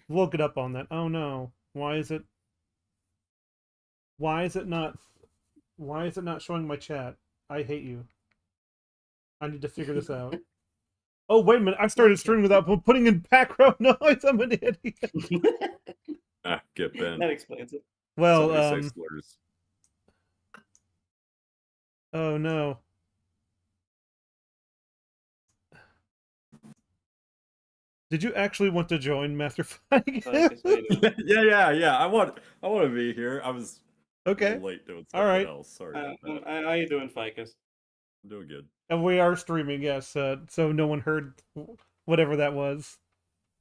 We'll get up on that. Oh no. Why is it why is it not why is it not showing my chat? I hate you. I need to figure this out. Oh wait a minute, I started streaming without putting in background noise. I'm an idiot. Get bent. That explains it. Well, Somebody say slurs. oh no. Did you actually want to join Master Fight? Yeah. I want to be here. I was Okay. a little late doing All something right. else. Sorry about that. How you doing, Ficus? I'm doing good. And we are streaming, yes. So no one heard whatever that was.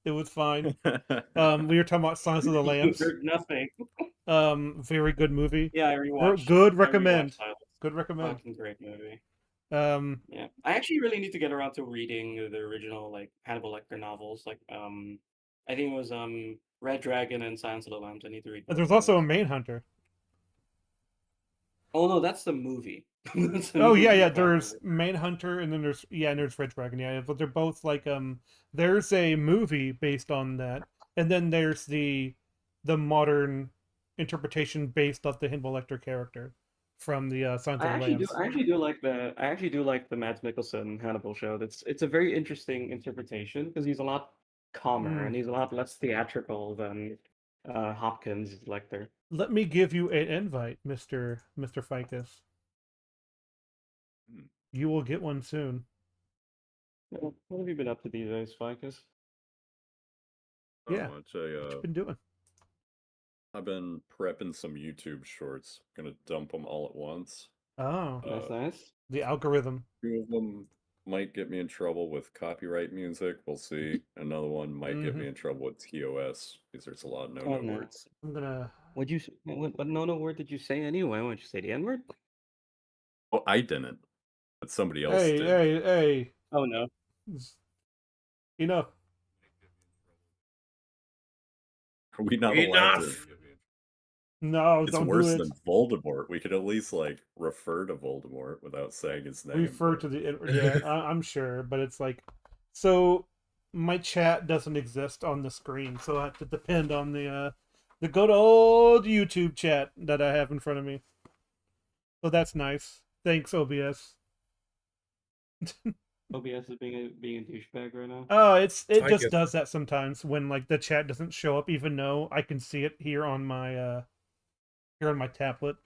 It was fine. We were talking about Silence of the Lambs. Heard nothing. Very good movie. Yeah, I rewatched. Good I recommend. rewatched Silence. Good recommend. Fucking great movie. Yeah, I actually really need to get around to reading the original like Hannibal Lecter novels. Like I think it was Red Dragon and Silence of the Lambs. I need to read both there's of also a those. Manhunter. Oh no, that's the movie. That's the Oh yeah, movie yeah. of There's Hannibal. Manhunter, and then there's Red Dragon. Yeah, but they're both like There's a movie based on that, and then there's the modern interpretation based off the Hannibal Lecter character from the Silence I of the actually do. Lambs. I actually do like the. I actually do like the Mads Mikkelsen Hannibal show. It's a very interesting interpretation because he's a lot calmer Mm. and he's a lot less theatrical than Hopkins Lecter. Let me give you an invite, Mister Ficus. Hmm. You will get one soon. What have you been up to these days, Ficus? Not Yeah. much. What you been doing? I've been prepping some YouTube shorts. Gonna dump them all at once. Oh, That's nice. the algorithm. Two of them might get me in trouble with copyright music. We'll see. Another one might get me in trouble with TOS because there's a lot of Oh no-no no. words. I'm gonna. What no word did you say anyway? Why don't you say the N word? Well, I didn't, but somebody else Hey, did. hey. Oh no. Enough. Are we not allowed to? Enough. No, It's don't do worse it. than Voldemort. We could at least like refer to Voldemort without saying his name. Refer but- to the. Yeah, I'm sure, but it's like, so my chat doesn't exist on the screen, so I have to depend on the good old YouTube chat that I have in front of me. So that's nice. Thanks, OBS. OBS is being a douchebag right now. Oh, it I just guess- does that sometimes when like the chat doesn't show up, even though I can see it here on my tablet.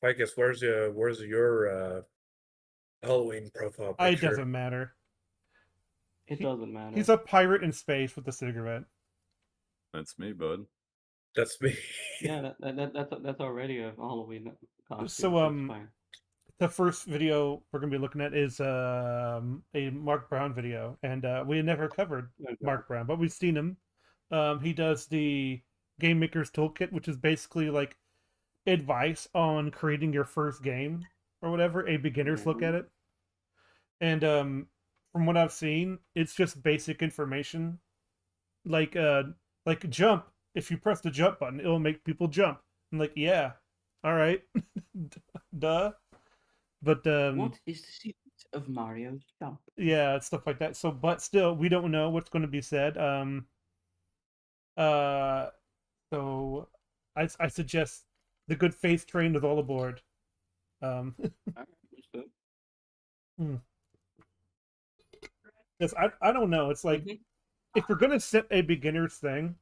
Ficus, where's your Halloween profile It picture? doesn't matter. It doesn't matter. He's a pirate in space with a cigarette. That's me, bud. That's me. Yeah, that's already a Halloween costume. So, it's fine. The first video we're gonna be looking at is a Mark Brown video, and we had never covered Mark Brown, but we've seen him. He does the Game Maker's Toolkit, which is basically like advice on creating your first game or whatever, a beginner's look at it. And from what I've seen, it's just basic information, like jump. If you press the jump button, it'll make people jump. I'm like, yeah, all right, duh. But What is the secret of Mario's jump? yeah, stuff like that. So, but still, we don't know what's going to be said. So I suggest the good faith train with all aboard. Because I don't know. It's like if you're gonna set a beginner's thing,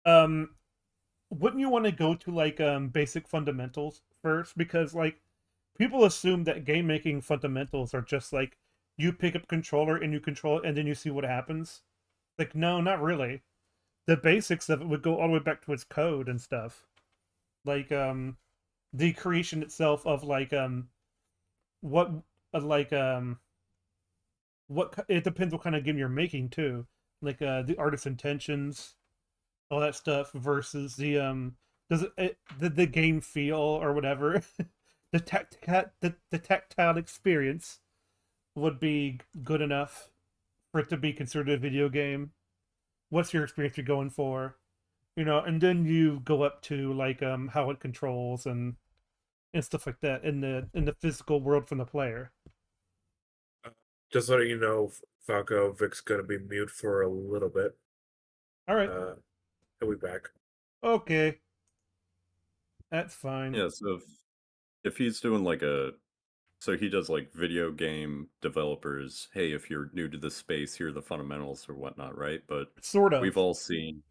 wouldn't you want to go to like basic fundamentals first? Because like people assume that game making fundamentals are just like you pick up a controller and you control it and then you see what happens. Like no, not really. The basics of it would go all the way back to its code and stuff. Like the creation itself of like what like what it depends what kind of game you're making too. Like the artist's intentions, all that stuff versus the does the game feel or whatever. the tactile experience would be good enough for it to be considered a video game. What's your experience you're going for? You know, and then you go up to like how it controls and stuff like that in the physical world from the player. Just letting you know, Falco, Vic's gonna be mute for a little bit. All right. He'll be back. Okay. That's fine. Yeah, so if he's doing like so he does like video game developers, hey, if you're new to this space, here are the fundamentals or whatnot, right? But Sort we've of. all seen,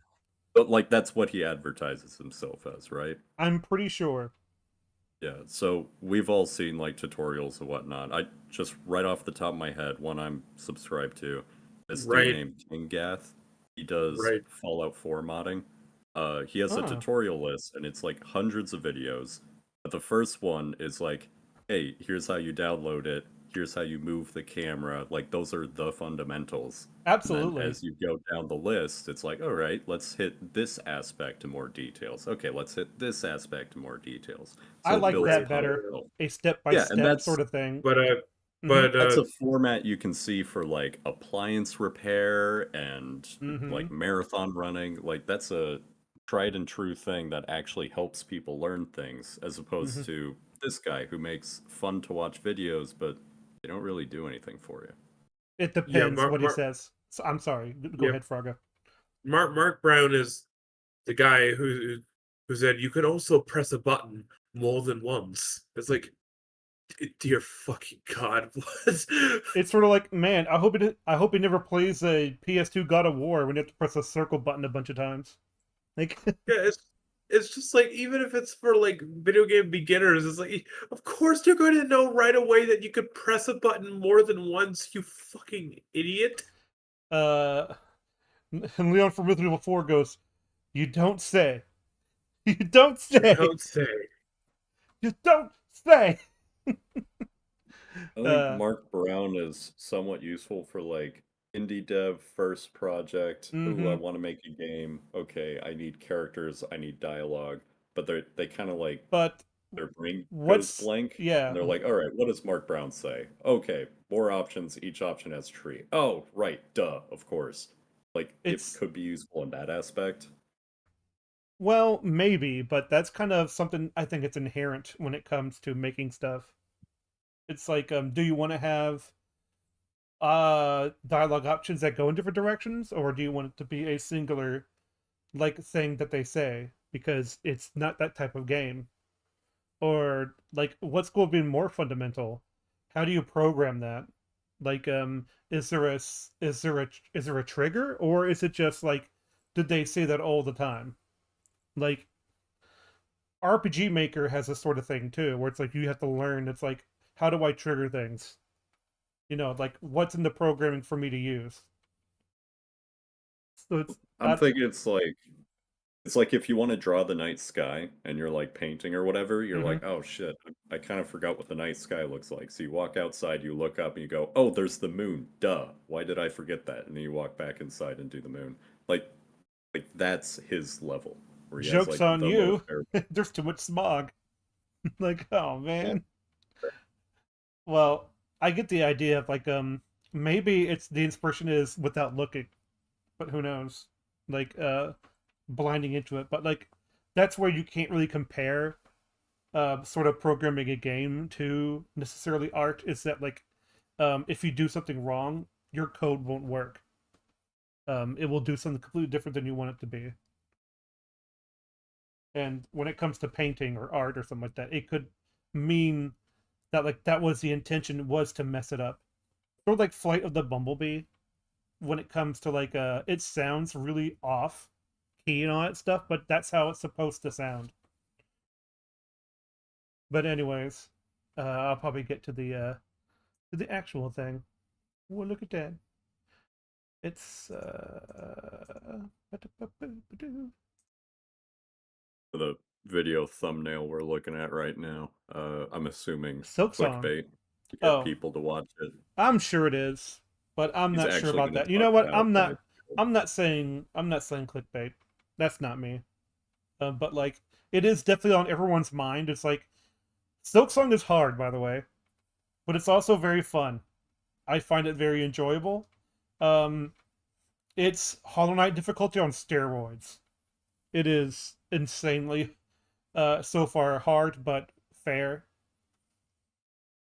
but like that's what he advertises himself as, right? I'm pretty sure. Yeah, so we've all seen like tutorials and whatnot. I just right off the top of my head, one I'm subscribed to, this dude Right. named Kingath. He does Right. Fallout 4 modding. He has a Huh. tutorial list and it's like hundreds of videos. But the first one is like, hey, here's how you download it. Here's how you move the camera. Like those are the fundamentals. And then Absolutely. as you go down the list, it's like, all right, let's hit this aspect in more details. Okay, let's hit this aspect in more details. I So it like builds that Right. upon better. itself. A step by Yeah, and step sort of thing. But Mhm. that's a format you can see for like appliance repair and like Mhm. marathon running. Like that's a tried and true thing that actually helps people learn things, as opposed Mhm. to this guy who makes fun to watch videos, but they don't really do anything for you. It yeah, depends what he says. So, I'm sorry. Go yeah, ahead, Fraga. Mark Brown is the guy who said you could also press a button more than once. It's like, dear fucking god, what? It's sort of like, man, I hope he never plays a PS2 God of War when you have to press a circle button a bunch of times. Like, Yeah, it's just like, even if it's for like video game beginners, it's like, of course you're going to know right away that you could press a button more than once, you fucking idiot. uh, and Leon from Resident Evil 4 goes, "You don't say. You don't say. Don't say. You don't say." I think Uh, Mark Brown is somewhat useful for like indie dev first project. Ooh, I mm-hmm. want to make a game. Okay, I need characters, I need dialogue, but they kind of like But their brain goes what's blank and yeah? they're like, all right, what does Mark Brown say? Okay, more options, each option has a tree. Oh, right, duh, of course. Like it It's could be useful in that aspect. well, maybe, but that's kind of something I think it's inherent when it comes to making stuff. It's like, do you want to have dialogue options that go in different directions, or do you want it to be a singular like thing that they say because it's not that type of game? Or like what's going to be more fundamental? How do you program that? Like, is there a trigger, or is it just like, did they say that all the time? Like, RPG Maker has this sort of thing too, where it's like you have to learn. It's like, how do I trigger things? You know, like what's in the programming for me to use? So it's I'm thinking it's like if you want to draw the night sky and you're like painting or whatever, you're mm-hmm. like, oh shit, I kind of forgot what the night sky looks like. So you walk outside, you look up and you go, oh, there's the moon. Duh. Why did I forget that? And then you walk back inside and do the moon. Like that's his level where he has Joke's like on the most you. There's too much smog. Like, oh yeah. man. Well, I get the idea of like, maybe it's the inspiration is without looking, but who knows? Like, blinding into it. But like, that's where you can't really compare sort of programming a game to necessarily art. Is that like, if you do something wrong, your code won't work. It will do something completely different than you want it to be. And when it comes to painting or art or something like that, it could mean that like that was the intention, was to mess it up. Sort of like Flight of the Bumblebee. When it comes to like, it sounds really off key and all that stuff, but that's how it's supposed to sound. But anyways, I'll probably get to the actual thing. Well, look at that. It's The video thumbnail we're looking at right now. I'm assuming Silk Song. clickbait to get Oh, people to watch it. I'm sure it is, but I'm He's not sure actually about going that. to You talk know what? about why. I'm not saying clickbait. That's not me. But like, it is definitely on everyone's mind. It's like, Silk Song is hard, by the way, but it's also very fun. I find it very enjoyable. Um, it's Hollow Knight difficulty on steroids. It is insanely, so far hard, but fair.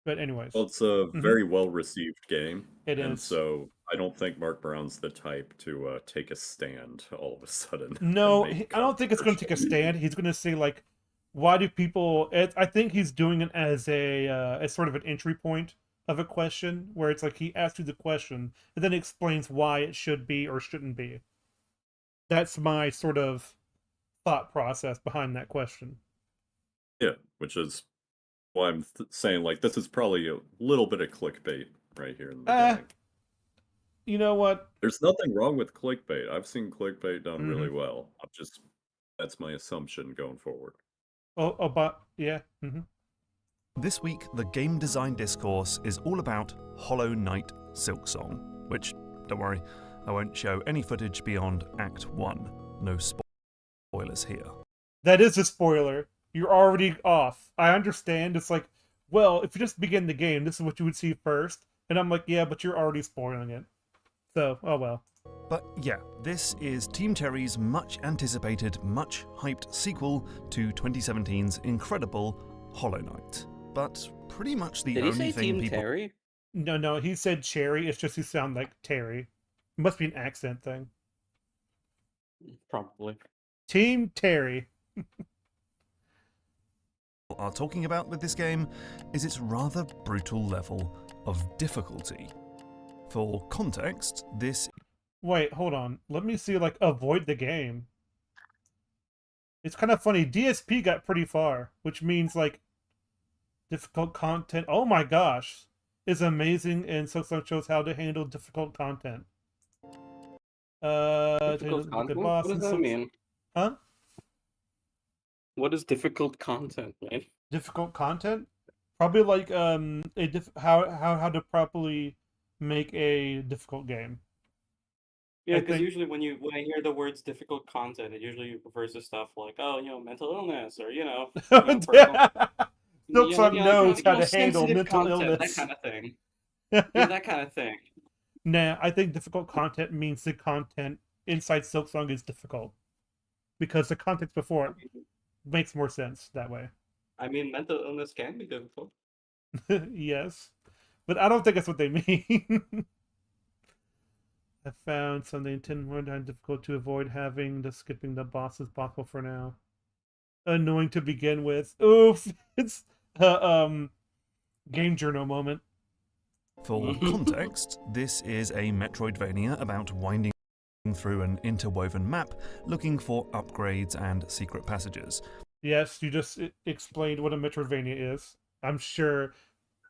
But anyways, Well, it's a mm-hmm. very well received game, It and is. so I don't think Mark Brown's the type to take a stand all of a sudden. and No, make I don't think it's going to take a stand. He's going to say like, why do people? I think he's doing it as as sort of an entry point of a question, where it's like he asks you the question and then explains why it should be or shouldn't be. That's my sort of thought process behind that question. Yeah, which is why I'm saying like this is probably a little bit of clickbait right here in the beginning. You know what? There's nothing wrong with clickbait. I've seen clickbait done Mhm. really well. That's my assumption going forward. Oh, but yeah. This week, the game design discourse is all about Hollow Knight Silksong, which, don't worry, I won't show any footage beyond Act 1. No spoilers here. That is a spoiler. You're already off. I understand. It's like, well, if you just begin the game, this is what you would see first. And I'm like, yeah, but you're already spoiling it. So, oh well. But yeah, this is Team Cherry's much anticipated, much hyped sequel to 2017's incredible Hollow Knight. But pretty much the Did he only say thing Team people... Terry? No, he said Cherry. It's just you sound like Terry. It must be an accent thing. Probably. Team Terry. are talking about with this game is its rather brutal level of difficulty. For context, this... Wait, hold on. Let me see, like, avoid the game. It's kind of funny. DSP got pretty far, which means, like, difficult content. Oh my gosh. Is amazing, and Silksong shows how to handle difficult content. Difficult content? What does that mean? Huh? What is difficult content, man? Difficult content? Probably like how to properly make a difficult game. Yeah, because usually when I hear the words difficult content, it usually refers to stuff like, oh, mental illness, or personal, Silksong knows how to handle mental content, illness. that kind of thing. Yeah, that kind of thing. Nah, I think difficult content means the content inside Silksong is difficult. Because the context before it makes more sense that way. I mean, mental illness can be difficult. Yes. But I don't think that's what they mean. I found something 10 more times difficult to avoid having the skipping the boss as possible for now. Annoying to begin with. Oof. It's game journal moment. For context, this is a Metroidvania about winding through an interwoven map looking for upgrades and secret passages. Yes, you just explained what a Metroidvania is. I'm sure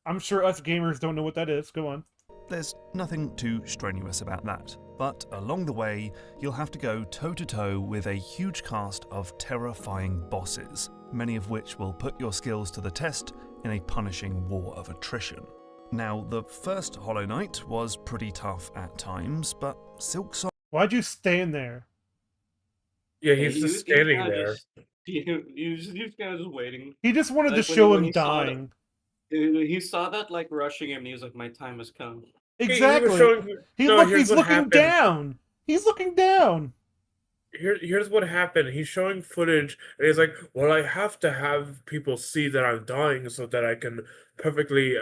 us gamers don't know what that is. Go on. There's nothing too strenuous about that, but along the way, you'll have to go toe-to-toe with a huge cast of terrifying bosses, many of which will put your skills to the test in a punishing war of attrition. Now, the first Hollow Knight was pretty tough at times, but Silksong... Why'd you stand there? Yeah, he's just standing there. He was kind of just waiting. He just wanted to Like, show when him he saw that- dying. He saw that like rushing him, and he was like, "My time has come." Exactly. He's looking down. He's looking down. Here's what happened. He's showing footage, and he's like, "Well, I have to have people see that I'm dying so that I can perfectly,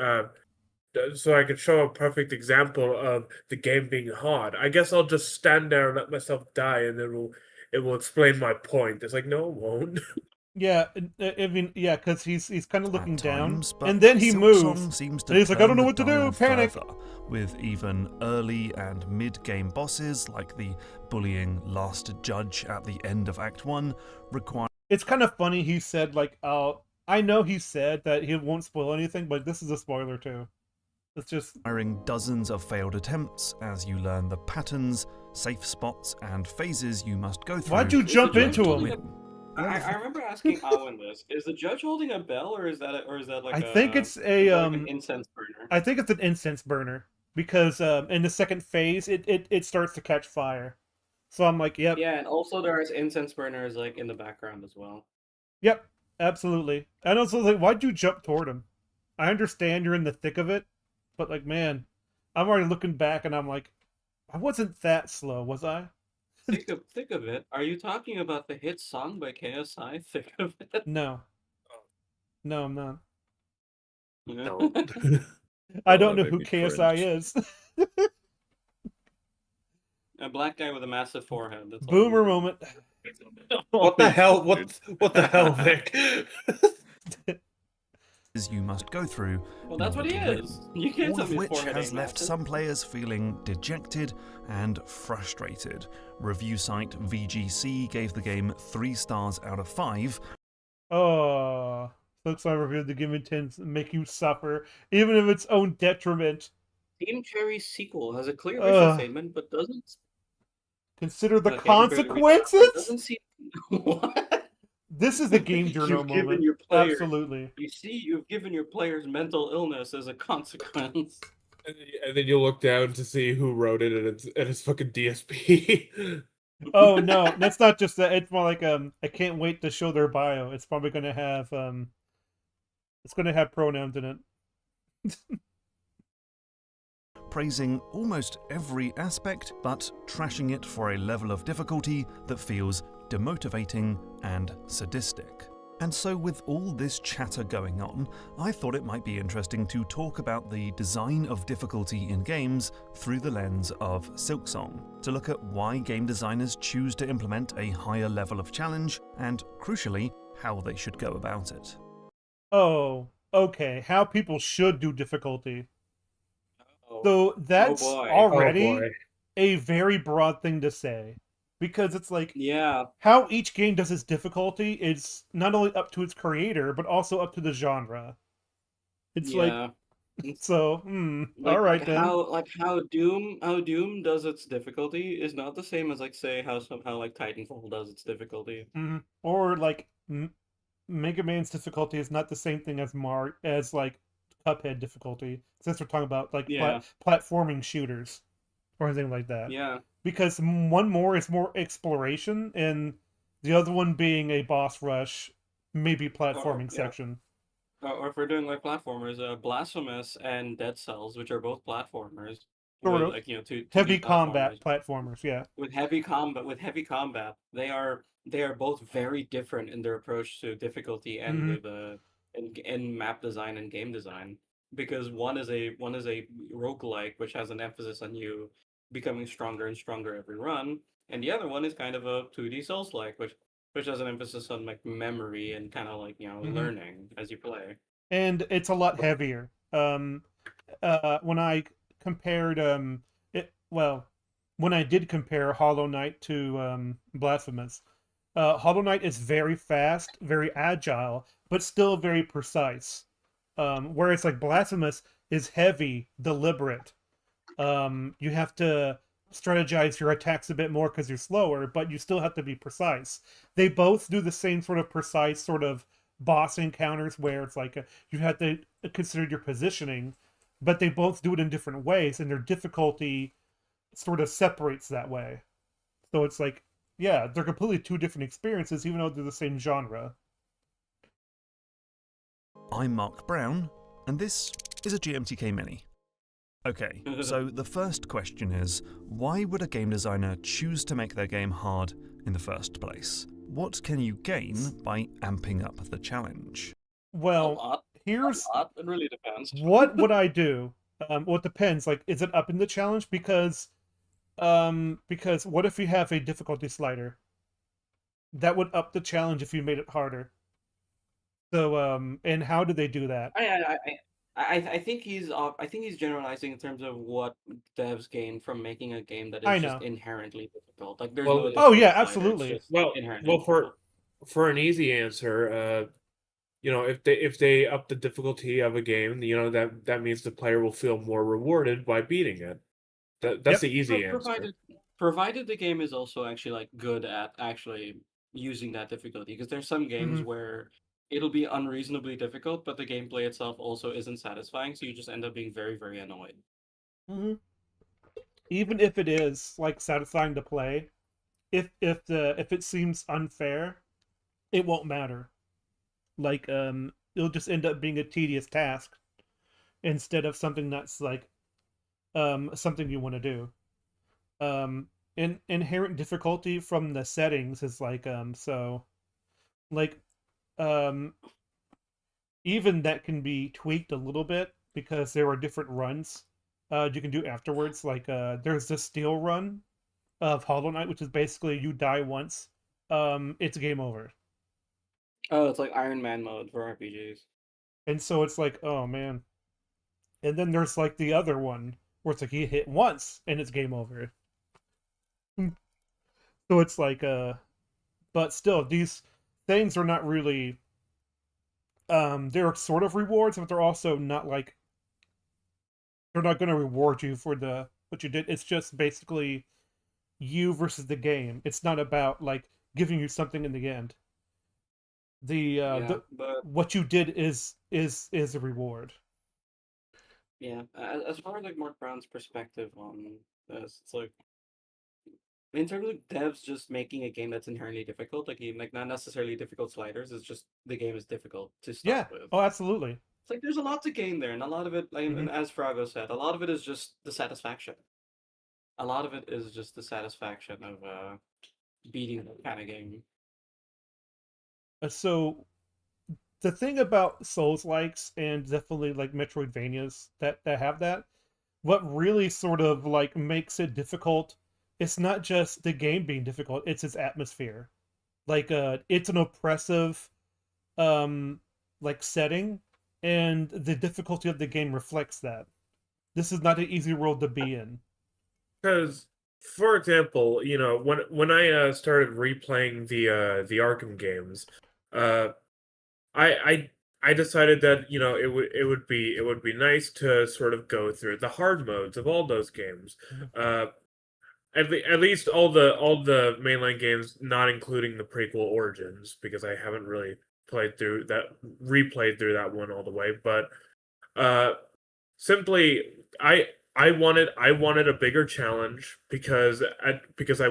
so I can show a perfect example of the game being hard. I guess I'll just stand there and let myself die, and it will explain my point." It's like, no, it won't. Yeah, I mean, yeah, because he's kind of looking down, but and then he Silksong moves. seems to And he's like, I don't know turn what to the do, dial panic. further, with even early and mid-game bosses like the bullying last judge at the end of Act 1 require... It's kind of funny he said, like, I know he said that he won't spoil anything, but this is a spoiler too. It's just... requiring dozens of failed attempts as you learn the patterns, safe spots, and phases you must go through. Why'd you jump into him? win. I remember asking Owen this: is the judge holding a bell, or is that like I think it's a like an incense burner? I think it's an incense burner because in the second phase it starts to catch fire. So I'm like, yep. Yeah, and also there's incense burners like in the background as well. Yep, absolutely. And also, like, why'd you jump toward him? I understand you're in the thick of it, but like, man, I'm already looking back and I'm like, I wasn't that slow, was I? Thick of it. Are you talking about the hit song by KSI? Thick of it. No. No, I'm not. No. I don't know that who made me KSI cringe. is. A black guy with a massive forehead. That's all Boomer you need. moment. What the hell? Dude. What the hell, Vic? You must go through Well, in that's what order he to win. is. You can't All tell of me his which forehead has ain't left massive. some players feeling dejected and frustrated. Review site VGC gave the game 3 stars out of 5. Oh, looks like review the game intends to make you suffer, even of its own detriment. Team Cherry's sequel has a clear mission Ugh. statement, but doesn't. Consider the Okay, I can barely read that. But consequences. doesn't seem. What? This is the game journal You've given moment. your players. Absolutely. You see, you've given your players mental illness as a consequence. And then you look down to see who wrote it, and it's fucking DSP. Oh no, that's not just that. It's more like I can't wait to show their bio. It's probably gonna have it's gonna have pronouns in it. Praising almost every aspect, but trashing it for a level of difficulty that feels demotivating and sadistic. And so with all this chatter going on, I thought it might be interesting to talk about the design of difficulty in games through the lens of Silksong, to look at why game designers choose to implement a higher level of challenge, and crucially, how they should go about it. Oh, okay. How people should do difficulty. Oh, So that's boy. already Oh boy. a very broad thing to say. Because it's like yeah. how each game does its difficulty is not only up to its creator, but also up to the genre. It's like Yeah. so, Like, all right like then. how Doom does its difficulty is not the same as like say how somehow like Titanfall does its difficulty. Or like Mega Man's difficulty is not the same thing as like Cuphead difficulty. Since we're talking about like Yeah. platforming shooters or anything like that. Yeah. Because one more is more exploration, and the other one being a boss rush, maybe platforming yeah. section. Or if we're doing like platformers, Blasphemous and Dead Cells, which are both platformers, Sort with of. like two Heavy 2D combat platformers. platformers, yeah. With heavy combat, they are both very different in their approach to difficulty and with in map design and game design. Because one is a roguelike, which has an emphasis on you becoming stronger and stronger every run, and the other one is kind of a 2D Souls-like, which has an emphasis on like memory and kind of like learning as you play. And it's a lot heavier. When I compared when I did compare Hollow Knight to Blasphemous, Hollow Knight is very fast, very agile, but still very precise. Whereas like Blasphemous is heavy, deliberate. You have to strategize your attacks a bit more because you're slower, but you still have to be precise. They both do the same sort of precise sort of boss encounters where it's like you have to consider your positioning, but they both do it in different ways, and their difficulty sort of separates that way. So it's like, yeah, they're completely two different experiences, even though they're the same genre. I'm Mark Brown, and this is a GMTK Mini. Okay, so the first question is, why would a game designer choose to make their game hard in the first place? What can you gain by amping up the challenge? Well, here's it really depends. what would I do? Well, it depends. Like, is it up in the challenge? Because what if you have a difficulty slider? That would up the challenge if you made it harder. So, and how do they do that? I think he's generalizing in terms of what devs gain from making a game that I is know. just inherently difficult. Like there's Well, no Oh yeah, difficulty slider, absolutely. it's just Well, inherently well, difficult. for an easy answer, if they up the difficulty of a game, that means the player will feel more rewarded by beating it. That's Yep. the easy answer. Provided the game is also actually like good at actually using that difficulty, because there's some games where it'll be unreasonably difficult, but the gameplay itself also isn't satisfying, so you just end up being very, very annoyed. Even if it is like satisfying to play, if it seems unfair, it won't matter. Like it'll just end up being a tedious task instead of something that's like something you want to do. Inherent difficulty from the settings is like even that can be tweaked a little bit because there are different runs you can do afterwards. Like there's the steel run of Hollow Knight, which is basically you die once, it's game over. Oh, it's like Iron Man mode for RPGs. And so it's like, oh man. And then there's like the other one where it's like you hit once and it's game over. So it's like but still these things are not really they're sort of rewards, but they're also not like they're not going to reward you for the what you did. It's just basically you versus the game. It's not about like giving you something in the end. Yeah, The but what you did is a reward. yeah, as far as like Mark Brown's perspective on this, it's like in terms of devs just making a game that's inherently difficult, like not necessarily difficult sliders, it's just the game is difficult to Yeah. start with. Oh, absolutely. It's like there's a lot to gain there, and a lot of it, like, Mhm. and as Frago said, a lot of it is just the satisfaction. A lot of it is just the satisfaction of beating that kind of game. So the thing about Souls likes and definitely like Metroidvanias that have that, what really sort of like makes it difficult, it's not just the game being difficult, it's its atmosphere. Like it's an oppressive um like setting, and the difficulty of the game reflects that. This is not an easy world to be in. Because, for example, when I started replaying the Arkham games, uh, I I I decided that it would be nice to sort of go through the hard modes of all those games. Mhm. Uh, at least all the mainline games, not including the prequel Origins, because I haven't really replayed through that one all the way. But uh, simply, I wanted a bigger challenge because I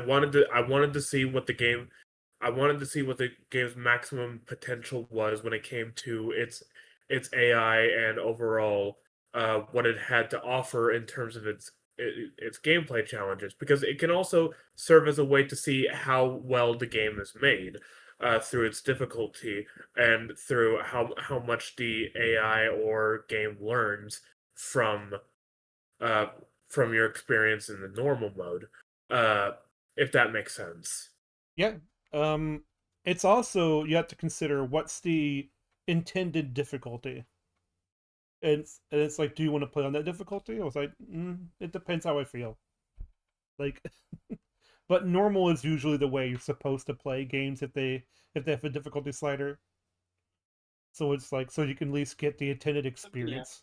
wanted to see what the game's maximum potential was when it came to its AI and overall what it had to offer in terms of its gameplay challenges, because it can also serve as a way to see how well the game is made through its difficulty and through how much the AI or game learns from uh, from your experience in the normal mode, uh, if that makes sense. Yeah. Um it's also you have to consider what's the intended difficulty. And it's like, do you want to play on that difficulty? I was like, it depends how I feel. Like, but normal is usually the way you're supposed to play games if they have a difficulty slider. So it's like so you can at least get the intended Yeah, experience.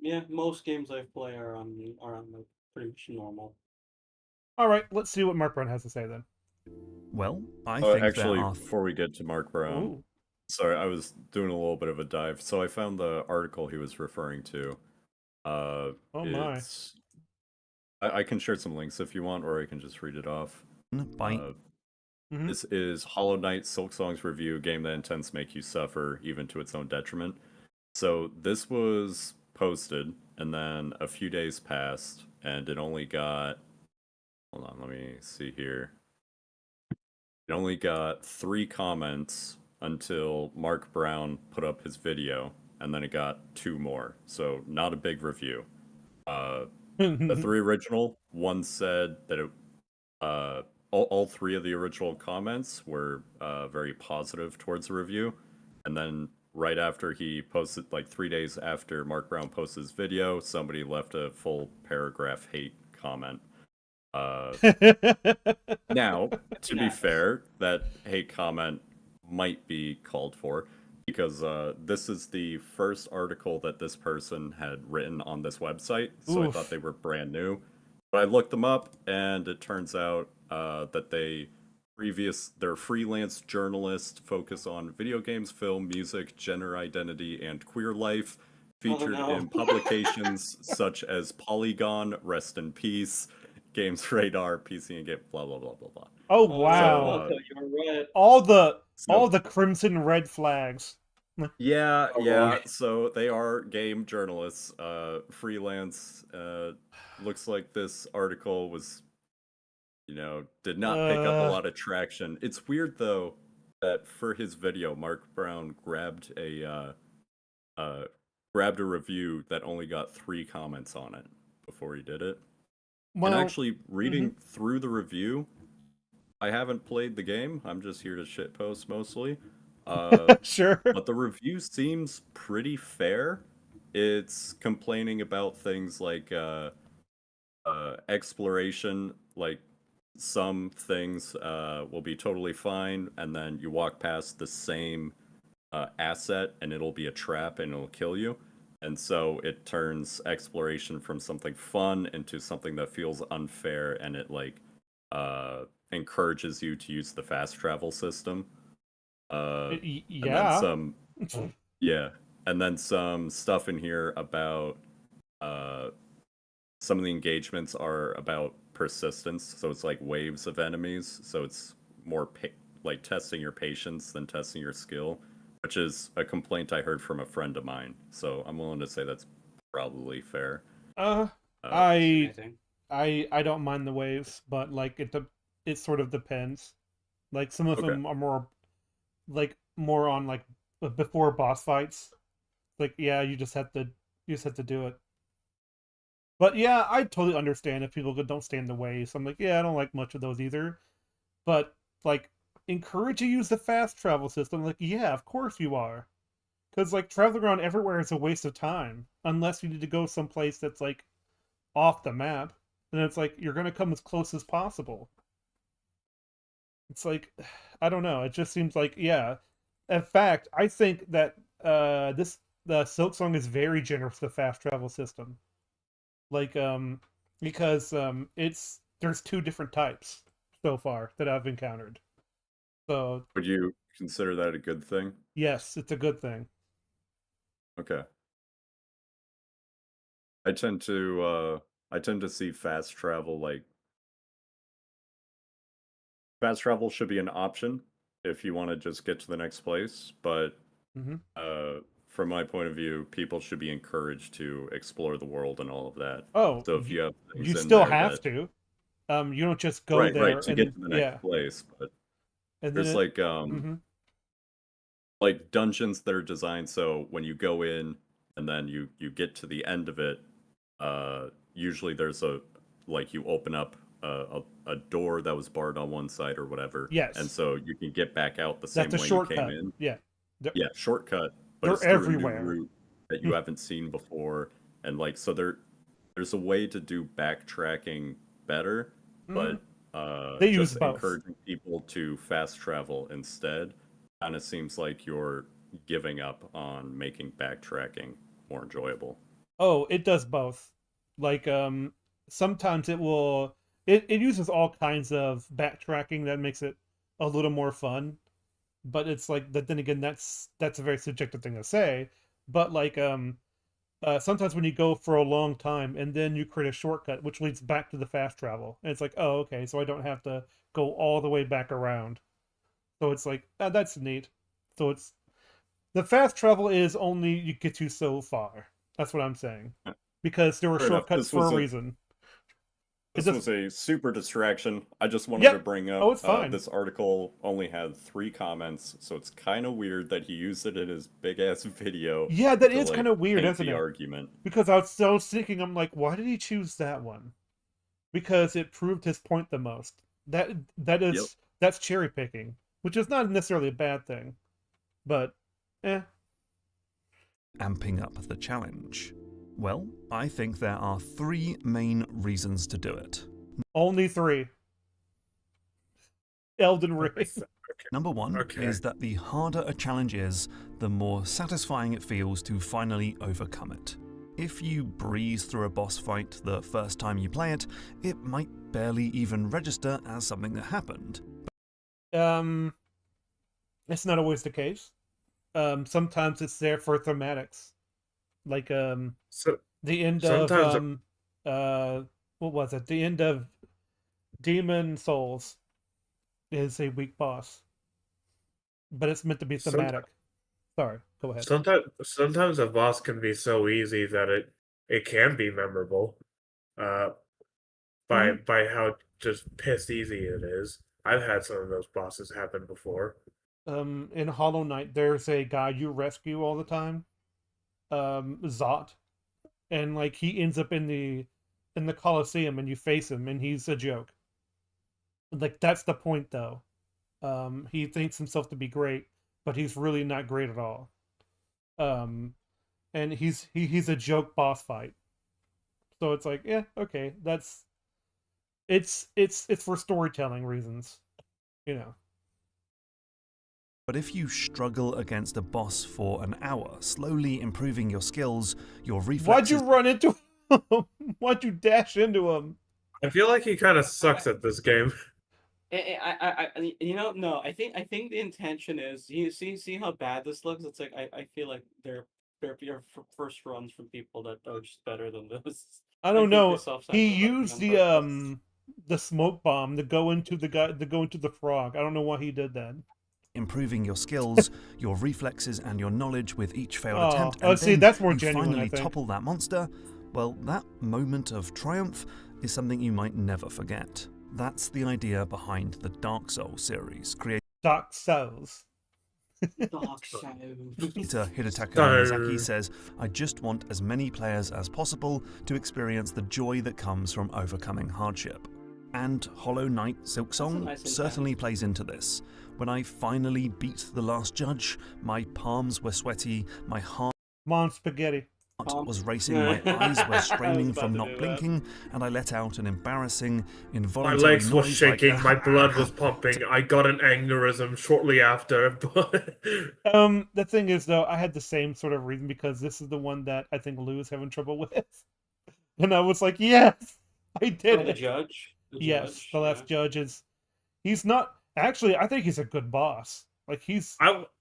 yeah. Most games I play are on like pretty much normal. All right, let's see what Mark Brown has to say then. Well, I think there Actually, are. before we get to Mark Brown, Ooh, sorry, I was doing a little bit of a dive. So I found the article he was referring to. oh my. It's I can share some links if you want, or I can just read it off. By Uh, Hmm. this is Hollow Knight Silk Song's review, a game that intends to make you suffer, even to its own detriment. So this was posted, and then a few days passed, and it only got. Hold on, let me see here. It only got 3 comments until Mark Brown put up his video, and then it got 2 more. So not a big review. The 3 original, one said that all 3 of the original comments were very positive towards the review, and then right after he posted, like 3 days after Mark Brown posted his video, somebody left a full paragraph hate comment. Uh, Now, to be Nice. fair, that hate comment might be called for because this is the first article that this person had written on this website, so I thought Oof. they were brand new. But I looked them up, and it turns out that they're freelance journalists, focus on video games, film, music, gender identity, and queer life, Oh featured no. in publications such as Polygon, Rest in Peace, Games Radar, PC and Game, blah blah blah blah blah. Oh Oh yeah, So, wow. Falco, you're right. All the so crimson red flags. yeah, Oh boy. yeah. So they are game journalists, freelance. Looks like this article was, did not pick up a Uh lot of traction. It's weird though that for his video, Mark Brown uh, grabbed a review that only got 3 comments on it before he did it. Well, And actually, reading through the review, I haven't played the game. I'm just here to shitpost mostly. sure. But the review seems pretty fair. It's complaining about things like exploration, like some things will be totally fine, and then you walk past the same asset and it'll be a trap and it'll kill you. And so it turns exploration from something fun into something that feels unfair, and it encourages you to use the fast travel system. And then Yeah. some, yeah, and then some stuff in here about uh, some of the engagements are about persistence, so it's like waves of enemies, so it's more like testing your patience than testing your skill, which is a complaint I heard from a friend of mine. So I'm willing to say that's probably fair. Uh, Uh, I Fascinating. I don't mind the waves, but like it sort of depends. Like some of okay, them are more on like before boss fights. Like yeah, you just have to do it. But yeah, I totally understand if people don't stand the waves. I'm like, yeah, I don't like much of those either. But like encourage you to use the fast travel system. Like yeah, of course you are. Because like traveling around everywhere is a waste of time unless you need to go someplace that's like off the map. And it's like you're gonna come as close as possible. It's like I don't know. It just seems like yeah. In fact, I think that the Silk Song is very generous with the fast travel system. Like because it's there's two different types so far that I've encountered. So would you consider that a good thing? yes, it's a good thing. Okay. I tend to see fast travel should be an option if you want to just get to the next place, but Hmm. from my point of view, people should be encouraged to explore the world and all of that. Oh, So if you have you things in still there have that to. You don't just go right there to get and to the next yeah, place, but and then there's it. Hmm. like dungeons that are designed so when you go in and then you get to the end of it, usually there's a like you open up a door that was barred on one side or whatever, and Yes, so you can get back out the that's same a way you came shortcut. in. Yeah, they're, Yeah, shortcut, but they're it's through a new everywhere. route that you haven't seen before, and like so there's a way to do backtracking better, Hmm. but They use just both. encouraging people to fast travel instead kind of seems like you're giving up on making backtracking more enjoyable. Oh, it does both. Like sometimes it uses all kinds of backtracking that makes it a little more fun. But it's like that then again that's a very subjective thing to say. But like sometimes when you go for a long time and then you create a shortcut which leads back to the fast travel. And it's like, oh okay, so I don't have to go all the way back around. So it's like that's neat. So it's the fast travel is only you get you so far. That's what I'm saying. Because there were Fair enough. shortcuts for a reason. It This does. was a super distraction. I just wanted to Yep. bring Oh, up it's fine. this article only had 3 comments, so it's kind of weird that he used it in his big ass video Yeah, that to is kind like of weird, paint isn't the it? argument. Because I was so thinking, I'm like, why did he choose that one? Because it proved his point the most. That Yep. is that's cherry picking, which is not necessarily a bad thing, but eh. Amping up the challenge? Well, I think there are 3 main reasons to do it. Only 3. Elden Ring. Number 1 Okay. is that the harder a challenge is, the more satisfying it feels to finally overcome it. If you breeze through a boss fight the first time you play it, it might barely even register as something that happened. It's not always the case. Sometimes it's there for thematics. Like So the end of sometimes what was it? The end of Demon Souls is a weak boss, but it's meant to be sometimes thematic. Sorry, go ahead. sometimes a boss can be so easy that it can be memorable. Uh, by Mhm. by how just piss easy it is. I've had some of those bosses happen before. In Hollow Knight, there's a guy you rescue all the time, Zot, and like he ends up in in the Colosseum and you face him and he's a joke. Like that's the point though. He thinks himself to be great, but he's really not great at all. And he's a joke boss fight. So it's like, yeah, okay, that's it's for storytelling reasons, you know. But if you struggle against a boss for an hour, slowly improving your skills, your reflexes... Why'd you run into him? Why'd you dash into him? I feel like he kind of sucks at this game. No. I think the intention is you see how bad this looks. It's like I feel like they're your first runs from people that are just better than this. I don't think they know. He self-sabotage used on the smoke bomb to go into the frog. I don't know why he did that. Improving your skills, your reflexes, and your knowledge with each failed attempt, Oh, and see, then that's more you genuine, I finally think. topple that monster, well, that moment of triumph is something you might never forget. That's the idea behind the Dark Souls series, created Dark Souls. Dark Souls. Hidetaka So- Miyazaki says, I just want as many players as possible to experience the joy that comes from overcoming hardship. And Hollow Knight Silksong nice certainly plays into this. When I finally beat the last judge, my palms were sweaty, my heart Mom spaghetti. was racing, my eyes were straining about from to not do that. blinking, and I let out an embarrassing, My involuntary legs were noise shaking, like, my blood was pumping, I got an aneurysm shortly after, but... The thing is though, I had the same sort of reason because this is the one that I think Lou is having trouble with. And I was like, yes, I did Oh, the it. judge. Yes, Judge, the last judge is. He's not actually. I think he's a good boss. Like he's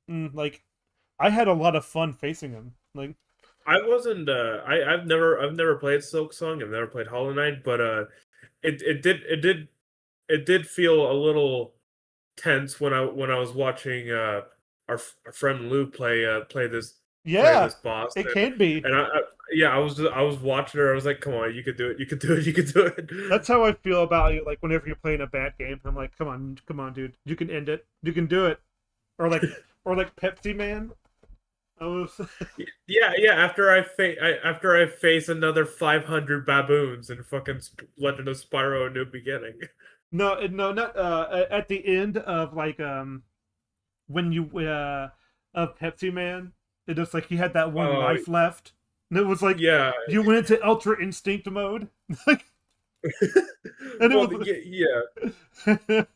like, I had a lot of fun facing him. Like I wasn't. I've never played Silksong. I've never played Hollow Knight, but it did feel a little tense when I was watching our friend Lou play this yeah, boss. it can be. And I was watching her. I was like, come on, you could do it. You could do it. You could do it. That's how I feel about you. Like whenever you're playing a bad game, I'm like, come on, dude, you can end it. You can do it. Or like Pepsi Man. I was. Yeah. After I face another 500 baboons in fucking Legend of Spyro: A New Beginning. No, not at the end of like when you of Pepsi Man, it just like he had that one Oh, life left, and it was like Yeah. you went into Ultra Instinct mode, like, and it Well, was yeah. and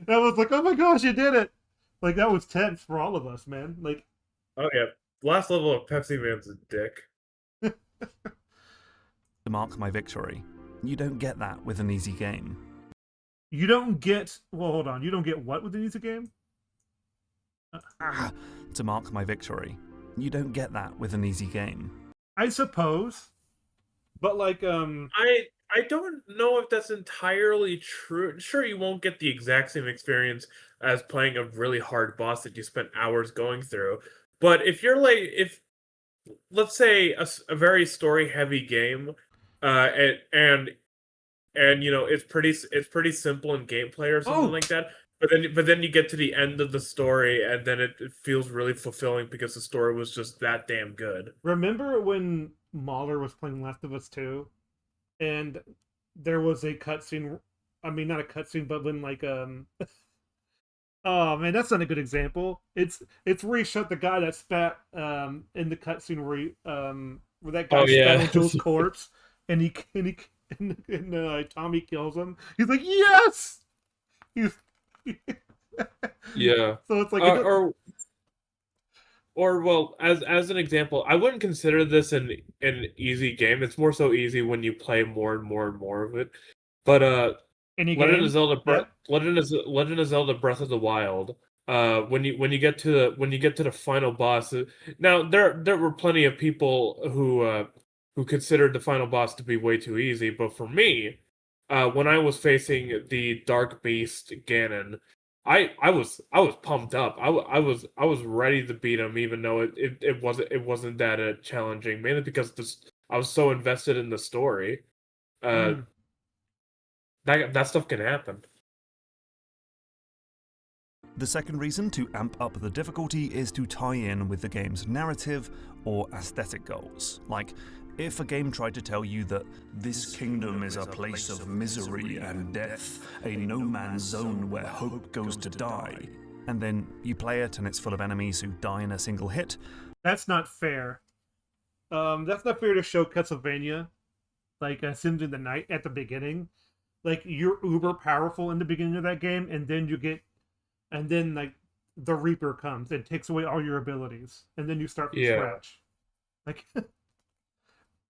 I was like, oh my gosh, you did it! Like that was tense for all of us, man. Like Oh yeah. Last level of Pepsi Man's a dick. to mark my victory. You don't get that with an easy game. you don't get. Well, hold on, you don't get what with an easy game? To mark my victory. You don't get that with an easy game. I suppose, but like I don't know if that's entirely true. Sure, you won't get the exact same experience as playing a really hard boss that you spent hours going through. But if you're like, let's say a very story heavy game, and you know it's pretty simple in gameplay or something like that. But then you get to the end of the story and then it feels really fulfilling because the story was just that damn good. remember when Mahler was playing Last of Us 2, and there was a cutscene. I mean, not a cutscene, but when like oh man, that's not a good example. It's where he shot the guy that spat in the cutscene where that guy spat on Joel's corpse, and Tommy kills him. He's like, yes. He's Yeah. so it's like or well, as an example, I wouldn't consider this an easy game. It's more so easy when you play more and more and more of it. But any Legend game. of Zelda Yep. Legend of Zelda Breath of the Wild. When you get to the final boss, now there were plenty of people who considered the final boss to be way too easy, but for me, when I was facing the Dark Beast Ganon, I was pumped up. I was ready to beat him, even though it wasn't that challenging. Mainly because I was so invested in the story. That stuff can happen. The second reason to amp up the difficulty is to tie in with the game's narrative or aesthetic goals, like If a game tried to tell you that this kingdom is a place of misery and death, a no-man's zone where hope goes to die, and then you play it and it's full of enemies who die in a single hit, That's not fair. That's not fair to show Castlevania, like Sins in the Night at the beginning. Like, you're uber powerful in the beginning of that game, and then like the Reaper comes and takes away all your abilities, and then you start from scratch. Like,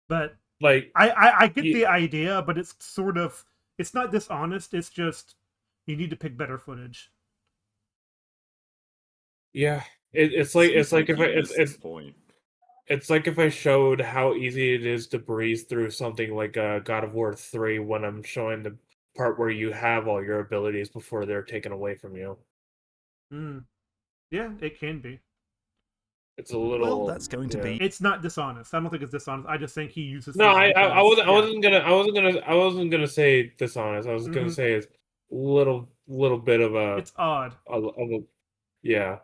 but Like, I get the idea, but it's sort of, it's not dishonest. It's just you need to pick better footage. yeah, it's like Seems if I he missed the point. it's like if I showed how easy it is to breeze through something like God of War 3 when I'm showing the part where you have all your abilities before they're taken away from you. Yeah, it can be. It's a little. well, that's going to be It's not dishonest. I don't think it's dishonest. I just think he uses. No, footage I because- wasn't gonna say dishonest. I was gonna say it's little bit of a. It's odd. Yeah.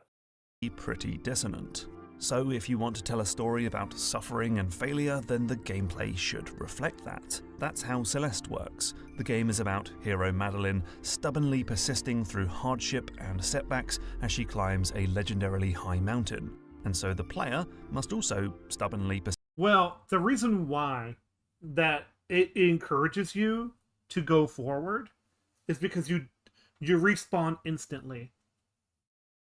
pretty dissonant. So if you want to tell a story about suffering and failure, then the gameplay should reflect that. That's how Celeste works. The game is about hero Madeline stubbornly persisting through hardship and setbacks as she climbs a legendarily high mountain. And so the player must also stubbornly persist. Well, the reason why that it encourages you to go forward is because you respawn instantly.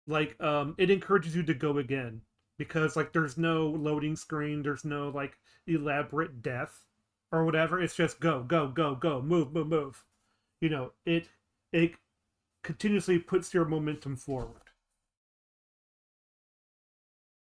Like, it encourages you to go again. Because, like, there's no loading screen, there's no, like, elaborate death or whatever. It's just go, go, go, go, move, move, move. You know, it continuously puts your momentum forward.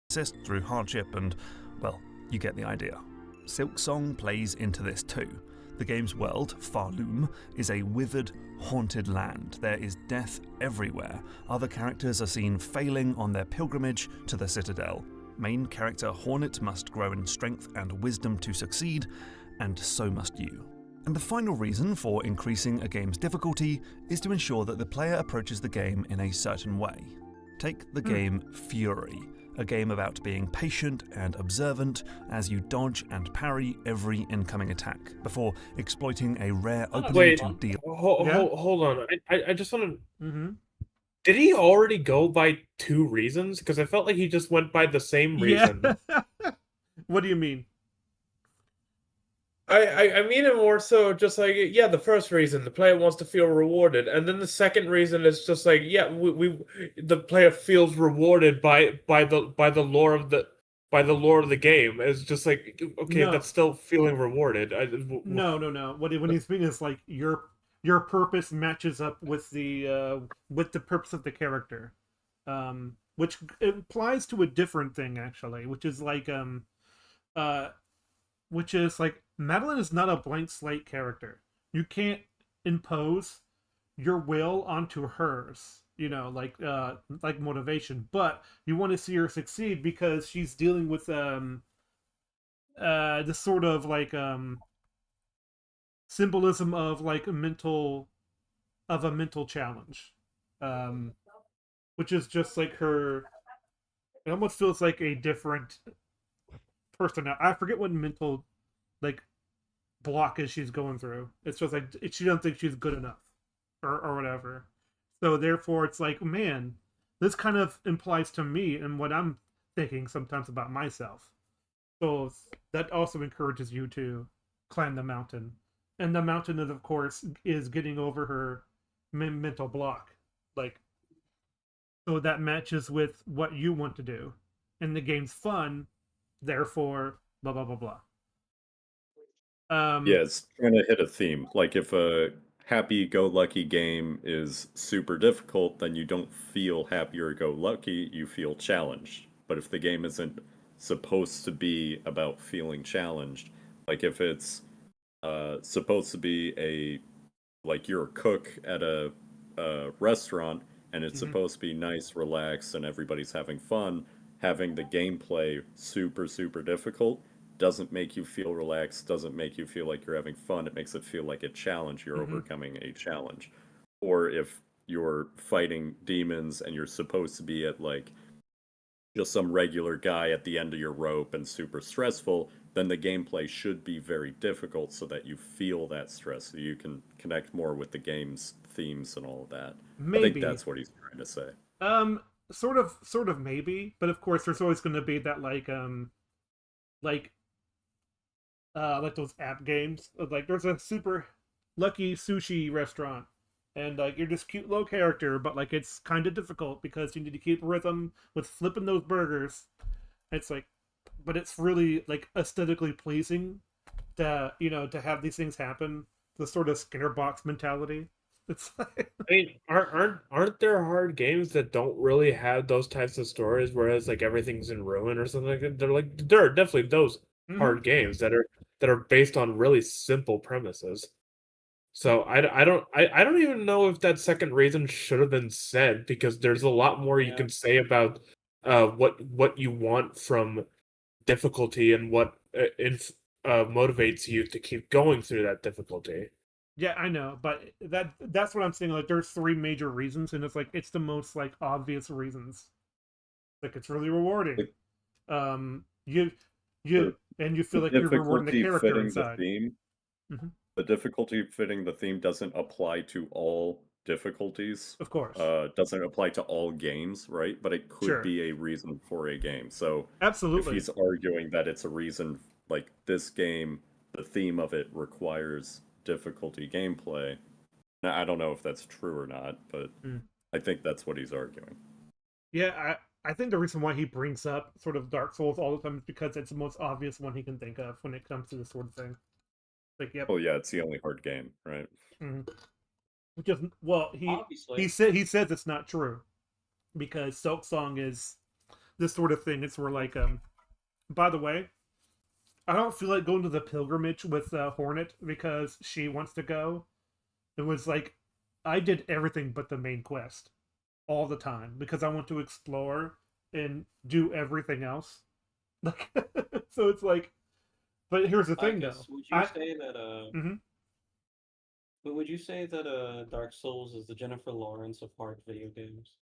Persist through hardship and, well, you get the idea. Silksong plays into this too. The game's world, Farloom, is a withered, haunted land. There is death everywhere. Other characters are seen failing on their pilgrimage to the Citadel. Main character Hornet must grow in strength and wisdom to succeed, and so must you. And the final reason for increasing a game's difficulty is to ensure that the player approaches the game in a certain way. Take the game Fury, a game about being patient and observant as you dodge and parry every incoming attack, before exploiting a rare opening Wait, to deal. hold on. I just want to. Did he already go by 2 reasons? Because I felt like he just went by the same reason. Yeah. What do you mean? I mean it more so just like, yeah, the first reason, the player wants to feel rewarded, and then the second reason is just like, yeah, the player feels rewarded by the lore of the game. It's just like, okay, No. that's still feeling rewarded. No. What he's meaning is, like, your purpose matches up with the purpose of the character, which applies to a different thing actually, which is like Madeline is not a blank slate character. You can't impose your will onto hers, you know, like motivation, but you want to see her succeed because she's dealing with this sort of like symbolism of like a mental challenge, which is just like her. It almost feels like a different person. I forget what mental like block is she's going through. It's just like she doesn't think she's good enough or whatever. So therefore it's like, man, this kind of implies to me and what I'm thinking sometimes about myself. So that also encourages you to climb the mountain. And the mountain is, of course, is getting over her mental block. Like, so that matches with what you want to do. And the game's fun, therefore, blah, blah, blah, blah. Yeah, it's trying to hit a theme. Like, if a happy-go-lucky game is super difficult, then you don't feel happy-or-go-lucky, you feel challenged. But if the game isn't supposed to be about feeling challenged, like if it's supposed to be like you're a cook at a restaurant, and it's supposed to be nice, relaxed, and everybody's having fun, having the gameplay super, super difficult doesn't make you feel relaxed, doesn't make you feel like you're having fun. It makes it feel like a challenge. You're overcoming a challenge. Or if you're fighting demons and you're supposed to be at like just some regular guy at the end of your rope and super stressful, then the gameplay should be very difficult so that you feel that stress, so you can connect more with the game's themes and all of that. I think Maybe. that's what he's trying to say. Um, sort of maybe, but of course, there's always going to be that like like those app games. Like there's a super lucky sushi restaurant, and like you're this cute little character, but like it's kind of difficult because you need to keep rhythm with flipping those burgers. It's like, but it's really like aesthetically pleasing to to have these things happen. The sort of Skinner box mentality. It's like, I mean, aren't there hard games that don't really have those types of stories, whereas like everything's in ruin or something like that? There are definitely those Mhm. hard games that are based on really simple premises. So I don't even know if that second reason should have been said, because there's a lot more you Yeah. can say about what you want from difficulty and what motivates you to keep going through that difficulty. Yeah, I know, but that's what I'm saying. Like, there's three major reasons, and it's like it's the most like obvious reasons. Like, it's really rewarding. The, You the, and you the feel like you're rewarding the difficulty character fitting the inside. theme, Hmm. the difficulty fitting the theme doesn't apply to all difficulties. Of course, Doesn't apply to all games, right? But it could sure, be a reason for a game. So if absolutely. he's arguing that it's a reason, like this game, the theme of it requires difficulty gameplay. Now, I don't know if that's true or not, but Mm. I think that's what he's arguing. Yeah, I think the reason why he brings up sort of Dark Souls all the time is because it's the most obvious one he can think of when it comes to this sort of thing. Like, yep. Oh yeah, it's the only hard game, right? Mhm. Which is well, Obviously. he says it's not true because Silk Song is this sort of thing. It's where like by the way, I don't feel like going to the pilgrimage with Hornet because she wants to go. It was like I did everything but the main quest all the time because I want to explore and do everything else. Like, so it's like, but here's the thing though. Marcus, would you I say that mhm. would you say that Dark Souls is the Jennifer Lawrence of hard video games?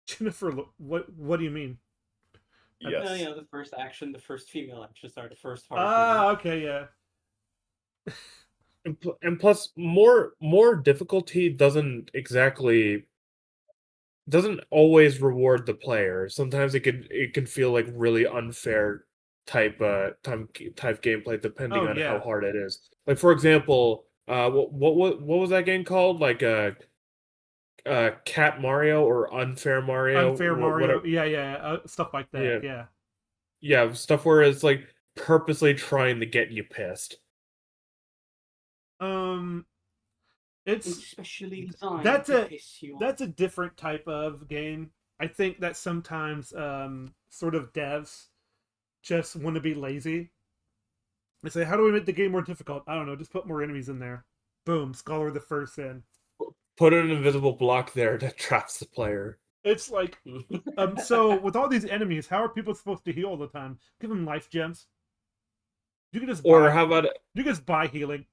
Jennifer, what do you mean? No, Yes. yeah, the first action, the first female action star, the first hard game. Ah, okay, yeah. And plus, more difficulty doesn't always reward the player. Sometimes it can feel like really unfair type gameplay depending Oh on how yeah. hard it is. Like for example, what was that game called? Like Cat Mario or Unfair Mario? Unfair Whatever. Mario. Yeah, yeah. Stuff like that. Yeah, Yeah. yeah, stuff where it's like purposely trying to get you pissed. Um, it's Especially designed that's to a piss you off. that's a different type of game. I think that sometimes sort of devs just want to be lazy. They say, "How do we make the game more difficult?" I don't know. Just put more enemies in there. Boom, Scholar the first in. Put an invisible block there that traps the player. It's like so with all these enemies, how are people supposed to heal all the time? Give them life gems. You can just Or buy. how about You can just buy healing.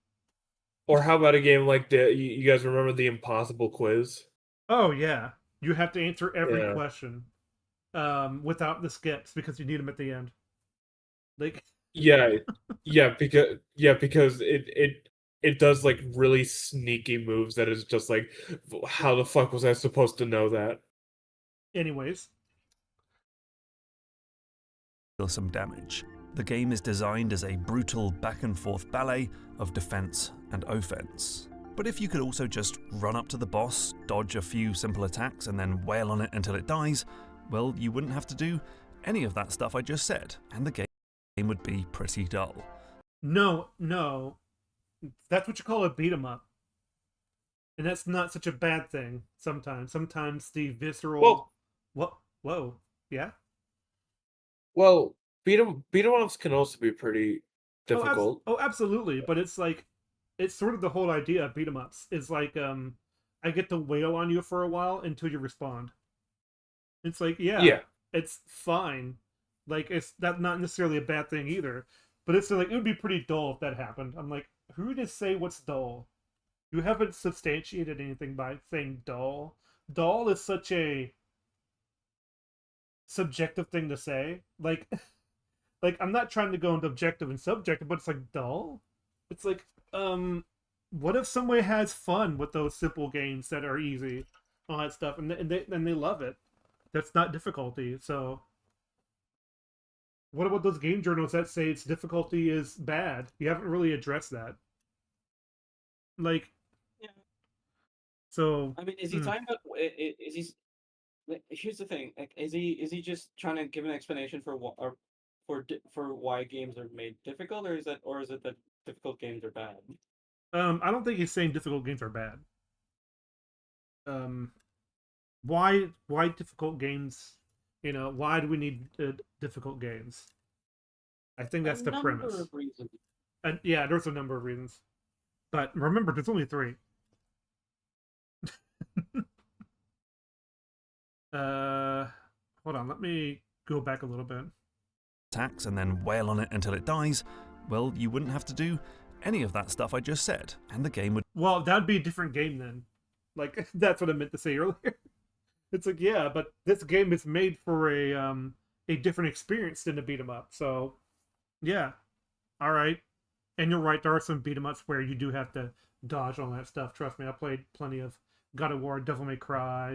Or how about a game like you guys remember the Impossible Quiz? Oh yeah, you have to answer every Yeah. question, without the skips because you need them at the end. Like, Yeah, because it does like really sneaky moves that is just like, how the fuck was I supposed to know that? anyways, Deal some damage. The game is designed as a brutal back and forth ballet of defense and offense. But if you could also just run up to the boss, dodge a few simple attacks, and then wail on it until it dies, well, you wouldn't have to do any of that stuff I just said, and the game would be pretty dull. no, that's what you call a beat 'em up, and that's not such a bad thing. Sometimes the visceral. Well, What? Whoa, yeah. well, beat 'em ups can also be pretty difficult. Oh, absolutely. But it's like, it's sort of the whole idea of beat 'em ups is like, I get to wail on you for a while until you respond. It's like, yeah, Yeah, it's fine. Like, it's that not necessarily a bad thing either. But it's like, it would be pretty dull if that happened. I'm like, who to say what's dull? You haven't substantiated anything by saying dull. Dull is such a subjective thing to say. Like, like I'm not trying to go into objective and subjective, but it's like dull. It's like, what if somebody has fun with those simple games that are easy, all that stuff, and they love it? That's not difficulty. So, what about those game journals that say its difficulty is bad? You haven't really addressed that. Like, Yeah. so. I mean, is he talking about? Is he? Like, here's the thing. Like, is he just trying to give an explanation for what or for why games are made difficult, or is it that difficult games are bad? I don't think he's saying difficult games are bad. Why difficult games? You know, why do we need difficult games? I think that's the premise. Of reasons. And yeah, there's a number of reasons, but remember, there's only 3. Hold on, let me go back a little bit. Attacks and then wail on it until it dies, well, you wouldn't have to do any of that stuff I just said, and the game would. Well, that'd be a different game then. Like, that's what I meant to say earlier. It's like, yeah, but this game is made for a different experience than a beat 'em up. So, yeah, all right. And you're right, there are some beat 'em ups where you do have to dodge all that stuff. Trust me, I played plenty of God of War, Devil May Cry,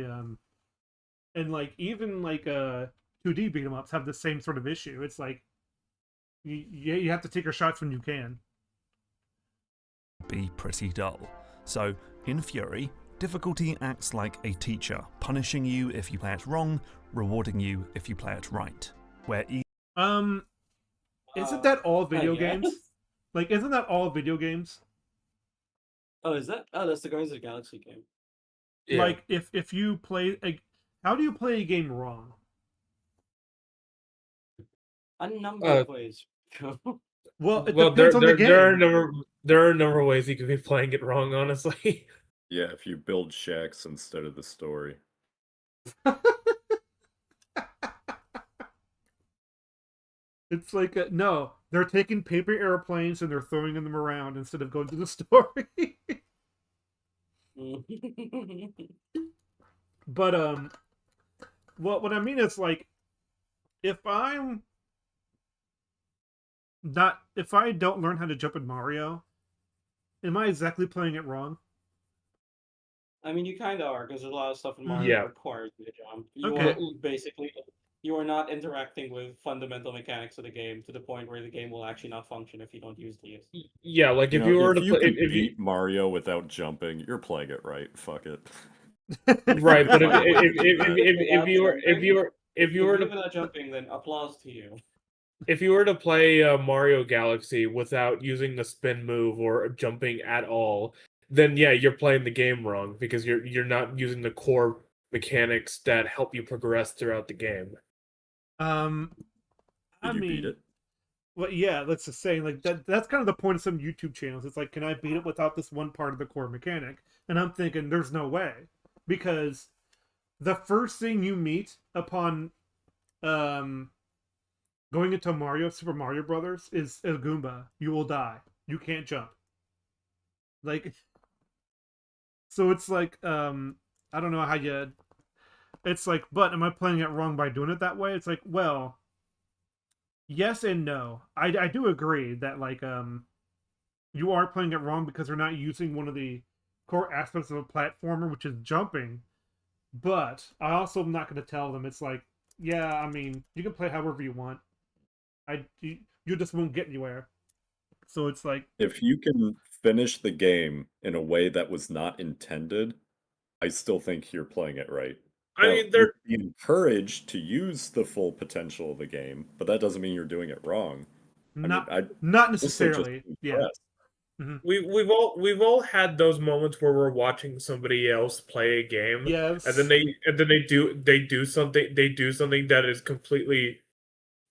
and like even like 2D beat 'em ups have the same sort of issue. It's like you have to take your shots when you can. Be pretty dull. So, in Fury, difficulty acts like a teacher, punishing you if you play it wrong, rewarding you if you play it right. Where Isn't that all video yeah. games? Like, isn't that all video games? Oh, is that? Oh, that's the Guardians of the Galaxy game. Yeah. Like, if you play how do you play a game wrong? A number of ways. Well, it well, depends on the game. there are a number of ways you could be playing it wrong, honestly. Yeah, if you build shacks instead of the story. It's like no, they're taking paper airplanes and they're throwing them around instead of going to the story. But well, what I mean is like, if I don't learn how to jump in Mario, am I exactly playing it wrong? I mean, you kind of are, because there's a lot of stuff in Mario Yeah. that requires you to jump. You Okay. are basically, you are not interacting with fundamental mechanics of the game to the point where the game will actually not function if you don't use these. Yeah, like if know, you were if to you play, can beat Mario without jumping, you're playing it right. Fuck it. right, but Without if you were to without jumping, then applause to you. if you were to play Mario Galaxy without using the spin move or jumping at all, then yeah, you're playing the game wrong because you're not using the core mechanics that help you progress throughout the game. Did I you mean, beat it? well, yeah, let's just say like that's kind of the point of some YouTube channels. It's like, can I beat it without this one part of the core mechanic? And I'm thinking, there's no way, because the first thing you meet upon going into Super Mario Brothers is a Goomba. You will die. You can't jump. Like, so it's like, I don't know how you. It's like, but am I playing it wrong by doing it that way? It's like, well, yes and no. I do agree that like you are playing it wrong because they're not using one of the core aspects of a platformer, which is jumping. But I also am not going to tell them. It's like, yeah, I mean, you can play however you want. You just won't get anywhere. So it's like, If you can finish the game in a way that was not intended, I still think you're playing it right. I Now, mean, you're encouraged to use the full potential of the game, but that doesn't mean you're doing it wrong. not I mean, not mostly just necessarily. Yeah. impressed. we've all had those moments where we're watching somebody else play a game, Yes. and then they do something that is completely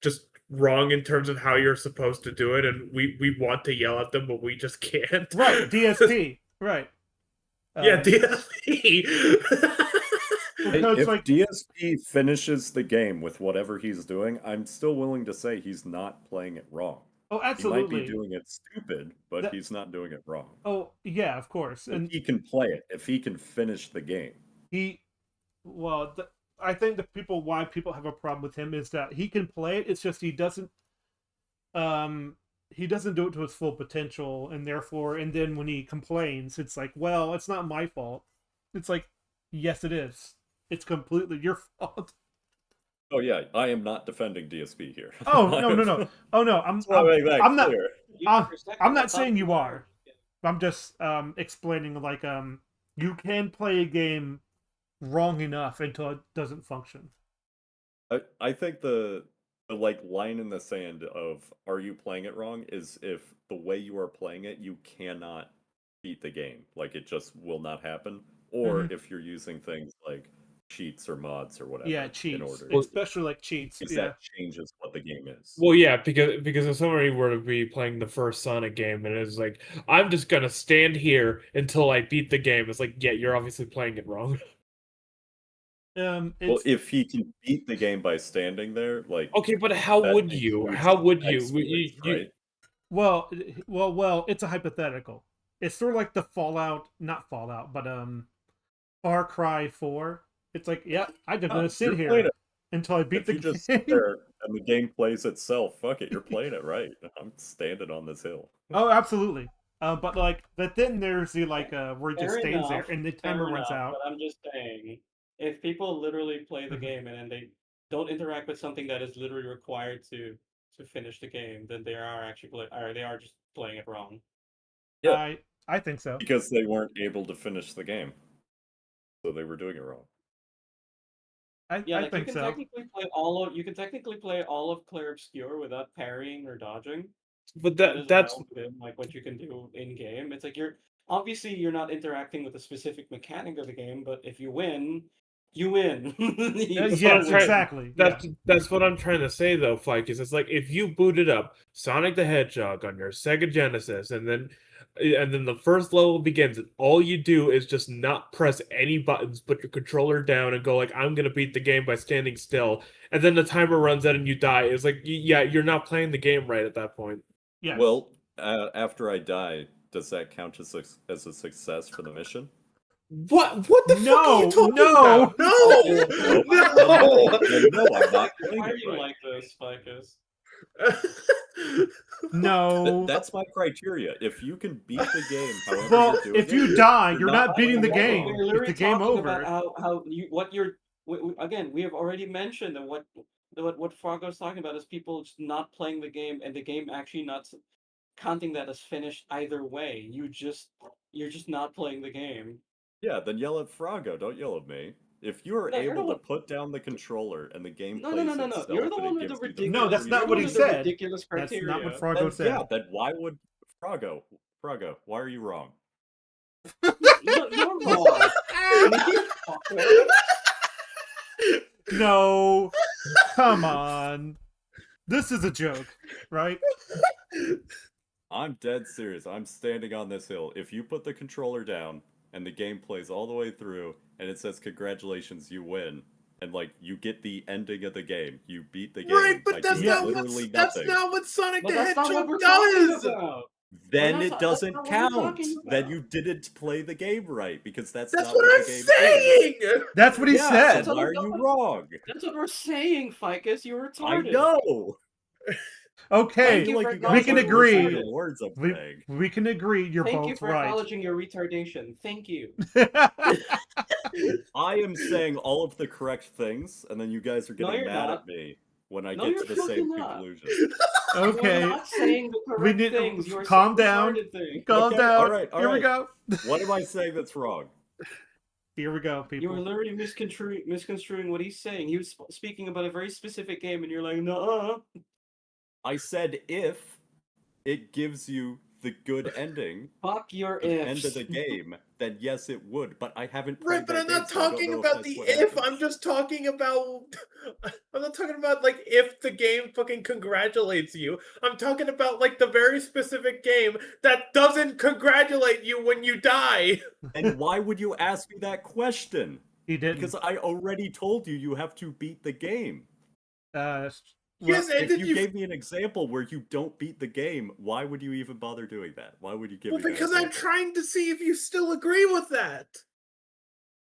just wrong in terms of how you're supposed to do it, and we want to yell at them, but we just can't. Right. DSP. Right. Yeah, DSP. Because If like DSP finishes the game with whatever he's doing, I'm still willing to say he's not playing it wrong. oh, He might absolutely. be doing it stupid, but That- he's not doing it wrong. Oh, yeah, of course. If And he can play it, if he can finish the game. well, I think why people have a problem with him is that he can play it. It's just he doesn't do it to his full potential, and therefore, and then when he complains, it's like, well, it's not my fault. It's like, yes, it is. It's completely your fault. Oh yeah, I am not defending DSP here. Oh no. Oh no, I'm not. Clear. I'm not saying you are. I'm just explaining like you can play a game wrong enough until it doesn't function. I think the like line in the sand of are you playing it wrong is if the way you are playing it you cannot beat the game, like it just will not happen, or if you're using things like cheats or mods or whatever. Yeah, cheats, in order especially like cheats. because Yeah, that changes what the game is. Well, yeah, because if somebody were to be playing the first Sonic game and it's like, I'm just gonna stand here until I beat the game, it's like, yeah, you're obviously playing it wrong. Well, it's if he can beat the game by standing there, like Okay, but how that would you? includes How would you? exploits, right? well, it's a hypothetical. It's sort of like the not Fallout, but Far Cry 4. It's like, yeah, I'm just gonna sit You're playing here it. until I beat If the you just game. sit there and the game plays itself, fuck it, you're playing it right. I'm standing on this hill. Oh, absolutely. But then there's the where it just Fair stands there enough, and the fair timer runs enough, out. but I'm just saying, if people literally play the Mhm. game and then they don't interact with something that is literally required to finish the game, then they are actually they are just playing it wrong. Yeah. I think so. Because they weren't able to finish the game. So they were doing it wrong. Yeah, I like think so. you can technically play all of Clear Obscure without parrying or dodging. But That is that's well within like what you can do in game. It's like you're not interacting with a specific mechanic of the game, but if you win, you win. You That's Yes, what I'm exactly. That's what I'm trying to say though, Fike, is it's like if you booted up Sonic the Hedgehog on your Sega Genesis and then the first level begins and all you do is just not press any buttons, put your controller down and go like, I'm gonna beat the game by standing still, and then the timer runs out and you die. It's like, yeah, you're not playing the game right at that point. Yes. Well, after I die, does that count as a success for the mission? What the fuck are you talking No, about? No! No, I'm not playing Why are it you right. like this, Ficus? no. That's my criteria. If you can beat the game, however Well, you're doing if you it, die, you're not not beating the playing game. wrong. We're It's literally the game talking over. about how you what you're again. We have already mentioned that what Fargo's talking about is people just not playing the game and the game actually not counting that as finished either way. You're just not playing the game. Yeah, then yell at Frago. Don't yell at me. If you are No, you're the able to one. put down the controller and the game No, plays no. itself You're the and one it with the gives you the ridiculous. No, that's freedom not you're what the he one with the said. ridiculous That's criteria. not what Frago then, said. yeah, then why would Frago, why are you wrong? No, you're wrong. No, come on. This is a joke, right? I'm dead serious. I'm standing on this hill. If you put the controller down and the game plays all the way through and it says congratulations, you win, and like you get the ending of the game, you beat the game. Right, but I that's do not literally that's nothing. not what Sonic But the that's not what Hedgehog we're talking does. about. Then We're it not doesn't that's not what we're count. talking Then about. you didn't play the game right because that's That's not what what I'm the game is. saying. That's what he Yeah, said. so why are you wrong? That's what we're saying, Ficus. You're I retarded. know. Okay, Thank you for we can acknowledging you're agree. retarded. Words I'm We, saying. we can agree you're Thank you both for right. acknowledging your retardation. Thank you. I am saying all of the correct things, and then you guys are No, getting you're mad not. at me when I No, get you're to the same fucking not. conclusion. Okay, You're not saying the correct need things. You're calm saying down. retarded things. Calm Okay, down. all right. Here we go. What am I saying that's wrong? Here we go, You people. were literally misconstruing what he's saying. He was speaking about a very specific game, and you're like, no. I said if it gives you the good ending, Fuck your the ifs. end of the game, then yes, it would. But I haven't played Right, but that I'm game, not so I don't talking know about that's the what if. happens. I'm just talking about. I'm not talking about like if the game fucking congratulates you. I'm talking about like the very specific game that doesn't congratulate you when you die. And why would you ask me that question? He didn't. Because I already told you you have to beat the game. Yes, and If then you gave me an example where you don't beat the game, why would you even bother doing that? Why would you give Well, me that because I'm example? trying to see if you still agree with that.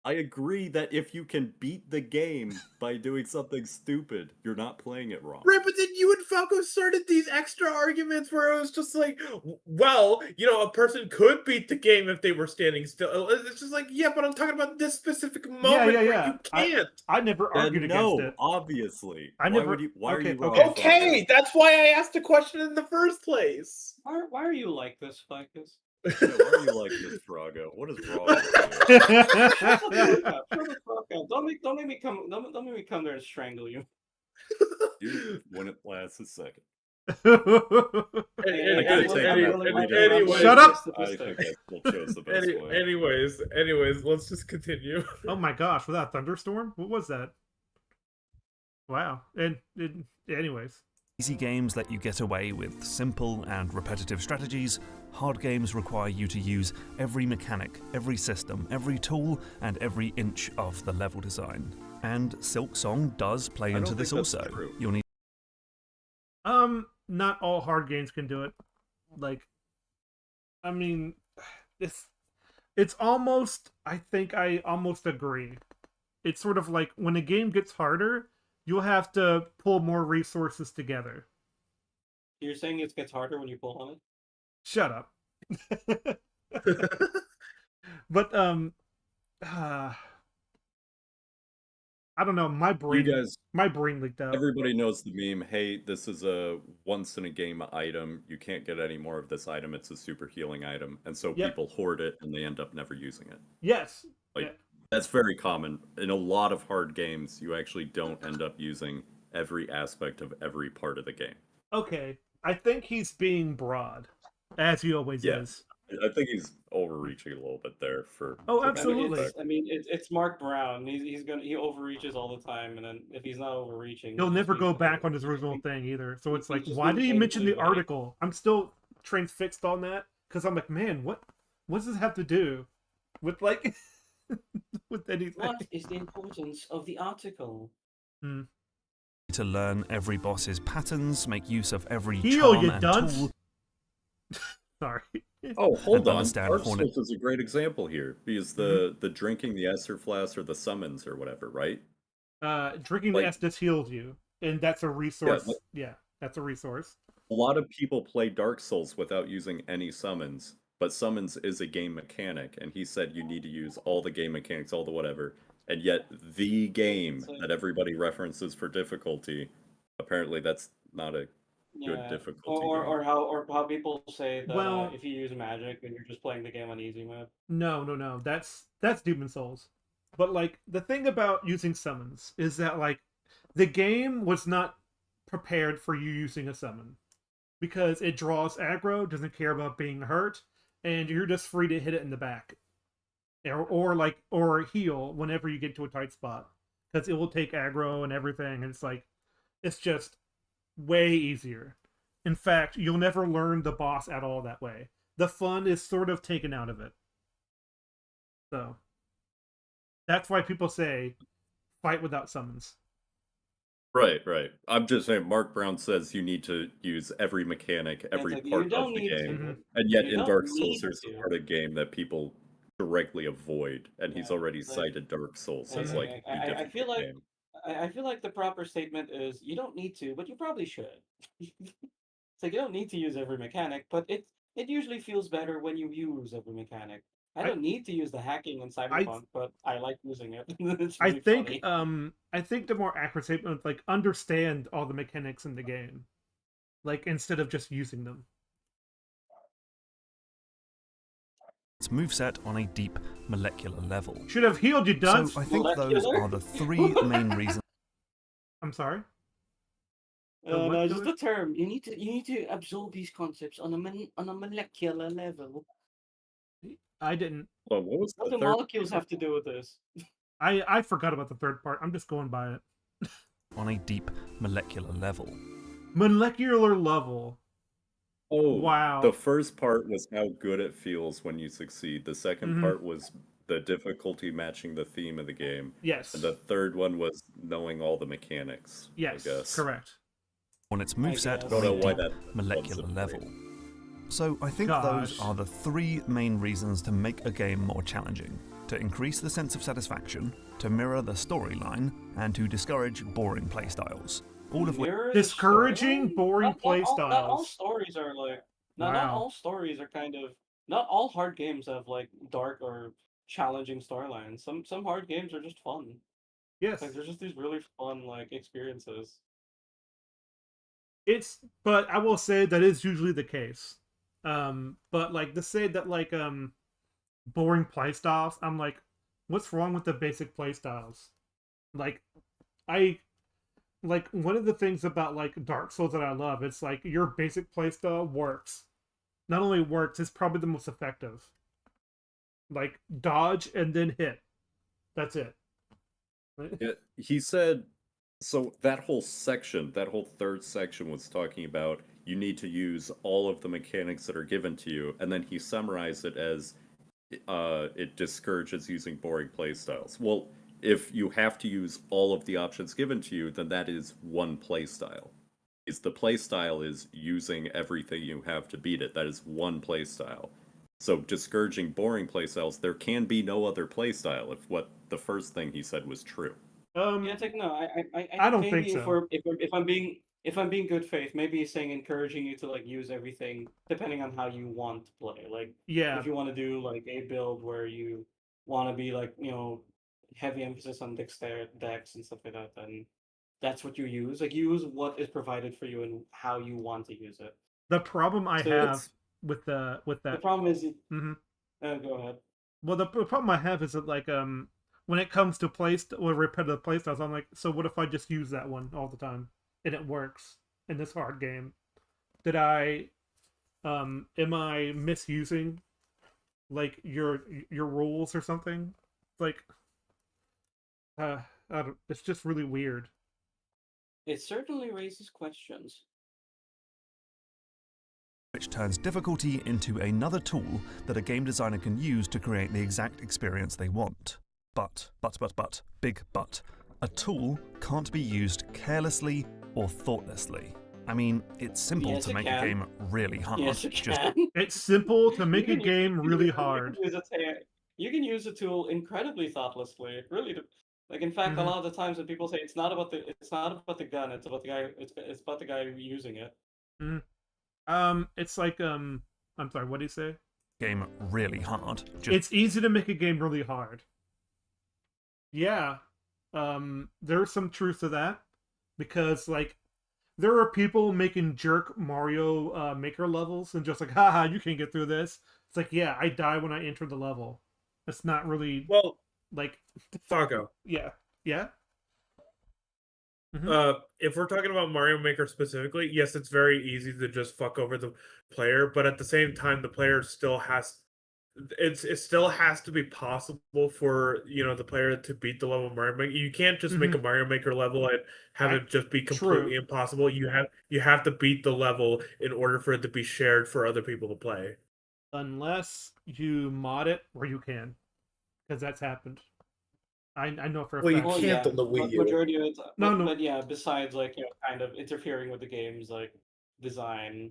I agree that if you can beat the game by doing something stupid, you're not playing it wrong. Right, but then you and Falco started these extra arguments where it was just like, well, a person could beat the game if they were standing still. It's just like, yeah, but I'm talking about this specific moment yeah. where you can't. I never argued against it. Obviously. I Why never- would you? Why are okay, you wrong? okay. Okay, that's why I asked the question in the first place. Why are you like this, Ficus? Yeah, why are you like this, Drago? What is wrong with you? Shut the fuck up. Don't make me come there and strangle you. You wouldn't last a second. Anyway, Shut up! I think I still chose the best way. Anyways, let's just continue. Oh my gosh, was that a thunderstorm? What was that? Wow. And anyways. Easy games let you get away with simple and repetitive strategies. Hard games require you to use every mechanic, every system, every tool, and every inch of the level design. And Silk Song does play I into don't this think that's also. true. You'll need Not all hard games can do it. Like, I mean, it's almost, I think I almost agree. It's sort of like when a game gets harder, you'll have to pull more resources together. You're saying it gets harder when you pull on it? Shut up. But I don't know. My brain leaked out. Everybody knows the meme. Hey, this is a once in a game item. You can't get any more of this item. It's a super healing item, and so Yep. people hoard it and they end up never using it. Yes. Like Yeah. that's very common in a lot of hard games. You actually don't end up using every aspect of every part of the game. Okay. I think he's being broad, as he always Yeah. is. I think he's overreaching a little bit there for. Oh, for absolutely. It's Mark Brown. He overreaches all the time, and then if he's not overreaching, He'll he's never just go being back painful. on his original thing either. So it's He's like, just why being did he mention the painfully vague. article? I'm still transfixed on that because I'm like, man, what does this have to do with like with anything? What is the importance of the article? to learn every boss's patterns, make use of every Heal, charm you and dunce! tool. Oh, hold And on. understand Dark Hornet- Souls is a great example here because the drinking the Esser flask or the summons or whatever, right? Drinking Like- the Estus heals you, and that's a resource. like- Yeah, that's a resource. A lot of people play Dark Souls without using any summons, but summons is a game mechanic, and he said you need to use all the game mechanics, all the whatever. And yet, the game So- that everybody references for difficulty, apparently that's not a good Yeah. difficulty. Or how people say that Well- if you use magic and you're just playing the game on easy mode. No. That's Demon Souls. But like the thing about using summons is that like the game was not prepared for you using a summon because it draws aggro, doesn't care about being hurt, and you're just free to hit it in the back, or heal whenever you get to a tight spot because it will take aggro and everything. And it's just way easier. In fact, you'll never learn the boss at all that way. The fun is sort of taken out of it. So that's why people say fight without summons. Right. I'm just saying, Mark Brown says you need to use every mechanic, every It's like, part you don't of the need game. to. And yet You in don't Dark need Souls, there's to. a part of the game that people directly avoid, and he's Yeah, already like- cited Dark Souls as I- like I- the I difficult feel like- game. I feel like the proper statement is you don't need to, but you probably should. It's like you don't need to use every mechanic, but it usually feels better when you use every mechanic. I don't need to use the hacking in Cyberpunk, but I like using it. It's I really think funny. I think the more accurate statement like understand all the mechanics in the game. Like instead of just using them. Its moveset on a deep molecular level. Should have healed you, dunce. So I think those Molecular? are the three main reasons I'm sorry. No, what just do the term. You need to absorb these concepts on a molecular level. I didn't. Well, what was What the do third? molecules have to do with this? I forgot about the third part. I'm just going by it. on a deep molecular level. Molecular level. Oh, Wow. The first part was how good it feels when you succeed. The second Mhm. part was the difficulty matching the theme of the game. Yes. And the third one was knowing all the mechanics. Yes. I guess. Correct. On its moveset guess. I don't on know a why deep that molecular one's level. separate. So I think Gosh. those are the three main reasons to make a game more challenging. to increase the sense of satisfaction, to mirror the storyline, and to discourage boring playstyles. All of which Mirror the Discouraging storyline? boring Not all playstyles. stories are like not Wow. all stories are kind of not all hard games have like dark or challenging storylines. Some hard games are just fun. Yes. Like there's just these really fun like experiences. But I will say that is usually the case. But like to say that like boring playstyles, I'm like, what's wrong with the basic playstyles? Like I like one of the things about like Dark Souls that I love, it's like your basic playstyle works. Not only works, it's probably the most effective. Like dodge and then hit. That's it. Yeah, he said, so that whole section, that whole third section was talking about you need to use all of the mechanics that are given to you, and then he summarized it as it discourages using boring playstyles. Well, if you have to use all of the options given to you, then that is one playstyle. Is the playstyle is using everything you have to beat it. That is one playstyle. So discouraging boring playstyles, there can be no other playstyle if what the first thing he said was true. Yeah, it's like no, I don't maybe think so. if I'm being good faith, maybe he's saying encouraging you to like use everything depending on how you want to play. Like Yeah. if you want to do like a build where you want to be like, you know, heavy emphasis on dex and stuff like that, then that's what you use. Like use what is provided for you and how you want to use it. The problem I So have with the that. problem is, hmm go ahead. Well, the problem I have is that like when it comes to or repetitive playstyles, I'm like, so what if I just use that one all the time and it works in this hard game? Did I am I misusing like your rules or something? Like I don't, it's just really weird. It certainly raises questions. which turns difficulty into another tool that a game designer can use to create the exact experience they want. But, big but, a tool can't be used carelessly or thoughtlessly. I mean, it's simple Yes, to it make can. a game really hard. Yes, it Just can. It's simple to make a You can use- game really hard. You can use a tool incredibly thoughtlessly. Really, like in fact, a Mhm. lot of the times when people say it's not about the gun, it's about the guy. It's about the guy using it. It's like I'm sorry, what do you say? game really hard. It's easy to make a game really hard. Yeah. There's some truth to that. Because like there are people making jerk Mario Maker levels and just like, haha, you can't get through this. It's like, yeah, I die when I enter the level. It's not really Well, like Falco. yeah. Yeah. If we're talking about Mario Maker specifically, yes, it's very easy to just fuck over the player, but at the same time, the player still has it still has to be possible for the player to beat the level of Mario Maker. You can't just make a Mario Maker level and have it just be completely impossible. You have to beat the level in order for it to be shared for other people to play. Unless you mod it where you can, because that's happened. I know for a Well, you fact. Well, can't yeah, on the Wii but U. majority of it. No. But yeah, besides like kind of interfering with the game's like design.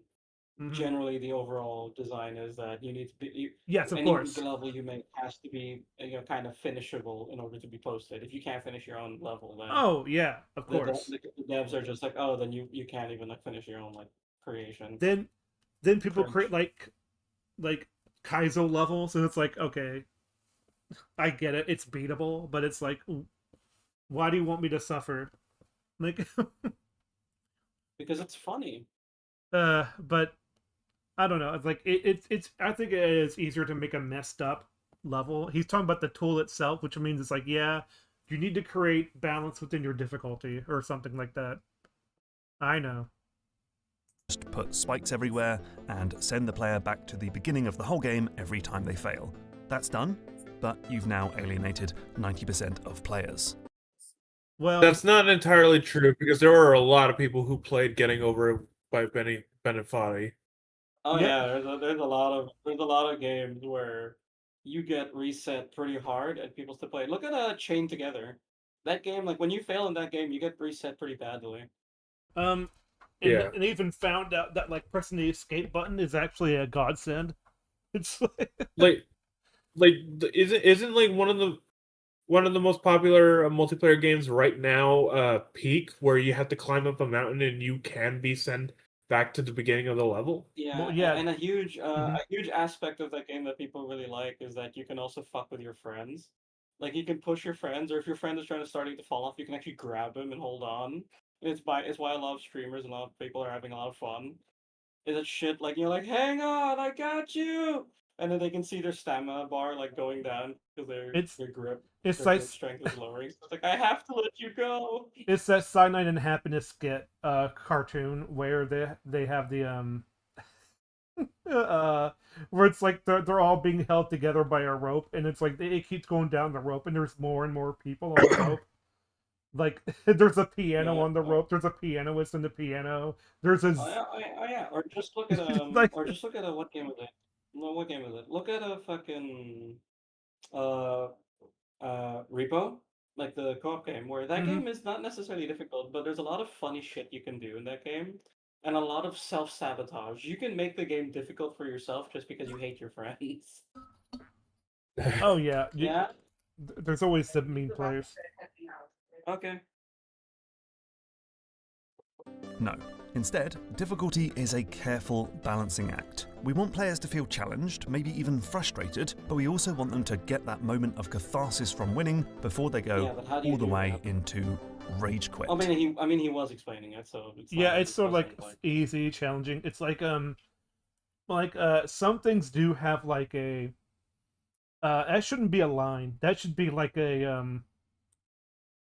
Generally, the overall design is that you need to be Yes, of any course. level you make has to be kind of finishable in order to be posted. If you can't finish your own level, then Oh yeah, of course. the devs are just like, oh, then you can't even like finish your own like creation. Then people Cringe. create like Kaizo levels, and it's like, okay, I get it, it's beatable, but it's like, why do you want me to suffer? Like, Because it's funny. but I don't know. It's like it's. I think it is easier to make a messed up level. He's talking about the tool itself, which means it's like, yeah, you need to create balance within your difficulty or something like that. I know. Just put spikes everywhere and send the player back to the beginning of the whole game every time they fail. That's done, but you've now alienated 90% of players. Well, That's not entirely true because there are a lot of people who played Getting Over It by Benefati. Oh Yeah. yeah, there's a lot of games where you get reset pretty hard and people still play. Look at Chain Together. That game, like when you fail in that game, you get reset pretty badly. And Yeah. and even found out that like pressing the escape button is actually a godsend. It's Like isn't like one of the most popular multiplayer games right now, Peak, where you have to climb up a mountain and you can be sent back to the beginning of the level. Yeah, Well, yeah. and Mhm. a huge aspect of that game that people really like is that you can also fuck with your friends. Like you can push your friends, or if your friend is starting to fall off, you can actually grab them and hold on. It's why a lot of streamers and a lot of people are having a lot of fun. Is that shit like you're like, hang on, I got you, and then they can see their stamina bar like going down because It's it's their like grip strength is lowering. So it's like I have to let you go. it's that Cyanide and Happiness skit cartoon where they have the uh where it's like they're all being held together by a rope, and it's like it keeps going down the rope, and there's more and more people on the rope. Like there's a piano Yeah. on the rope, there's a pianist in the piano, there's a Oh yeah. like Or just look at a what game is it? No, what game is it? Look at a fucking uh Repo, like the co-op game, where that mhm. game is not necessarily difficult, but there's a lot of funny shit you can do in that game, and a lot of self-sabotage. You can make the game difficult for yourself just because you hate your friends. Oh yeah, Yeah. there's always the mean players. Okay. No. Instead, difficulty is a careful balancing act. We want players to feel challenged, maybe even frustrated, but we also want them to get that moment of catharsis from winning before they go Yeah, but how do you all the do way that? into rage quit. I mean, he was explaining it, so it's not Yeah, like it's it sort of wasn't like easy, challenging. It's like some things do have like a that shouldn't be a line. That should be like a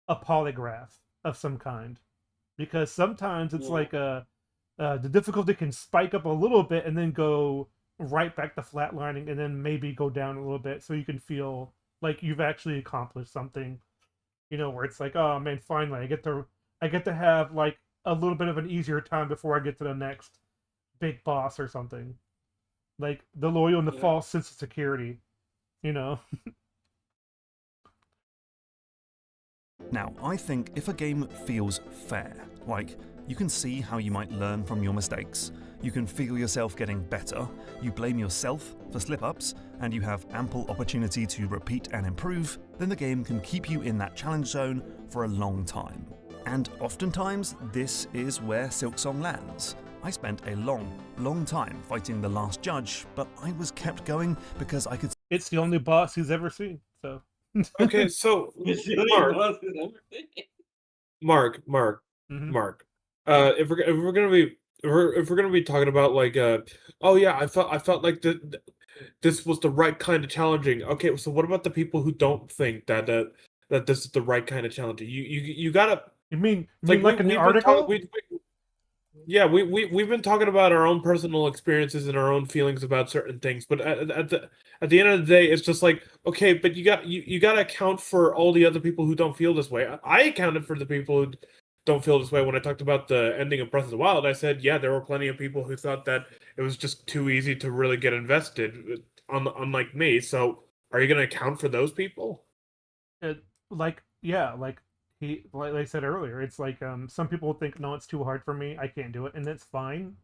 polygraph of some kind, because sometimes it's yeah. like the difficulty can spike up a little bit and then go right back to flatlining, and then maybe go down a little bit, so you can feel like you've actually accomplished something. You know, where it's like, oh man, finally I get to have like a little bit of an easier time before I get to the next big boss or something. Like the loyal and the Yeah. false sense of security, you know. Now, I think if a game feels fair, like you can see how you might learn from your mistakes, you can feel yourself getting better, you blame yourself for slip-ups, and you have ample opportunity to repeat and improve, then the game can keep you in that challenge zone for a long time. And oftentimes, this is where Silksong lands. I spent a long time fighting the last judge, but I was kept going because I could. It's the only boss he's ever seen, so. Okay, so It's the only Mark, boss who's ever seen it. Mark, Mhm. Mark. If we're gonna be if we're gonna be talking about like oh yeah, I felt like this was the right kind of challenging. Okay, so what about the people who don't think that that this is the right kind of challenging? You gotta You mean like like in the we've been talking article? yeah, we've been talking about our own personal experiences and our own feelings about certain things, but at the end of the day, it's just like, okay, but you got to account for all the other people who don't feel this way. I accounted for the people who don't feel this way when I talked about the ending of Breath of the Wild. I said, yeah, there were plenty of people who thought that it was just too easy to really get invested, unlike me. So, are you going to account for those people? Like yeah, like like I said earlier, it's like some people think no, it's too hard for me, I can't do it, and that's fine.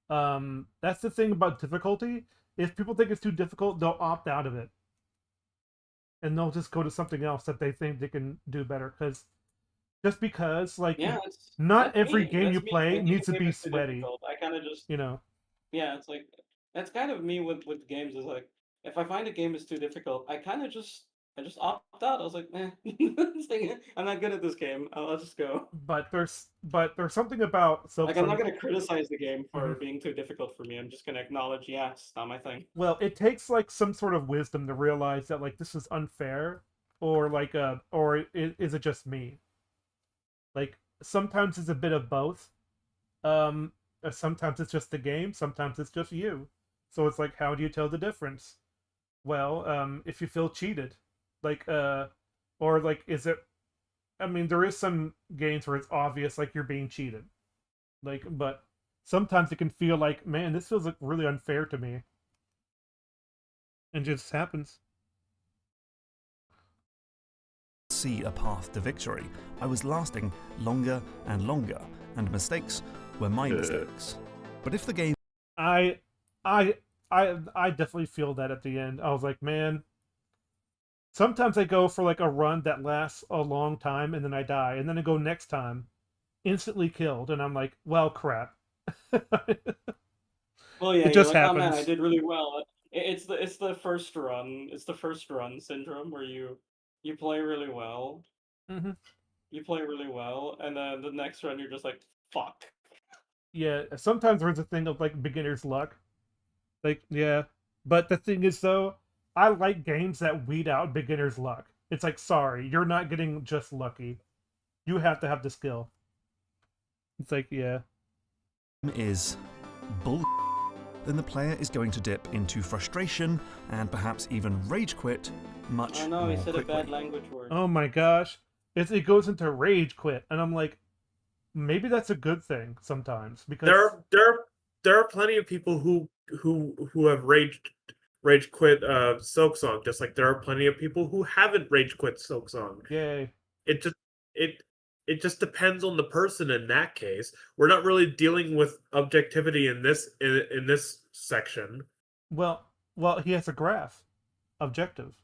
That's the thing about difficulty. If people think it's too difficult, they'll opt out of it, and they'll just go to something else that they think they can do better. Because just because like Yeah, not every game you that's me. play When people needs to think be it's too sweaty, difficult, I kind of just you know. yeah, it's like that's kind of me with games. Is like if I find a game is too difficult, I just opt out. I was like, eh, I'm not good at this game. I'll just go. But there's something about Like I'm not Silksong. gonna criticize the game for Mhm. being too difficult for me. I'm just gonna acknowledge, yeah, it's not my thing. Well, it takes like some sort of wisdom to realize that like this is unfair, or like is it just me? Like sometimes it's a bit of both. Sometimes it's just the game, sometimes it's just you. So it's like, how do you tell the difference? Well, if you feel cheated, like or like is it? I mean, there is some games where it's obvious like you're being cheated, like, but sometimes it can feel like, man, this feels like really unfair to me, and just happens. See a path to victory. I was lasting longer and longer, and mistakes were my mistakes. But if the game I I I definitely feel that at the end. I was like, man, Sometimes I go for like a run that lasts a long time and then I die, and then I go next time, instantly killed, and I'm like, well, crap. Well, yeah, It you're just like, oh man, I happens. did really well. It's the first run. It's the first run syndrome where you play really well. Hmm. You play really well, and then the next run you're just like, fuck. Yeah, sometimes there's a thing of like beginner's luck. Like, yeah. But the thing is, though, I like games that weed out beginner's luck. It's like, sorry, you're not getting just lucky. You have to have the skill. It's like, yeah. Is bull, then the player is going to dip into frustration and perhaps even rage quit much Oh no, more he said quickly. a bad language word. Oh my gosh. It goes into rage quit. And I'm like, maybe that's a good thing sometimes. Because, There are plenty of people who have rage quit Silk Song, just like there are plenty of people who haven't rage quit Silk Song. yay. It just it it just depends on the person in that case. We're not really dealing with objectivity in this section. Well, he has a graph. Objective.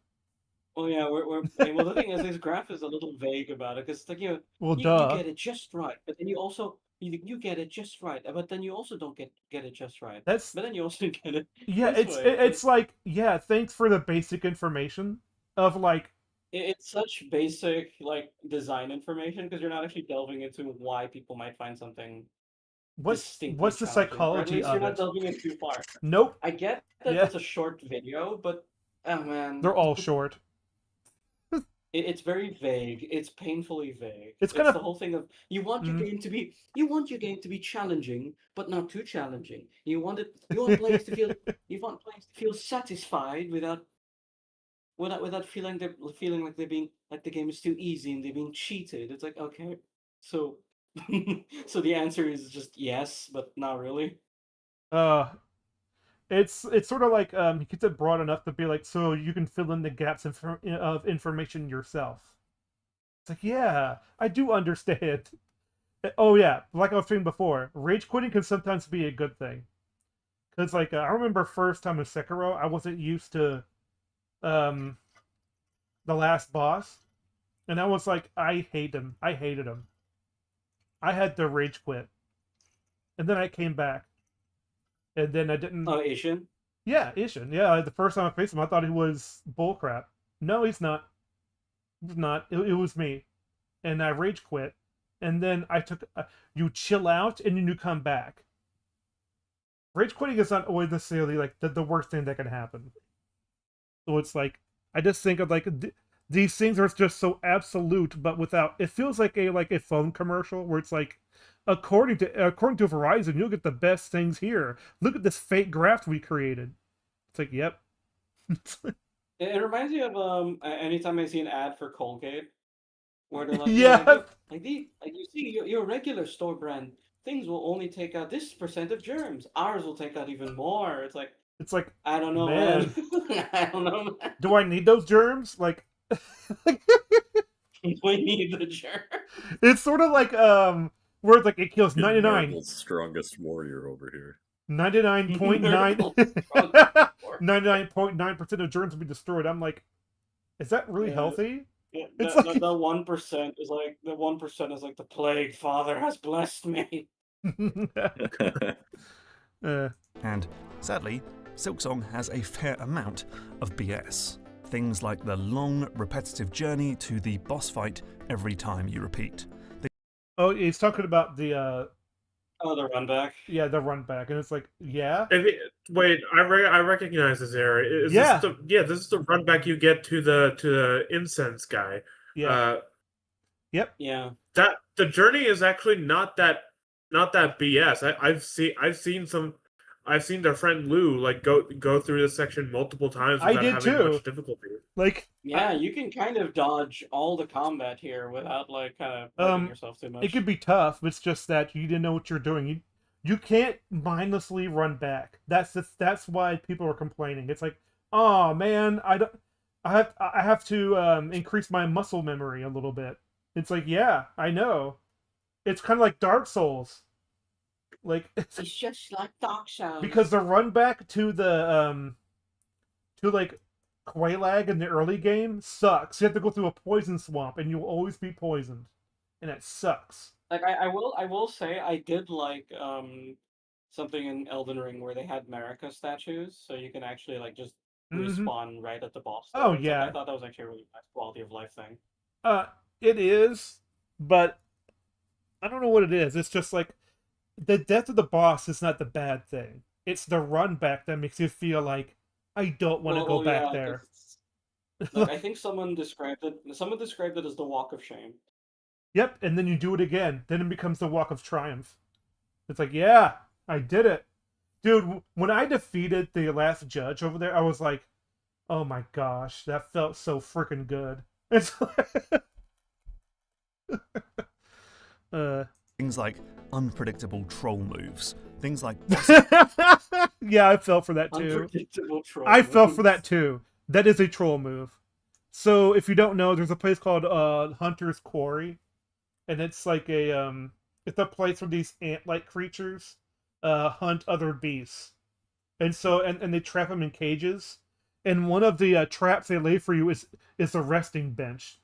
Well, yeah, well, the thing is, his graph is a little vague about it because like Well, you duh. get it just right, but then you also you get it just right, but then you also don't get it just right, That's but then you also get it yeah. this way. It's like, yeah. Thanks for the basic information of like It's such basic like design information because you're not actually delving into why people might find something distinctly what's the challenging, or at psychology least you're of not it. delving in too far. Nope. I get that Yeah, it's a short video, but oh man, they're all short. it's very vague. It's painfully vague. It's kind It's of the whole thing of you want your game to be challenging, but not too challenging. You want players to feel satisfied without feeling like they're being like the game is too easy and they're being cheated. It's like okay, so so the answer is just yes, but not really. uh it's sort of like he gets it broad enough to be like, so you can fill in the gaps of information yourself. It's like, yeah, I do understand. Oh yeah, like I was saying before, rage quitting can sometimes be a good thing. Cause like I remember first time in Sekiro, I wasn't used to um the last boss, and I was like, I hate him. I hated him. I had to rage quit, and then I came back, and then I didn't. Oh, Asian. Yeah, Ishin. Yeah, the first time I faced him, I thought he was bullcrap. No, he's not. He's not. It was me, and I rage quit, and then I took. You chill out, and then you come back. Rage quitting is not always necessarily like the worst thing that can happen. So it's like I just think of like these things are just so absolute, but without. It feels like a phone commercial where it's like, according to Verizon, you'll get the best things here. Look at this fake graph we created. It's like, yep. It reminds me of anytime I see an ad for Colgate where they're like, yeah, Yeah, like you see your regular store brand things will only take out this percent of germs. Ours will take out even more. It's like it's like, I don't know, man. man, I don't know, man. do I need those germs? Like, We need the germ. it's sort of like where it's like it kills Marvel's strongest warrior over here. 99.9% of germs will be destroyed. I'm like, is that really Yeah. healthy? Yeah, It's the like 1% is like the 1% is like the plague Father has blessed me. And sadly, Silksong has a fair amount of BS. Things like the long, repetitive journey to the boss fight every time you repeat. Oh, he's talking about the Oh, the run back. yeah, the run back, and it's like, yeah, Wait, I recognize this area. Yeah. This is the run back you get to the incense guy. yeah, Yeah. That the journey is actually not that BS. I've seen their friend Lou like go through this section multiple times I without did having too. much difficulty. like Yeah, you can kind of dodge all the combat here without like kind of hurting yourself too much. it could be tough. It's just that you didn't know what you're doing. You can't mindlessly run back. That's why people are complaining. It's like, oh man, I have to increase my muscle memory a little bit. It's like, yeah, I know. It's kind of like Dark Souls. Like It's just like Dark Souls. because the run back to the to like Quelaag in the early game sucks. You have to go through a poison swamp, and you'll always be poisoned, and it sucks. Like I will say I did like something in Elden Ring where they had Marika statues, so you can actually like just Mm-hmm. respawn right at the boss Oh levels. Like, I yeah, thought that was actually a really nice quality of life thing. it is, but I don't know what it is. It's just like the death of the boss is not the bad thing. It's the run back that makes you feel like I don't want to go back Yeah, there. like I think someone described it. Someone described it as the walk of shame. Yep, and then you do it again. Then it becomes the walk of triumph. It's like, yeah, I did it. Dude, when I defeated the last judge over there, I was like, oh my gosh, that felt so freaking good. It's like, Things like unpredictable troll moves. Things like yeah, I fell for that too. Unpredictable troll. I fell for moves. that too. That is a troll move. So if you don't know, there's a place called Hunter's Quarry, and it's like it's a place where these ant-like creatures hunt other beasts, and so and they trap them in cages. And one of the traps they lay for you is a resting bench.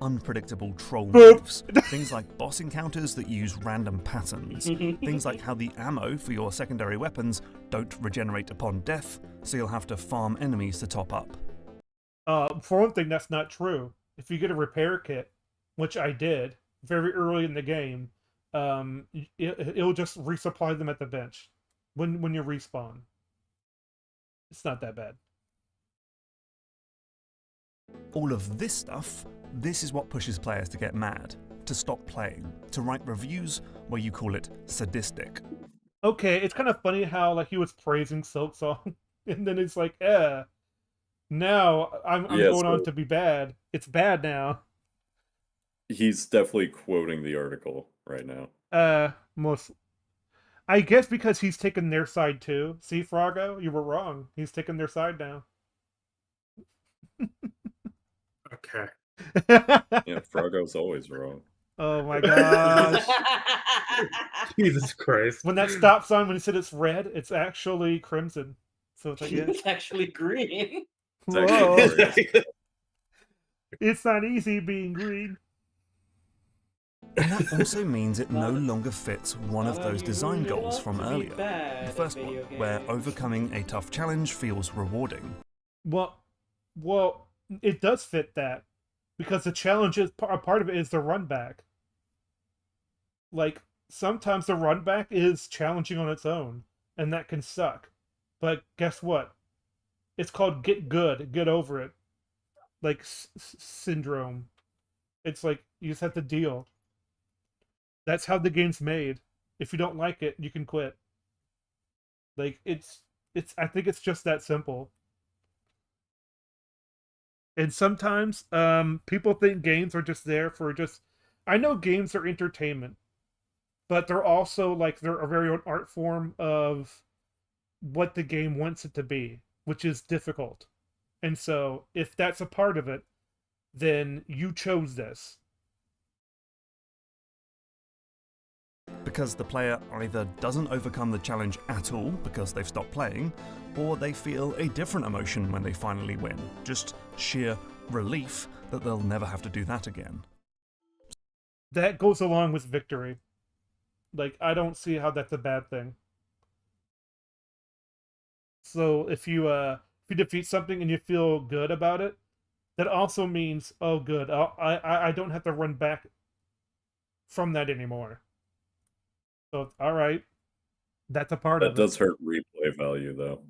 unpredictable troll Boop. moves. Things like boss encounters that use random patterns. Things like how the ammo for your secondary weapons don't regenerate upon death, so you'll have to farm enemies to top up. For one thing, that's not true. If you get a repair kit, which I did very early in the game, it'll just resupply them at the bench when you respawn. It's not that bad. All of this stuff, this is what pushes players to get mad, to stop playing, to write reviews where you call it sadistic. Okay, it's kind of funny how like he was praising Silksong, and then it's like, now I'm Yeah, going on so- to be bad. It's bad now. He's definitely quoting the article right now. Most. I guess because he's taken their side too. See, Froggo, you were wrong. He's taken their side now. Okay. Yeah, Froggo's always wrong. Oh my gosh. Jesus Christ. When that stop sign, when he said it's red, it's actually crimson. So it's like, yeah. It's actually green. It's actually Whoa. orange. It's not easy being green. And that also means it no Not- longer fits one of Not those you design really goals want from to be earlier. bad The at first one, video where games. overcoming a tough challenge feels rewarding. Well, it does fit that because the challenge is a part of it is the run back. Like sometimes the run back is challenging on its own, and that can suck. But guess what? It's called get good, get over it. Like syndrome. It's like you just have to deal. That's how the game's made. If you don't like it, you can quit. Like it's I think it's just that simple. And sometimes people think games are just there for just I know games are entertainment, but they're also like they're a very own art form of what the game wants it to be, which is difficult. And so if that's a part of it, then you chose this. Because the player either doesn't overcome the challenge at all because they've stopped playing, or they feel a different emotion when they finally win. Just sheer relief that they'll never have to do that again. That goes along with victory. Like I don't see how that's a bad thing. So if you defeat something and you feel good about it, that also means, oh good, I don't have to run back from that anymore. So all right, that's a part That of does hurt replay value, though.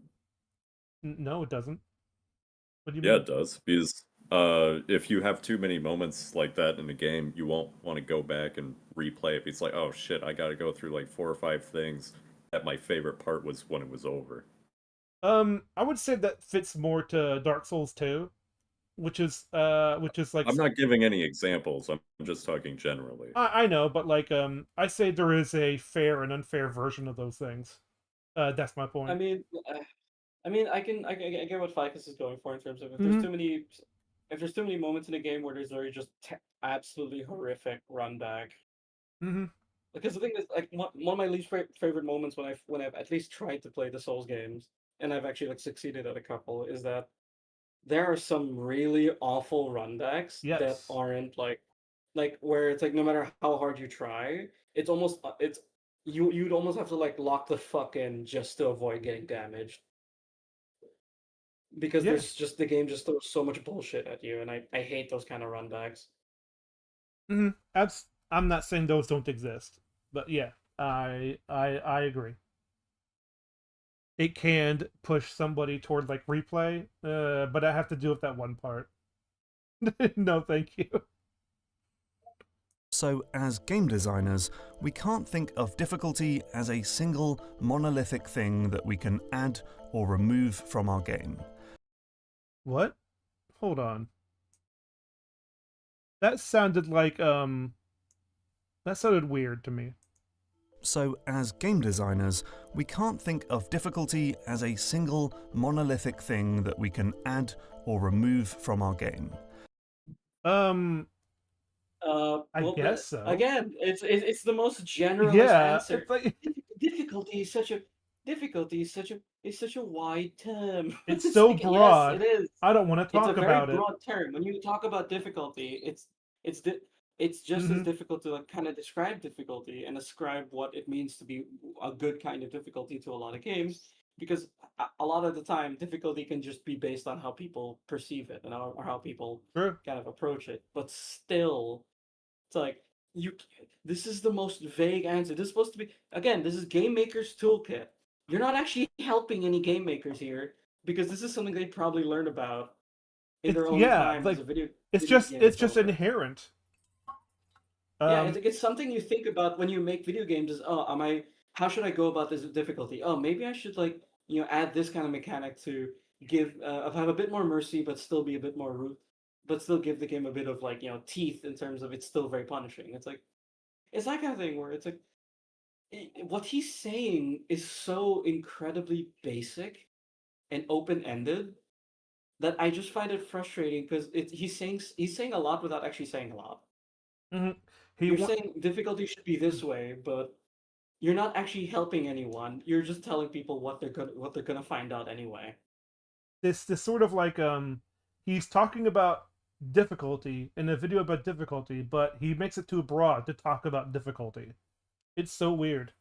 it. No, it doesn't. What do you Yeah, mean? it does. Because if you have too many moments like that in the game, you won't want to go back and replay it. It's like, oh shit, I got to go through like 4 or 5 things. That my favorite part was when it was over. I would say that fits more to Dark Souls 2, which is like I'm not giving any examples. I'm just talking generally. I know, but like I say there is a fair and unfair version of those things. That's my point. I mean, I get what Ficus is going for in terms of if Mhm. there's too many moments in a game where there's already just absolutely horrific run back. Mm-hmm. Because the thing is, like one of my least favorite moments when I've at least tried to play the Souls games, and I've actually like succeeded at a couple, is that there are some really awful run decks that Yes. aren't like where it's like no matter how hard you try, it's almost it's you'd almost have to like lock the fuck in just to avoid getting damaged because Yeah. there's just the game just throws so much bullshit at you, and I hate those kind of run decks. Mm-hmm. I'm not saying those don't exist, but yeah, I agree. It can push somebody toward like replay, but I have to deal with that one part. No, thank you. So, as game designers, we can't think of difficulty as a single monolithic thing that we can add or remove from our game. What? Hold on. That sounded like that sounded weird to me. So, as game designers, we can't think of difficulty as a single monolithic thing that we can add or remove from our game. I Well, guess so. again, it's the most generalist Yeah, answer. it's like Difficulty is such a wide term. it's so like, broad. yes, it is. I don't want to It's a talk very about it. broad term. When you talk about difficulty, it's di- it's just as Mhm. difficult to like kind of describe difficulty and describe what it means to be a good kind of difficulty to a lot of games. Because a lot of the time, difficulty can just be based on how people perceive it and or how people True. kind of approach it. But still, it's like you. This is the most vague answer. This is supposed to be again. This is Game Maker's Toolkit. You're not actually helping any game makers here because this is something they probably learned about in It's their own yeah, time as like a video. it's video just game it's just developer. inherent. Yeah, it's something you think about when you make video games. Is how should I go about this difficulty? Oh, maybe I should like add this kind of mechanic to give have a bit more mercy, but still be a bit more root, but still give the game a bit of like teeth in terms of it's still very punishing. It's like it's that kind of thing where it's like what he's saying is so incredibly basic and open ended that I just find it frustrating because he's saying a lot without actually saying a lot. hmm You're saying difficulty should be this way, but you're not actually helping anyone. You're just telling people what they're gonna find out anyway. this sort of like he's talking about difficulty in a video about difficulty, but he makes it too broad to talk about difficulty. It's so weird.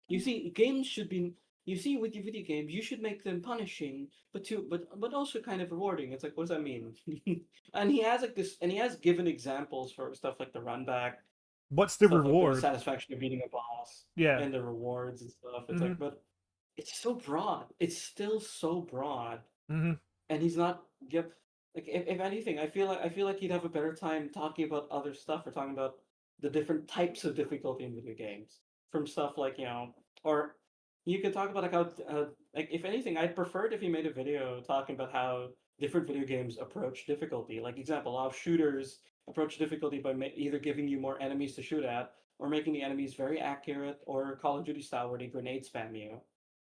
You see, games should be. You see, with your video games, you should make them punishing, but also kind of rewarding. It's like, what does that mean? And he has like this, and he has given examples for stuff like the run back, What's the stuff like the reward? satisfaction of beating a boss, Yeah. and the rewards and stuff. It's hmm like, but it's so broad. It's still so broad, hmm and he's not give like if anything, I feel like he'd have a better time talking about other stuff or talking about the different types of difficulty in video games from stuff like or you could talk about like how like if anything, I'd prefer it if he made a video talking about how different video games approach difficulty. Like example, how shooters approach difficulty by either giving you more enemies to shoot at or making the enemies very accurate, or Call of Duty style where they grenade spam you,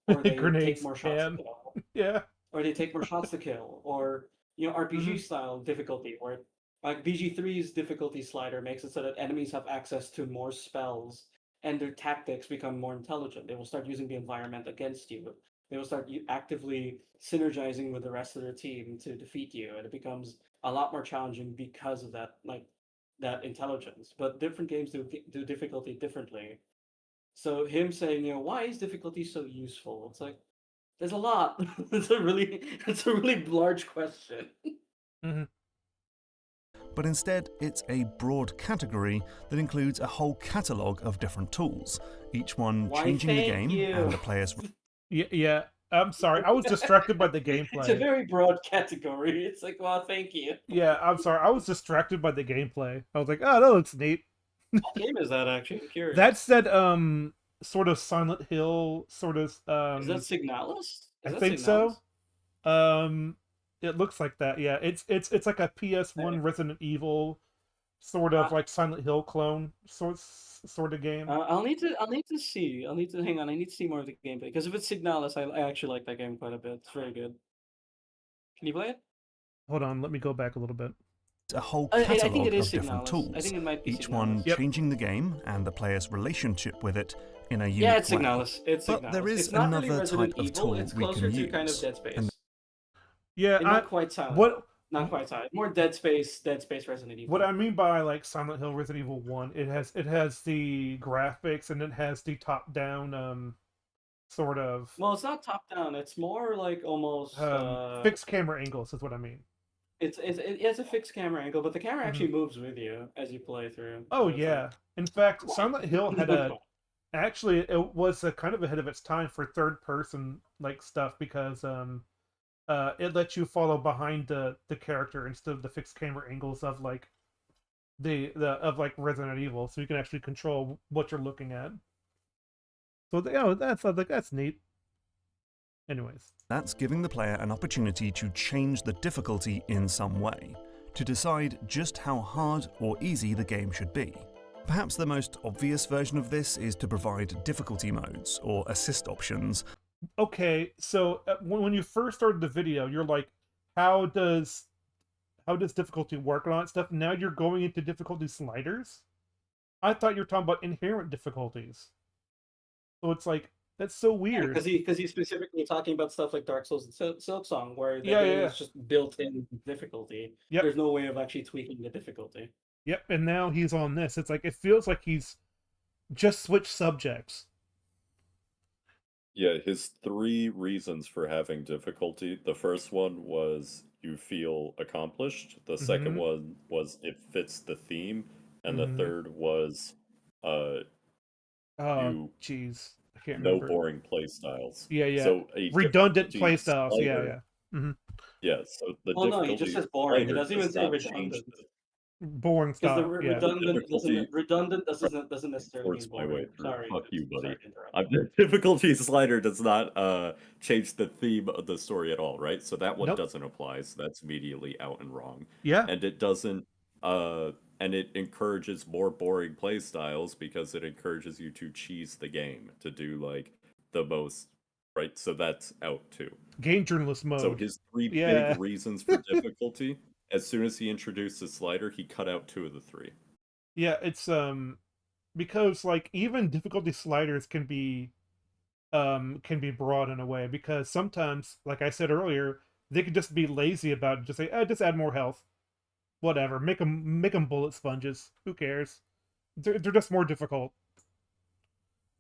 or they Grenade take more shots to spam. kill, Yeah. or they take more shots to kill, or RPG style difficulty where like BG3's difficulty slider makes it so that enemies have access to more spells and their tactics become more intelligent. They will start using the environment against you. They will start actively synergizing with the rest of their team to defeat you, and it becomes a lot more challenging because of that that intelligence. But different games do difficulty differently. So him saying, why is difficulty so useful? It's like there's a lot. It's a really large question. hmm But instead, it's a broad category that includes a whole catalogue of different tools, each one Why, changing the thank game you. and the player's Yeah. I'm sorry. I was distracted by the It's a gameplay. very broad category. It's like, well, thank you. Yeah, I'm sorry. I was distracted by the gameplay. I was like, oh, that looks neat. What game is that actually? I'm curious. That said, sort of Silent Hill, sort of Is that Signalis? Is I that think Signalis? so. It looks like that. Yeah, it's like a PS1 Resident Evil sort of like Silent Hill clone sort of game. I'll need to see. I'll need to hang on. I need to see more of the gameplay because if it's Signalis, I actually like that game quite a bit. It's very good. Can you play it? Hold on, let me go back a little bit. a whole I think catalogue it of is different Signalis. tools, I think it might be each Signalis. one Yep. changing the game and the player's relationship with it in a unique Yeah, it's way. Signalis. It's But Signalis. there is it's not another really Resident type of Evil. tool It's we closer can to kind of use, Dead Space. and Yeah, And not quite Silent what Hill. Not quite Silent. More Dead Space Resident Evil. what I mean by like Silent Hill Resident Evil 1, it has the graphics and it has the top down sort of Well, it's not top down. It's more like almost fixed camera angles is what I mean. It's a fixed camera angle, but the camera actually Mhm. moves with you as you play through. Oh So it's yeah. In fact, like, Silent Hill had actually it was kind of ahead of its time for third person like stuff because it lets you follow behind the character instead of the fixed camera angles of like the of like Resident Evil, so you can actually control what you're looking at. So that's neat. Anyways, That's giving the player an opportunity to change the difficulty in some way, to decide just how hard or easy the game should be. Perhaps the most obvious version of this is to provide difficulty modes or assist options. okay, so when you first started the video, you're like, how does difficulty work and all that stuff? Now you're going into difficulty sliders. I thought you were talking about inherent difficulties. So it's like that's so weird. because he's specifically talking about stuff like Dark Souls and Silksong, where the Yeah, game yeah. is just built-in difficulty. Yep. There's no way of actually tweaking the difficulty. Yep, and now he's on this. It's like it feels like he's just switched subjects. Yeah, his 3 reasons for having difficulty. The first one was you feel accomplished. The second Mhm. one was it fits the theme, and Mhm. the third was Oh, you jeez, I can't no remember. boring play styles. Yeah, yeah. So a Redundant difficulty play styles. Yeah, slider- yeah. Hmm. Yeah, so the Well, no, he difficulty just says boring. He slider doesn't even does say not change redundant. the Boring Because the style. Yeah. redundant doesn't necessarily mean force my way boring. through. Sorry, Fuck you, buddy. sorry to interrupt. The difficulty slider does not change the theme of the story at all, right? So that one Nope. doesn't apply. So that's immediately out and wrong. Yeah. And it doesn't and it encourages more boring play styles because it encourages you to cheese the game to do like the most, right? So that's out too. Game journalist mode. So his 3 Yeah. big reasons for difficulty, as soon as he introduced the slider, he cut out 2 of the 3. Yeah, it's because like even difficulty sliders can be broad in a way because sometimes, like I said earlier, they could just be lazy about it. Just say, just add more health. Whatever. Make them bullet sponges. Who cares? They're just more difficult.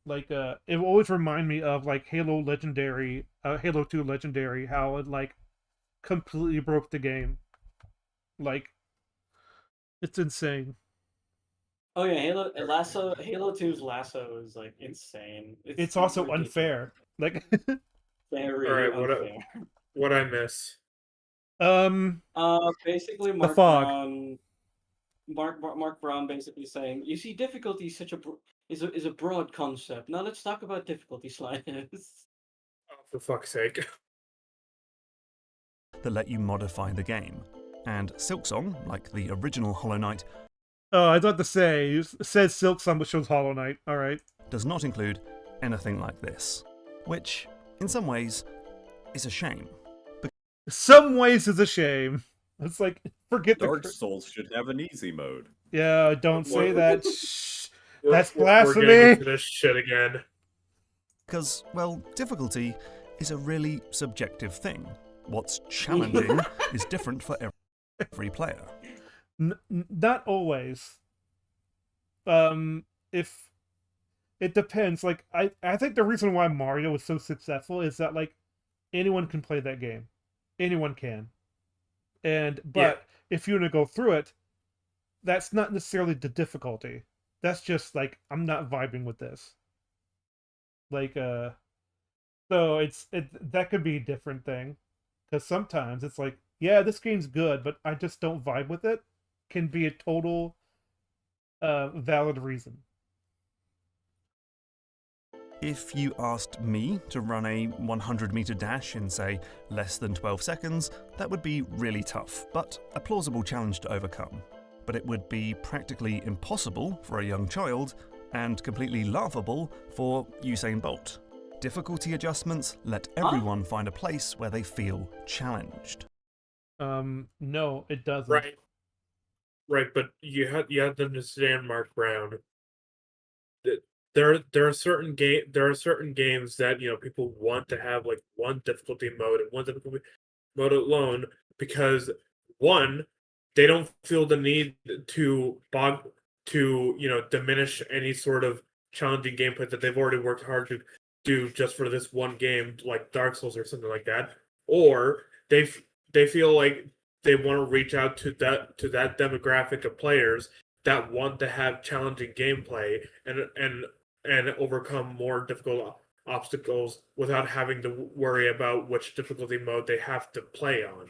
Like it will always remind me of like Halo 2 Legendary, how it like completely broke the game. Like it's insane. Oh yeah, Halo 2's Lasso is like insane. It's also ridiculous. unfair. Like Very Alright, unfair. what I miss? Basically the fog. Mark Brown basically saying, you see, difficulty is is a broad concept. Now let's talk about difficulty sliders. Oh, for fuck's sake. That let you modify the game. And Silksong, like the original Hollow Knight, Oh, I was about to say, it says Silksong but shows Hollow Knight. Alright. does not include anything like this, which, in some ways, is a shame. Some ways is a shame. It's like, forget Dark Souls should have an easy mode. Yeah, don't say that. Shh. That's We're blasphemy. getting into this shit again. Because, well, difficulty is a really subjective thing. What's challenging is different for every player. Not always. If it depends. Like I think the reason why Mario was so successful is that like anyone can play that game. Anyone can. But if you want to go through it, that's not necessarily the difficulty. That's just like I'm not vibing with this. Like so that could be a different thing. Because sometimes it's like, yeah, this game's good, but I just don't vibe with it. Can be a total valid reason. If you asked me to run a 100-meter dash in, say, less than 12 seconds, that would be really tough, but a plausible challenge to overcome. But it would be practically impossible for a young child, and completely laughable for Usain Bolt. Difficulty adjustments let everyone find a place where they feel challenged. No, it doesn't. Right, but you have to understand, Mark Brown. There are certain games that people want to have like one difficulty mode and one difficulty. mode alone because one, they don't feel the need to diminish any sort of challenging gameplay that they've already worked hard to do just for this one game, like Dark Souls or something like that, or they feel like they want to reach out to that demographic of players that want to have challenging gameplay and overcome more difficult obstacles without having to worry about which difficulty mode they have to play on.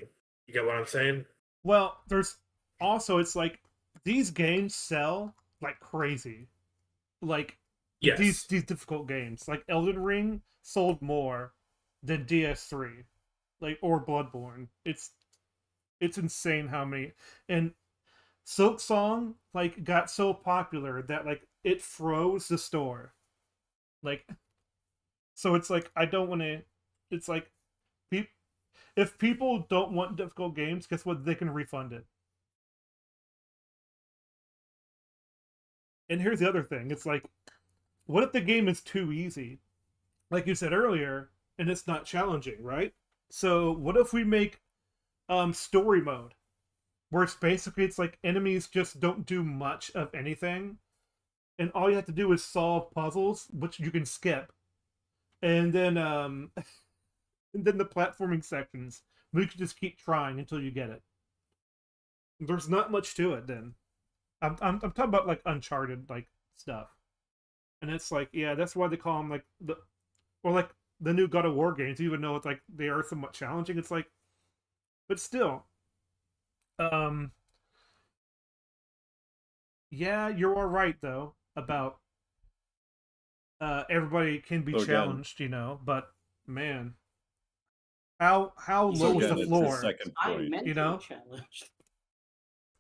You get what I'm saying? Well, there's also, it's like these games sell like crazy. Like these Yes. difficult games, like Elden Ring, sold more than DS3, like or Bloodborne. It's insane how many. And Silk Song like got so popular that like it froze the store. Like, so it's like I don't want to. It's like, if people don't want difficult games, guess what? They can refund it. And here's the other thing: it's like, what if the game is too easy? Like you said earlier, and it's not challenging, right? So what if we make story mode, where it's like enemies just don't do much of anything, and all you have to do is solve puzzles, which you can skip, and then and then the platforming sections, we could just keep trying until you get it. There's not much to it. Then I'm talking about like Uncharted like stuff, and it's like, yeah, that's why they call them like like the new God of War games, even though it's like they are somewhat challenging. It's like, but still, um, yeah, you're all right though about everybody can be So again, challenged, but man, how You so low see, is again, the it's his floor? second I'm point. mentally challenged.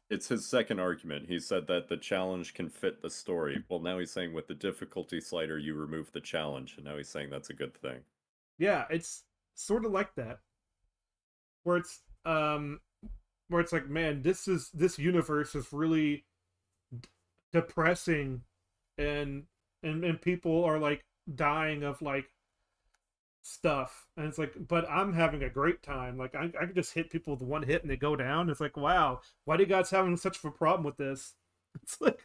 It's his second argument. He said that the challenge can fit the story. Well, now he's saying with the difficulty slider, you remove the challenge, and now he's saying that's a good thing. Yeah, it's sort of like that, where it's um where it's like, man, this universe is really depressing, and and people are like dying of like stuff, and it's like, but I'm having a great time. Like I can just hit people with one hit and they go down. It's like, wow, why do you guys having such of a problem with this? It's like,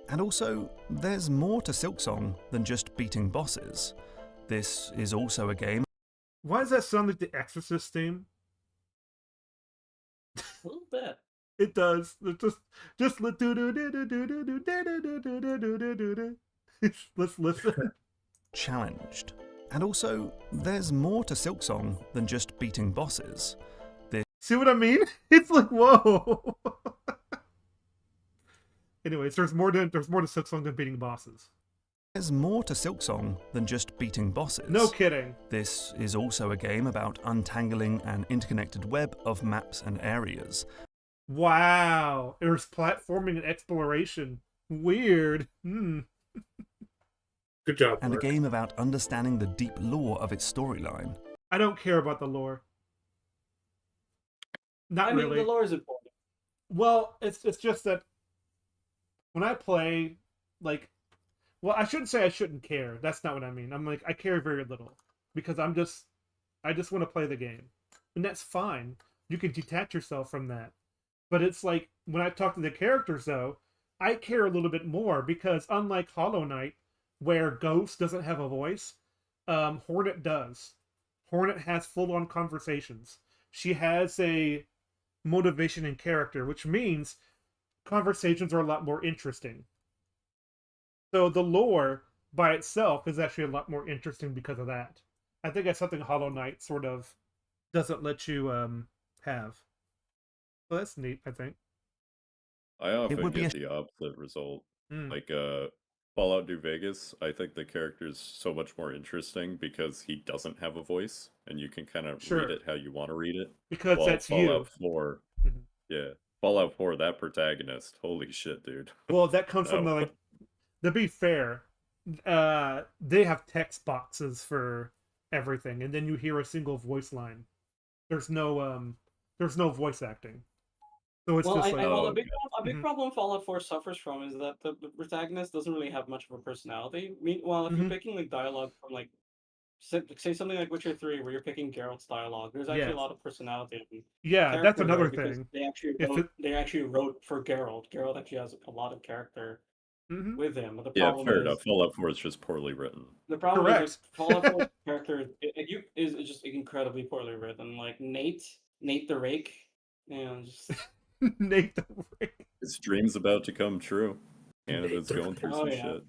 And also, there's more to Silksong than just beating bosses. This is also a game why does that sound like the Exorcist theme? A little bit. It does. It just let do do do do do do do do do do do do do do. Let's listen. challenged. And also, there's more to Silksong than just beating bosses. See what I mean? It's like, whoa. Anyways, there's more to Silksong than beating bosses. There's more to Silksong than just beating bosses. No kidding. This is also a game about untangling an interconnected web of maps and areas. Wow. There's platforming and exploration. Weird. Good job. And a Mark. game about understanding the deep lore of its storyline. I don't care about the lore. Not I mean, really. the lore is important. Well, it's just that when I play, like, well, I shouldn't say I shouldn't care. That's not what I mean. I'm like, I care very little because I just want to play the game, and that's fine. You can detach yourself from that. But it's like when I talk to the characters, though, I care a little bit more because unlike Hollow Knight, where Ghost doesn't have a voice, Hornet does. Hornet has full-on conversations. She has a motivation and character, which means conversations are a lot more interesting. So the lore by itself is actually a lot more interesting because of that. I think that's something Hollow Knight sort of doesn't let you have. So that's neat, I think. I often would be get the opposite result. Mm. Like Fallout New Vegas, I think the character is so much more interesting because he doesn't have a voice and you can kind of Sure. read it how you want to read it. Because While that's Fallout you. 4, Mhm. yeah. Fallout 4, that protagonist, holy shit, dude. Well, that comes from No. the, like, to be fair, they have text boxes for everything, and then you hear a single voice line. There's no voice acting. So it's Well, just like, well, Oh, a big Mhm. problem Fallout 4 suffers from is that the protagonist doesn't really have much of a personality. Meanwhile, if Mhm. you're picking like dialogue from like say something like Witcher 3, where you're picking Geralt's dialogue. There's actually Yes. a lot of personality and Yeah, that's character there another because thing. they actually wrote for Geralt. Geralt actually has a lot of character Hmm. with him. But the Yeah, problem fair is enough. Fallout 4 is just poorly written. the problem is like Correct. Fallout 4 character is just incredibly poorly written. Like Nate the Rake, just Nate the Rick. His dream's about to come true. Canada's Nate the going through Oh, some yeah. shit.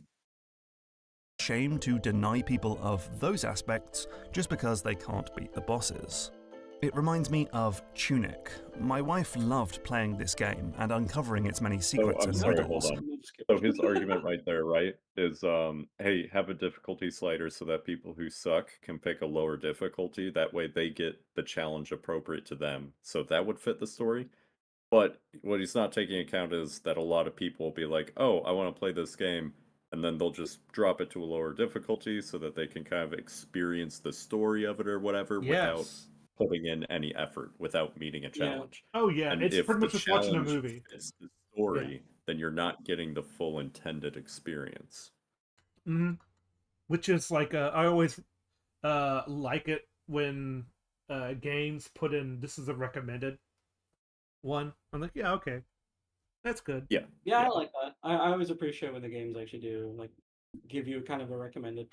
Shame to deny people of those aspects just because they can't beat the bosses. It reminds me of Tunic. My wife loved playing this game and uncovering its many secrets I'm and sorry, riddles. hold on. So his argument right there, right, is hey, have a difficulty slider so that people who suck can pick a lower difficulty. That way they get the challenge appropriate to them. So that would fit the story. But what he's not taking account is that a lot of people will be like, oh, I want to play this game, and then they'll just drop it to a lower difficulty so that they can kind of experience the story of it or whatever without Yes. putting in any effort, without meeting a Yeah. challenge. Oh yeah, And it's if pretty the much just watching a challenge movie. fits the story, then you're not getting the full intended experience. Hmm. Which is like I always like it when games put in this is a recommended one. I'm like, yeah, okay, that's good. Yeah, I like that. I always appreciate when the games actually do like give you kind of a recommended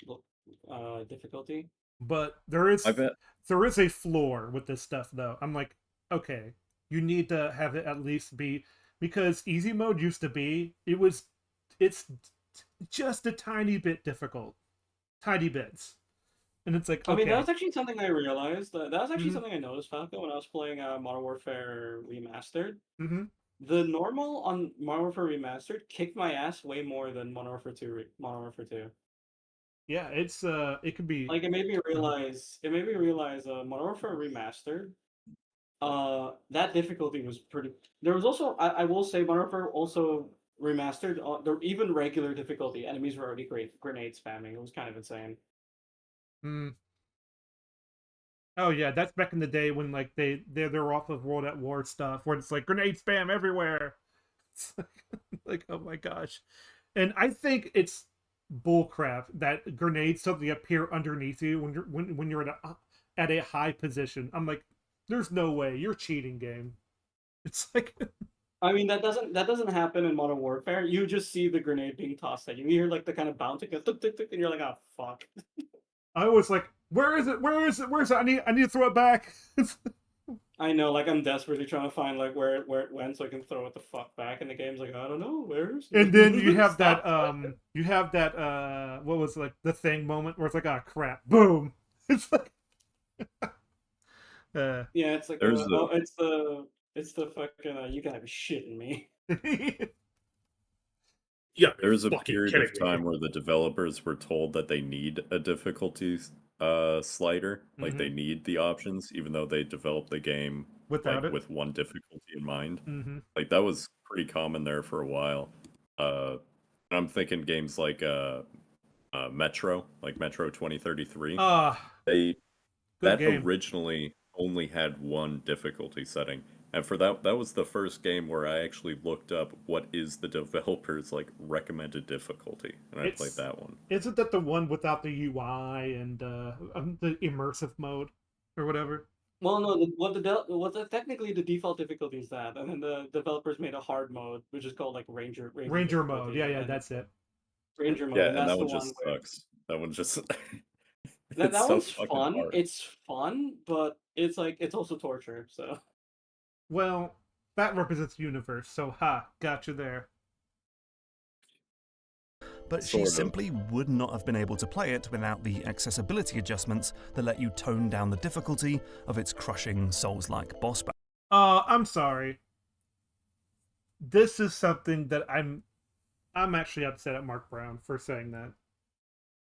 difficulty. But there is I bet. a floor with this stuff though. I'm like, okay, you need to have it at least be, because easy mode used to be it's just a tiny bit difficult, tiny bits, and it's like, I mean, okay, that was actually something I realized. That was actually Mhm. something I noticed, Falco, when I was playing Modern Warfare Remastered. Hmm. The normal on Modern Warfare Remastered kicked my ass way more than Modern Warfare 2. Modern Warfare 2. Yeah, it's it could be. Like it made me realize. It made me realize. Modern Warfare Remastered. That difficulty was pretty. There was also. I will say, Modern Warfare also remastered. The even regular difficulty. Enemies were already great grenade spamming. It was kind of insane. Mm. Oh yeah, that's back in the day when like they're off of World at War stuff where it's like grenade spam everywhere. It's like, oh my gosh. And I think it's bullcrap that grenades suddenly appear underneath you when you're at a high position. I'm like, there's no way, you're cheating, game. It's like I mean, that doesn't happen in Modern Warfare. You just see the grenade being tossed at you. You hear like the kind of bounce, tuk, tuk, tuk, and you're like, oh fuck. I was like, where is it? Where is it? Where's it? I need to throw it back. I know, like I'm desperately trying to find like where it went so I can throw it the fuck back. And the game's like, I don't know, where's. And then you have that Stop. what was like the thing moment where it's like, ah, crap, boom. It's like Yeah, it's like There's it's the fucking you gotta be shitting me. Yeah, There was a fucking period kidding of time where the developers were told that they need a difficulty slider, like they need the options, even though they developed the game Without like it. with one difficulty in mind. Mm-hmm. Like that was pretty common there for a while. And I'm thinking games like Metro, like Metro 2033. They good that game. originally only had one difficulty setting. And for that was the first game where I actually looked up what is the developer's like recommended difficulty, and I played that one. Isn't that the one without the UI and the immersive mode or whatever? Well, no, technically the default difficulty is that, and then the developers made a hard mode, which is called like Ranger mode. Yeah, and that's it. Ranger mode, Yeah, and and that's that the one one just where sucks. That one just that it's so one's fucking fun. hard. It's fun, but it's like it's also torture. So Well, that represents the universe, so ha, gotcha there. But she simply would not have been able to play it without the accessibility adjustments that let you tone down the difficulty of its crushing Souls-like boss battle. I'm sorry. This is something that I'm actually upset at Mark Brown for saying that.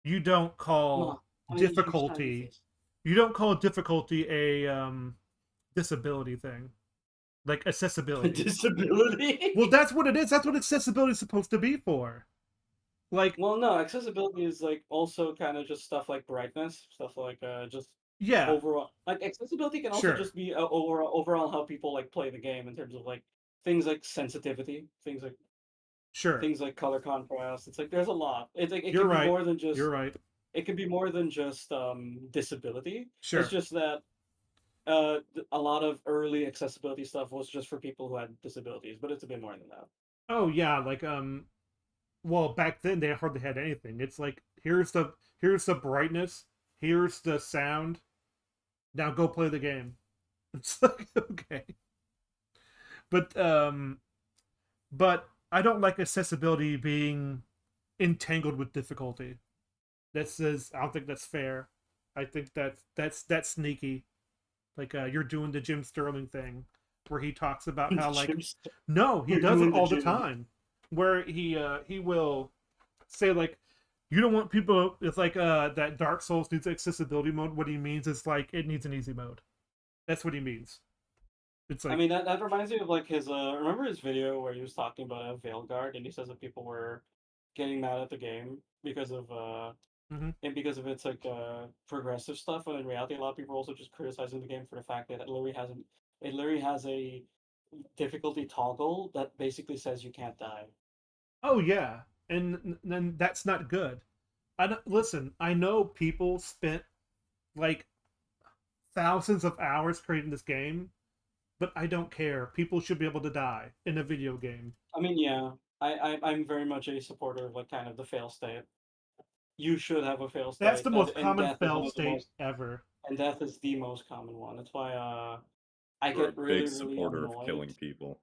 You don't call difficulty a disability thing. Like accessibility. Disability? Well, that's what it is. That's what accessibility is supposed to be for. Like, well, no, accessibility is like also kind of just stuff like brightness, stuff like just yeah, overall. Like accessibility can also just be overall how people like play the game in terms of like things like sensitivity, things like color contrast. It's like there's a lot. It's like it can be more than just. You're right. it can be more than just disability. Sure. It's just that a lot of early accessibility stuff was just for people who had disabilities, but it's a bit more than that. Oh yeah, like well, back then they hardly had anything. It's like here's the brightness, here's the sound. Now go play the game. It's like okay. But I don't like accessibility being entangled with difficulty. That says I don't think that's fair. I think that's sneaky. Like you're doing the Jim Sterling thing, where he talks about how like no, he You're does it doing the all the Jim. time, where he will say like you don't want people. It's like that Dark Souls needs accessibility mode. What he means is like it needs an easy mode. That's what he means. It's like I mean, that reminds me of like his remember his video where he was talking about Veilguard, and he says that people were getting mad at the game because of Mhm. and because of its like progressive stuff, when in reality a lot of people are also just criticizing the game for the fact that it literally has a difficulty toggle that basically says you can't die. oh yeah, and then that's not good. I don't, listen. I know people spent like thousands of hours creating this game, but I don't care. People should be able to die in a video game. I mean, yeah, I'm very much a supporter of like kind of the fail state. You should have a fail state. That's the most And common death is one fail of the state most, ever. and death is the most common one. That's why I You're a get really big really supporter of annoyed. killing people.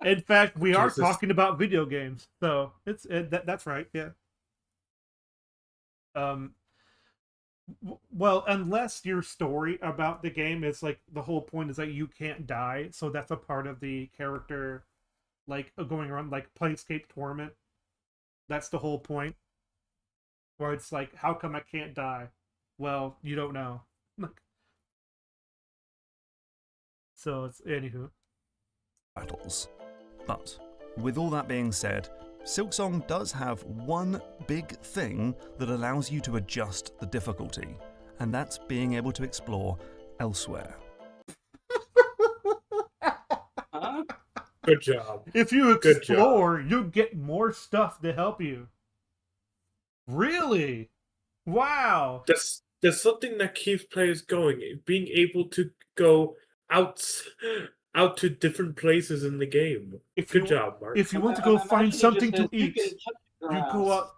In fact, we are Jesus. talking about video games, so that's right. Yeah. Well, unless your story about the game is like the whole point is that you can't die, so that's a part of the character, like going around like Planescape Torment. That's the whole point. Where it's like, how come I can't die? Well, you don't know. So it's anywho. Battles. But with all that being said, Silksong does have one big thing that allows you to adjust the difficulty, and that's being able to explore elsewhere. Huh? Good job. If you Good job. explore, you get more stuff to help you. Really? Wow. There's something that keeps players going. Being able to go out to different places in the game. If Good you, job, Mark. If you want to go find Imagine it something just to says, eat, you can touch you grass. go out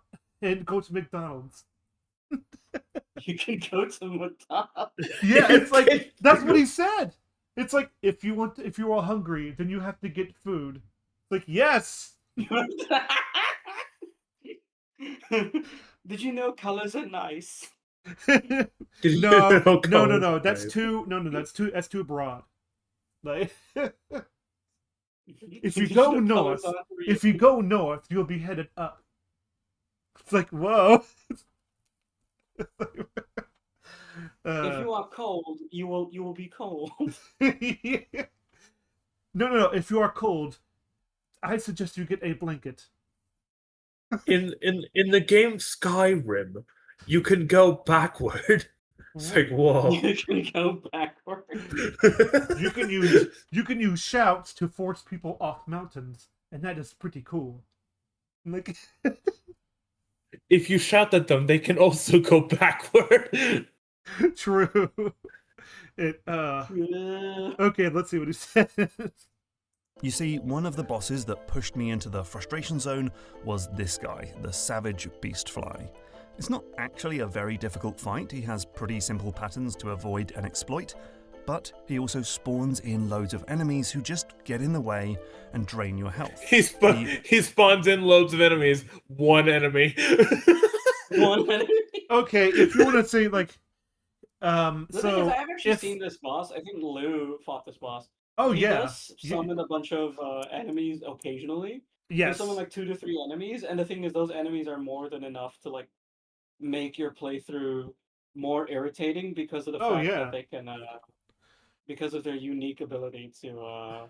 and go to McDonald's. You can go to McDonald's. Yeah, it's like that's what he said. It's like if you are hungry, then you have to get food. It's like yes. Did you know colors are nice? Did you No, know no. colors, That's right? too that's too broad. Like if you Did go know colors north, aren't real? if you go north, you'll be headed up. It's like whoa. If you are cold, you will be cold. No. If you are cold, I suggest you get a blanket. In the game Skyrim, you can go backward. It's like whoa. You can go backward. You can use shouts to force people off mountains, and that is pretty cool. Like If you shout at them, they can also go backward. true. It okay, let's see what he says. You see, one of the bosses that pushed me into the frustration zone was this guy, the Savage Beastfly. It's not actually a very difficult fight, he has pretty simple patterns to avoid and exploit, but he also spawns in loads of enemies who just get in the way and drain your health. He spawns in loads of enemies. One enemy. One minute. Okay, if you want to say like The thing is, so I have actually if, seen this boss. I think Lou fought this boss. oh He yeah. does summon a bunch of enemies occasionally. He Yes. summon like 2 to 3 enemies, and the thing is, those enemies are more than enough to like make your playthrough more irritating because of the Oh, fact yeah. that they can, because of their unique ability to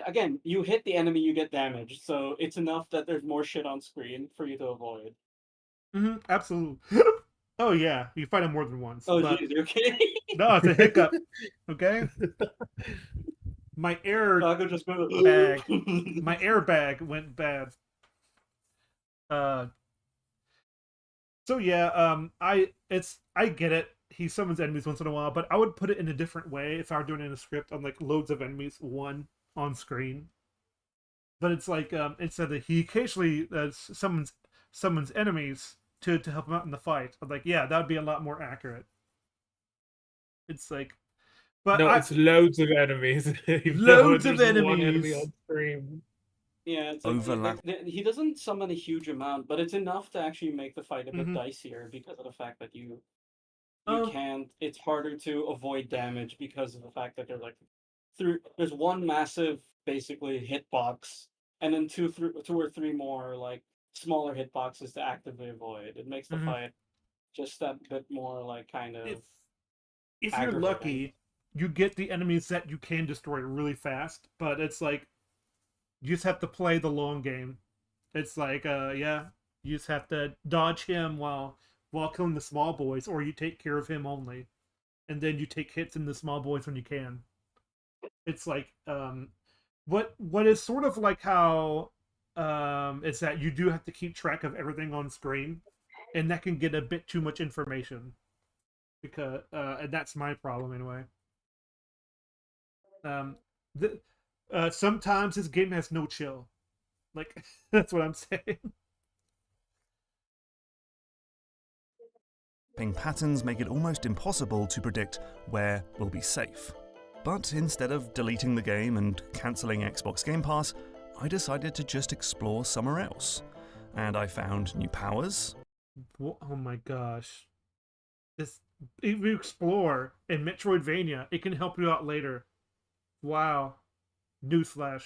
again, you hit the enemy, you get damaged, so it's enough that there's more shit on screen for you to avoid. Absolutely. Oh yeah, you fight him more than once. Oh but- jeez, you're kidding? No, it's a hiccup. Okay. My air Falco just bag. My airbag went bad. So yeah, I get it. He summons enemies once in a while, but I would put it in a different way if I were doing it in a script on like loads of enemies, one on screen. But it's like instead of he occasionally summons enemies to help him out in the fight. I'm like, yeah, that would be a lot more accurate. It's like, but No, it's loads of enemies. Loads of There's one enemy enemies. on screen. Yeah, it's like Overlap. he doesn't summon a huge amount, but it's enough to actually make the fight a bit Mhm. dicier because of the fact that you Um, can't. It's harder to avoid damage because of the fact that there's one massive basically hitbox, and then two or three more like smaller hitboxes to actively avoid. It makes the Mhm. fight just that bit more like kind of if you're aggravating. lucky, you get the enemies that you can destroy really fast. But it's like you just have to play the long game. It's like, yeah, you just have to dodge him while killing the small boys, or you take care of him only, and then you take hits in the small boys when you can. It's like, what is sort of like how, it's that you do have to keep track of everything on screen, and that can get a bit too much information, because, and that's my problem anyway. The, sometimes this game has no chill. Like, that's what I'm saying. Patterns make it almost impossible to predict where will be safe. But instead of deleting the game and cancelling Xbox Game Pass, I decided to just explore somewhere else. And I found new powers. Oh my gosh. This, if you explore in Metroidvania, it can help you out later. Wow. Newsflash.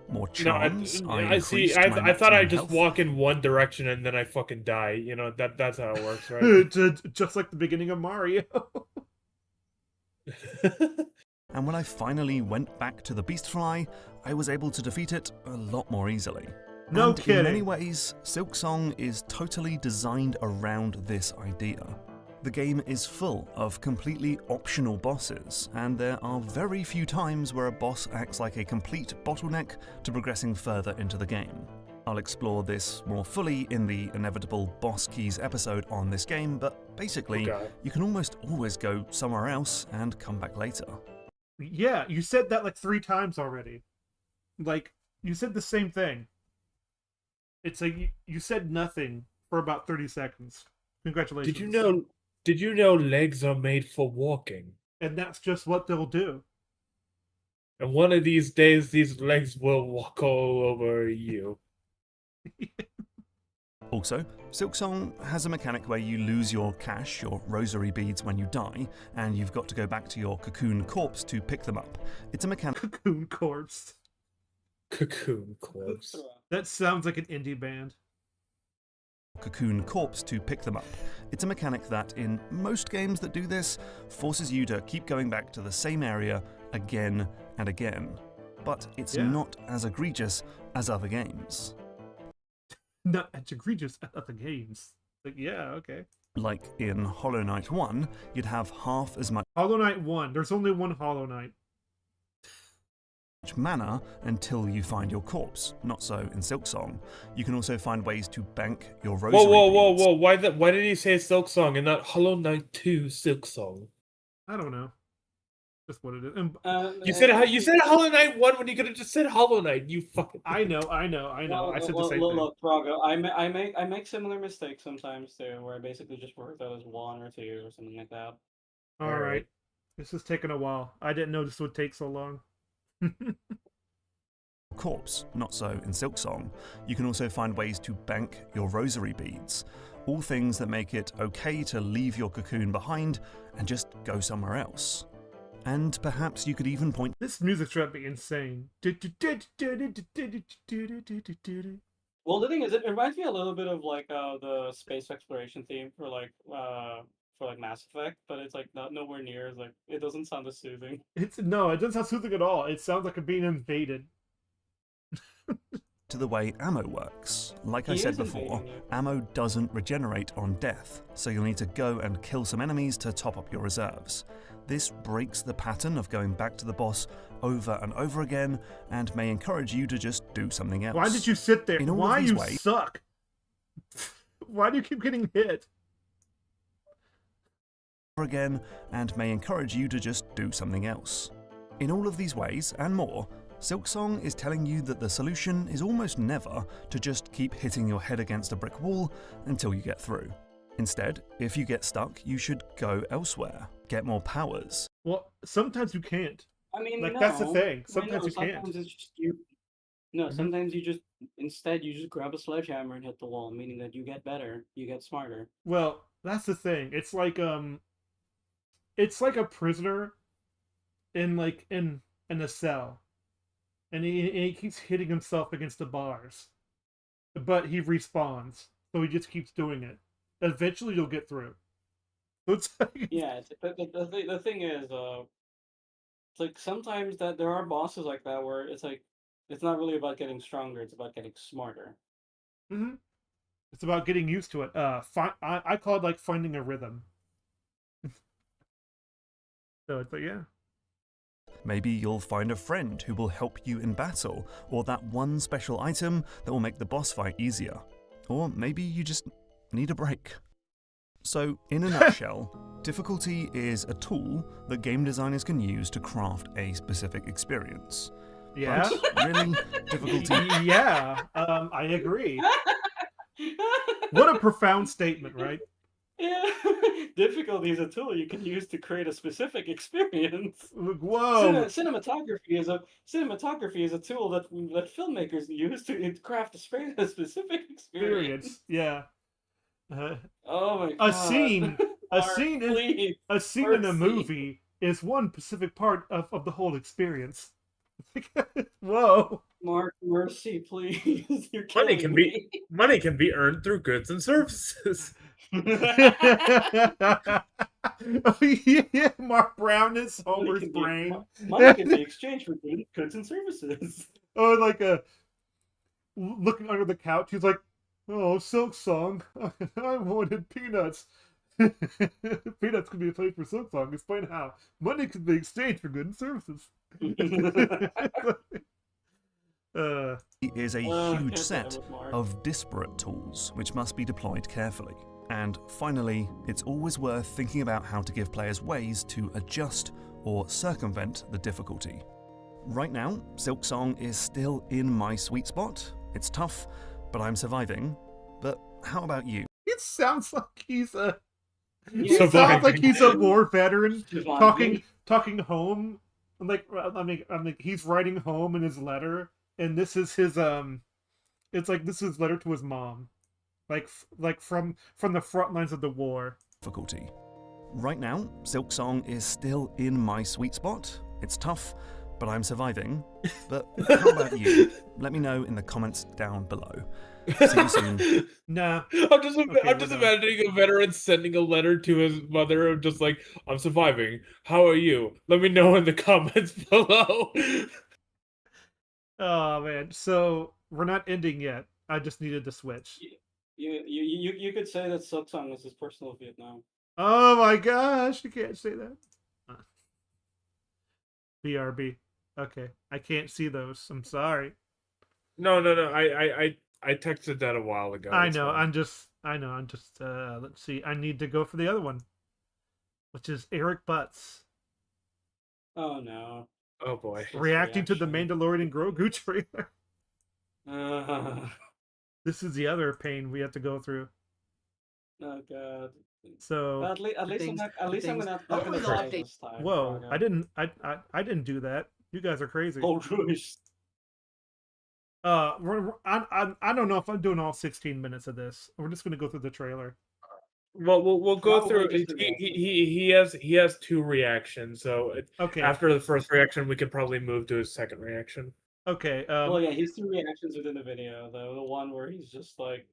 More No, charms. I see. increased my I thought I'd maximum just health. walk in one direction and then I fucking die. You know that's how it works, right? Just like the beginning of Mario. And when I finally went back to the Beastfly, I was able to defeat it a lot more easily. No and kidding. in many ways, Silksong is totally designed around this idea. The game is full of completely optional bosses, and there are very few times where a boss acts like a complete bottleneck to progressing further into the game. I'll explore this more fully in the inevitable Boss Keys episode on this game, but basically, Okay. you can almost always go somewhere else and come back later. Yeah, you said that like 3 times already. Like, you said the same thing. It's like you said nothing for about 30 seconds. Congratulations. Did you know legs are made for walking? And that's just what they'll do. And one of these days, these legs will walk all over you. Also, Silksong has a mechanic where you lose your cash, your rosary beads, when you die, and you've got to go back to your cocoon corpse to pick them up. It's a mechanic Cocoon Corpse. Cocoon corpse. That sounds like an indie band. cocoon corpse to pick them up. It's a mechanic that, in most games that do this, forces you to keep going back to the same area again and again. But it's Yeah. not as egregious as other games. Not as egregious as other games. Like, yeah, okay. Like in Hollow Knight 1, you'd have half as much Hollow Knight 1. There's only one Hollow Knight. mana until you find your corpse. Not so in Silksong. You can also find ways to bank your rosary Whoa! beads. Why did he say Silksong and not Hollow Knight 2 Silksong? I don't know. Just what it is. You said Hollow Knight 1 when you could have just said Hollow Knight. You fucking. I know. I said the same thing. Look, Praga, I make similar mistakes sometimes too, where I basically just work out as 1 or 2 or something like that. All right. This is taking a while. I didn't know this would take so long. Corpse, not so in Silksong. You can also find ways to bank your rosary beads. All things that make it okay to leave your cocoon behind and just go somewhere else. And perhaps you could even point This music's trying to be insane. Well, the thing is, it reminds me a little bit of like the space exploration theme for like Mass Effect, but it's like not nowhere near as like it doesn't sound as soothing. No, it doesn't sound soothing at all. It sounds like I'm being invaded. to the way ammo works. Like I He said is before, invading you. ammo doesn't regenerate on death, so you'll need to go and kill some enemies to top up your reserves. This breaks the pattern of going back to the boss over and over again, and may encourage you to just do something else. Why did you sit there? In all of Why these you ways- suck? Why do you keep getting hit? Again, and may encourage you to just do something else. In all of these ways, and more, Silksong is telling you that the solution is almost never to just keep hitting your head against a brick wall until you get through. Instead, if you get stuck, you should go elsewhere, get more powers. Well, sometimes you can't. I mean, Like, no. that's the thing. I Sometimes know, you can't. sometimes it's just you. No, Mhm. sometimes you just instead you just grab a sledgehammer and hit the wall, meaning that you get better, you get smarter. Well, that's the thing. It's like a prisoner in a cell, and he keeps hitting himself against the bars, but he respawns, so he just keeps doing it. Eventually, you'll get through. So it's like, Yeah, the thing is, it's like sometimes that there are bosses like that where it's like it's not really about getting stronger, it's about getting smarter. mhm. It's about getting used to it. I call it like finding a rhythm. So it's like, yeah. Maybe you'll find a friend who will help you in battle, or that one special item that will make the boss fight easier. Or maybe you just need a break. So, in a nutshell, difficulty is a tool that game designers can use to craft a specific experience. Yeah. But really, difficulty Yeah. I agree. What a profound statement, right? Yeah, difficulty is a tool you can use to create a specific experience. Whoa. Cinematography is a tool that filmmakers use to craft a specific experience. Experience. Yeah. Oh my A god! scene. A Mark, scene in please, a scene in a mercy. movie is one specific part of the whole experience. Whoa. Mark, mercy, please. You're Money killing can me. money can be earned through goods and services. Oh, yeah, Mark Brown is Homer's can brain. Money can be exchanged for goods and services. Oh, like looking under the couch, he's like, "Oh, Silk Song, I wanted peanuts." Peanuts could be a place for Silk Song. Explain how money can be exchanged for goods and services. is a Can't huge do set that with Mark. of disparate tools which must be deployed carefully. And finally, it's always worth thinking about how to give players ways to adjust or circumvent the difficulty. Right now, Silksong is still in my sweet spot. It's tough, but I'm surviving. But how about you? It sounds like he's a. Yeah, It sounds like Surviving. he's a war veteran Surviving. talking home. Like I mean, he's writing home in his letter, and this is his It's like this is his letter to his mom, like from the front lines of the war. Difficulty. Right now, Silksong is still in my sweet spot. It's tough, but I'm surviving. But how about you? Let me know in the comments down below. See you soon. Nah. I'm just Okay, I'm just we're done. imagining a veteran sending a letter to his mother of just like, I'm surviving. How are you? Let me know in the comments below. Oh man, so we're not ending yet. I just needed to switch. You could say that Silksong was his personal Vietnam. Oh my gosh, you can't say that. BRB. Okay, I can't see those. I'm sorry. No. I texted that a while ago. I It's know. fine. I'm just. Let's see. I need to go for the other one, which is Eric Butts Oh no. Oh boy. His reacting to the reaction. Mandalorian and Grogu trailer. Oh This is the other pain we have to go through. god. So, At least things- I'm things- not hopefully gonna they'll die update- this time. whoa! Oh, I didn't. I didn't do that. You guys are crazy. Oh, gosh. I don't know if I'm doing all 16 minutes of this. We're just gonna go through the trailer. Well, we'll go Probably through. just He has two reactions. So Okay. after the first reaction, we could probably move to his second reaction. Okay. Well, yeah, he's 2 reactions within the video, though. The one where he's just like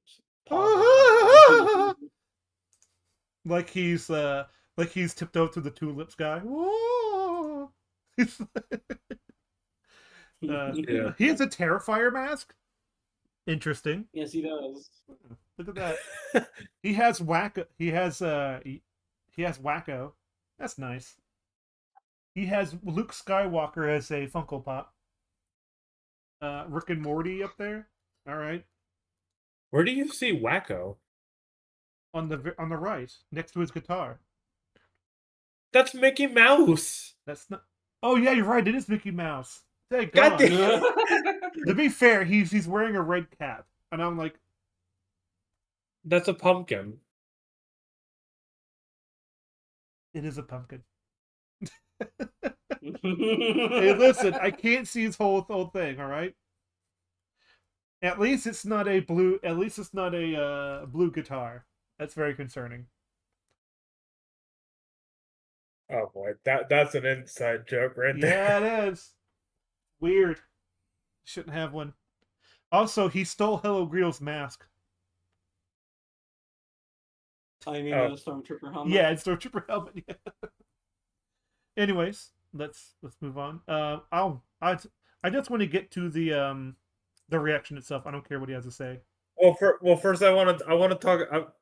like he's tipped over to the tulips guy. Whoa! Yeah. He has a Terrifier mask. Interesting. Yes, he does. Look at that. He has Wacko. He has Wacko. That's nice. He has Luke Skywalker as a Funko Pop. Rick and Morty up there. All right. Where do you see Wacko? on the right, next to his guitar. That's Mickey Mouse. That's not. Oh yeah, you're right. It is Mickey Mouse. Thank God God. damn. To be fair, he's wearing a red cap, and I'm like, That's a pumpkin. it is a pumpkin. Hey, listen, I can't see his whole thing. All right. At least it's not a blue. At least it's not a blue guitar. That's very concerning. Oh boy, that's an inside joke right there. Yeah, it is. Weird. Shouldn't have one. Also, he stole Hello Greedle's mask. I mean, Oh. the Stormtrooper helmet. Yeah, it's Stormtrooper helmet. Yeah. Anyways, let's move on. I just want to get to the reaction itself. I don't care what he has to say. Well, first I want to talk.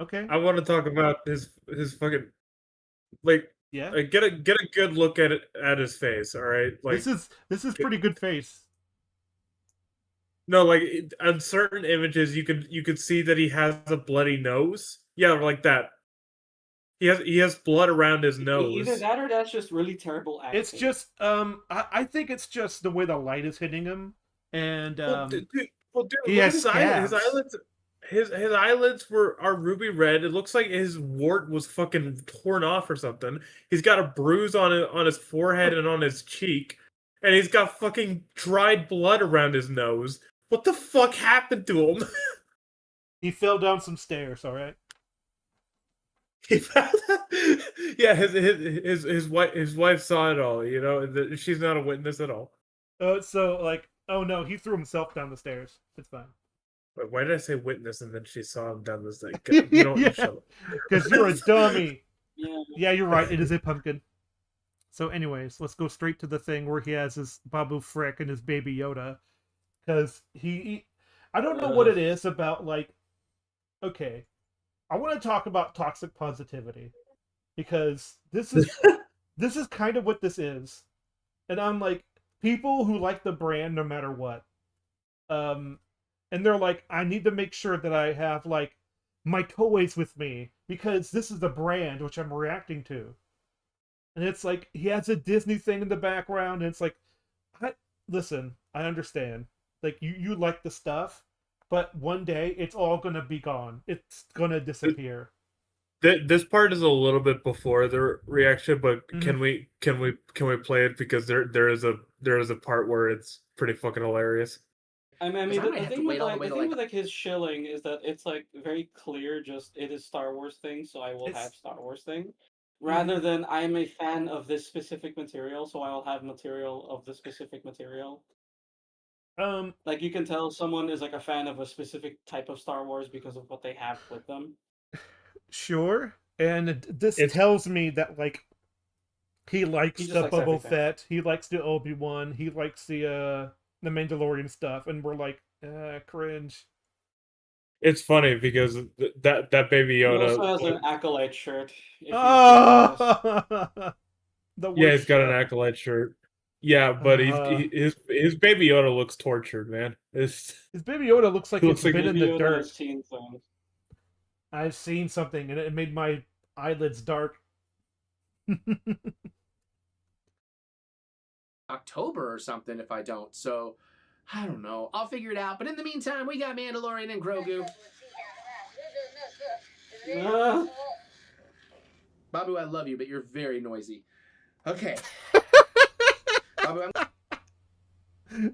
Okay. I want to talk about his fucking like. Yeah. Get a good look at his face. All right, like this is pretty good face. no, like on certain images you could see that he has a bloody nose. Yeah, like that. He has blood around his nose. Either that or that's just really terrible acting. It's just I think it's just the way the light is hitting him, and Dude, he look has at his scabs. eyelids. His eyelids are ruby red. It looks like his wart was fucking torn off or something. He's got a bruise on his forehead and on his cheek, and he's got fucking dried blood around his nose. What the fuck happened to him? He fell down some stairs. All right. Yeah, his wife saw it all. You know, she's not a witness at all. So like, oh no, he threw himself down the stairs. It's fine. Wait, why did I say witness and then she saw him down the stairs? You don't Yeah. shut up. Because you're a dummy. Yeah. Yeah, you're right. It is a pumpkin. So, anyways, let's go straight to the thing where he has his Babu Frick and his Baby Yoda. Because I don't know what it is about, like, okay, I want to talk about toxic positivity. Because this is kind of what this is. And I'm like, people who like the brand no matter what. And they're like, I need to make sure that I have, like, my toys with me. Because this is the brand which I'm reacting to. And it's like, he has a Disney thing in the background, and it's like, listen, I understand. Like, you like the stuff, but one day, it's all gonna be gone. It's gonna disappear. This part is a little bit before the reaction, but Mhm. can we play it because there is a part where it's pretty fucking hilarious. I mean, Because I might the have to thing wait with all the like way the to, thing like- with like his shilling is that it's like very clear. Just it is Star Wars thing, so I will It's- have Star Wars thing, rather than I am a fan of this specific material, so I will have material of the specific material. Like you can tell someone is like a fan of a specific type of Star Wars because of what they have with them. Sure. And this It's- tells me that, like, he likes He just the likes Boba everything. Fett, he likes the Obi-Wan, he likes the Mandalorian stuff, and we're like, cringe. It's funny because that Baby He Yoda. also has an acolyte shirt. If you Oh! The Yeah, worst he's got an shit. acolyte shirt. Yeah, but his Baby Yoda looks tortured, man. His Baby Yoda looks like He it's looks like been in the Yoda dirt. has seen things. I've seen something, and it made my eyelids dark. October or something if I don't. So I don't know. I'll figure it out. But in the meantime, we got Mandalorian and Grogu. Ah. Babu, I love you, but you're very noisy. Okay. Babu,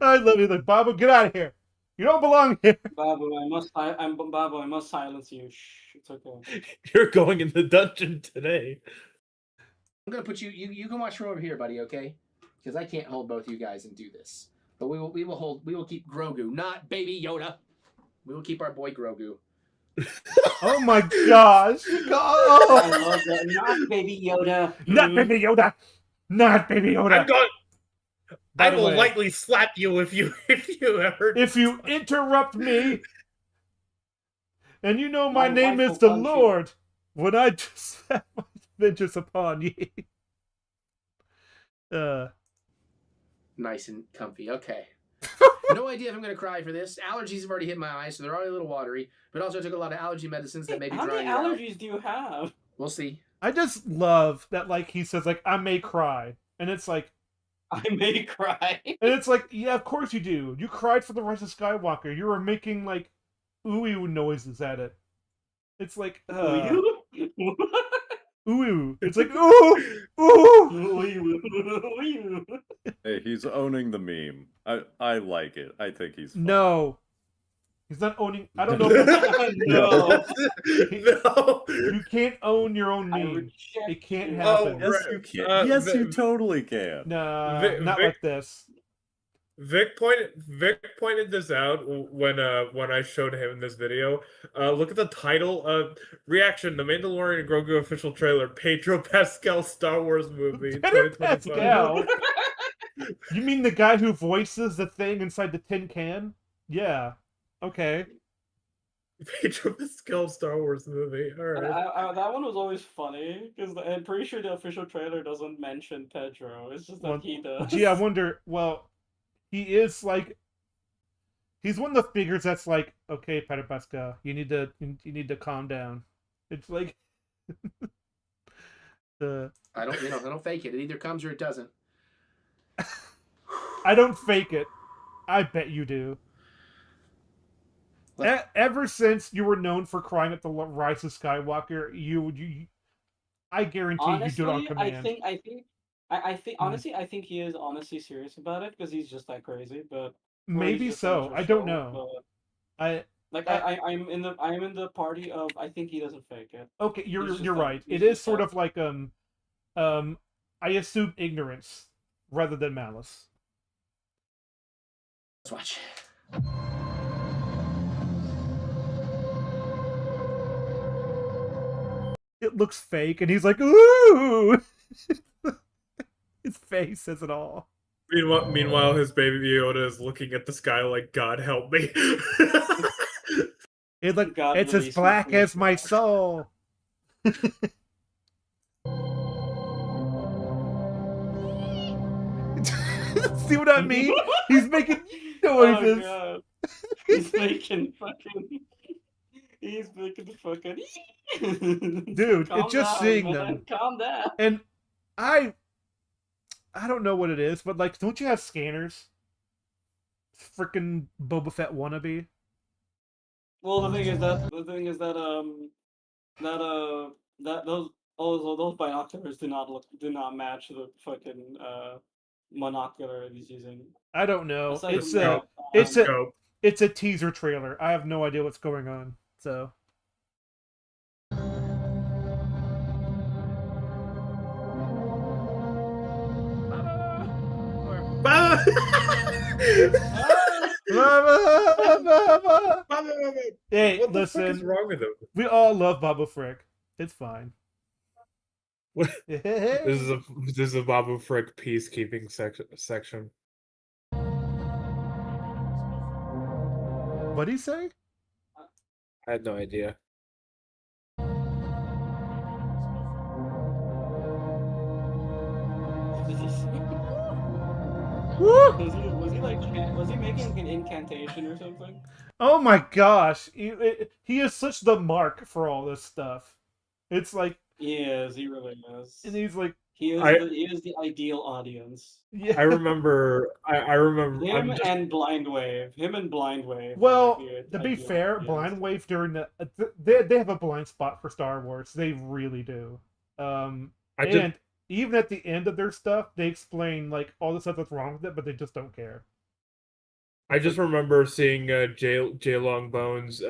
I love you, like, Babu, get out of here. You don't belong here. Babu, I must silence you. Shh, it's okay. You're going in the dungeon today. I'm gonna put you. You can watch from over here, buddy. Okay? Because I can't hold both you guys and do this. But we will keep Grogu, not Baby Yoda. We will keep our boy Grogu. Oh my gosh. I Oh. love that. Not Baby Yoda. Not Baby Yoda. Not Baby Yoda. By I the will way, lightly slap you if you ever. if you interrupt me, and you know my My name wife is will the punch you. Lord, when I just have my vengeance upon ye. Nice and comfy. Okay. No idea if I'm going to cry for this. Allergies have already hit my eyes, so they're already a little watery. But also, I took a lot of allergy medicines that may be How many drying it out. allergies do you have? We'll see. I just love that, like, he says, like, I may cry. And it's like, I may cry. and it's like, yeah, of course you do. You cried for the Rise of Skywalker. You were making, like, ooh noises at it. It's like, ooh. It's like, ooh. Hey, he's owning the meme. I like it. I think he's fun. No. He's not owning. I don't know. No. No. You can't own your own I meme. reject It can't you. happen. Yes, right. you can. Yes, you Vic- totally can. Nah, Vic- not Vic- like this. Vic pointed this out when I showed him this video. Look at the title of reaction: The Mandalorian Grogu official trailer, Pedro Pascal Star Wars movie, Pedro 2025. Pascal? You mean the guy who voices the thing inside the tin can? Yeah. Okay. Pedro Pascal Star Wars movie. All right. That one was always funny because I'm pretty sure the official trailer doesn't mention Pedro. It's just that Well, he does. Gee, I wonder. Well, he is like. He's one of the figures that's like, okay, Pedro Pascal, you need to calm down. It's like. I don't fake it. It either comes or it doesn't. I don't fake it. I bet you do. Ever since you were known for crying at the Rise of Skywalker, I guarantee Honestly, you do it on command. I think honestly, I think he is honestly serious about it because he's just that crazy. But Maybe so. I don't know. I'm in the party of I think he doesn't fake it. okay. He's You're just right. he's It is just sort that- of like I assume ignorance rather than malice. Let's watch. It looks fake, and he's like, ooh. His face says it all. Meanwhile, his baby Yoda is looking at the sky like, "God help me." It's like God it's as release me black from as this my world. soul. See what I mean? He's making noises. Oh, God. He's making fucking. He's making fucking. Dude, Calm it's just down, seeing man. them. Calm down. And I don't know what it is, but like, don't you have scanners? Freaking Boba Fett wannabe. Well, the thing is that those binoculars do not match the fucking monocular he's using. I don't know. Aside It's from a that, it's a Scope. it's a teaser trailer. I have no idea what's going on. So hey, What the listen. fuck is wrong with him? We all love Baba Frick. It's fine. What? This is a Babu Frick peacekeeping section. What'd he say? I had no idea. Woo! Was he making an incantation or something? Oh my gosh, he is such the mark for all this stuff. It's like, He is. He really is. and he's like, He is. I- He is the ideal audience. yeah. I remember. I remember. Him and Blind Wave. Him and Blind Wave. Well, are the to be ideal fair, audience. Blind Wave during the they have a blind spot for Star Wars. They really do. I And just- even at the end of their stuff, they explain like all the stuff that's wrong with it, but they just don't care. I just remember seeing J Long Bones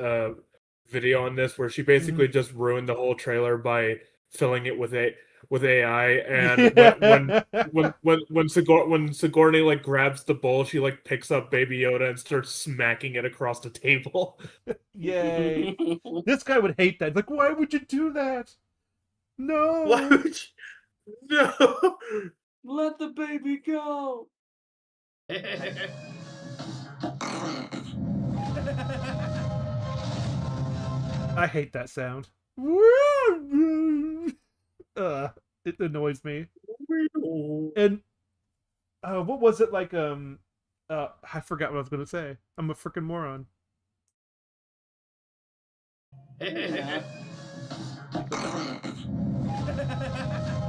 video on this where she basically just ruined the whole trailer by filling it with AI, and when Sigourney like grabs the bowl, she like picks up Baby Yoda and starts smacking it across the table. Yay! This guy would hate that. He's like, why would you do that? No. Why would you... No. Let the baby go. I hate that sound. It annoys me. And what was it like? I forgot what I was gonna say. I'm a freaking moron.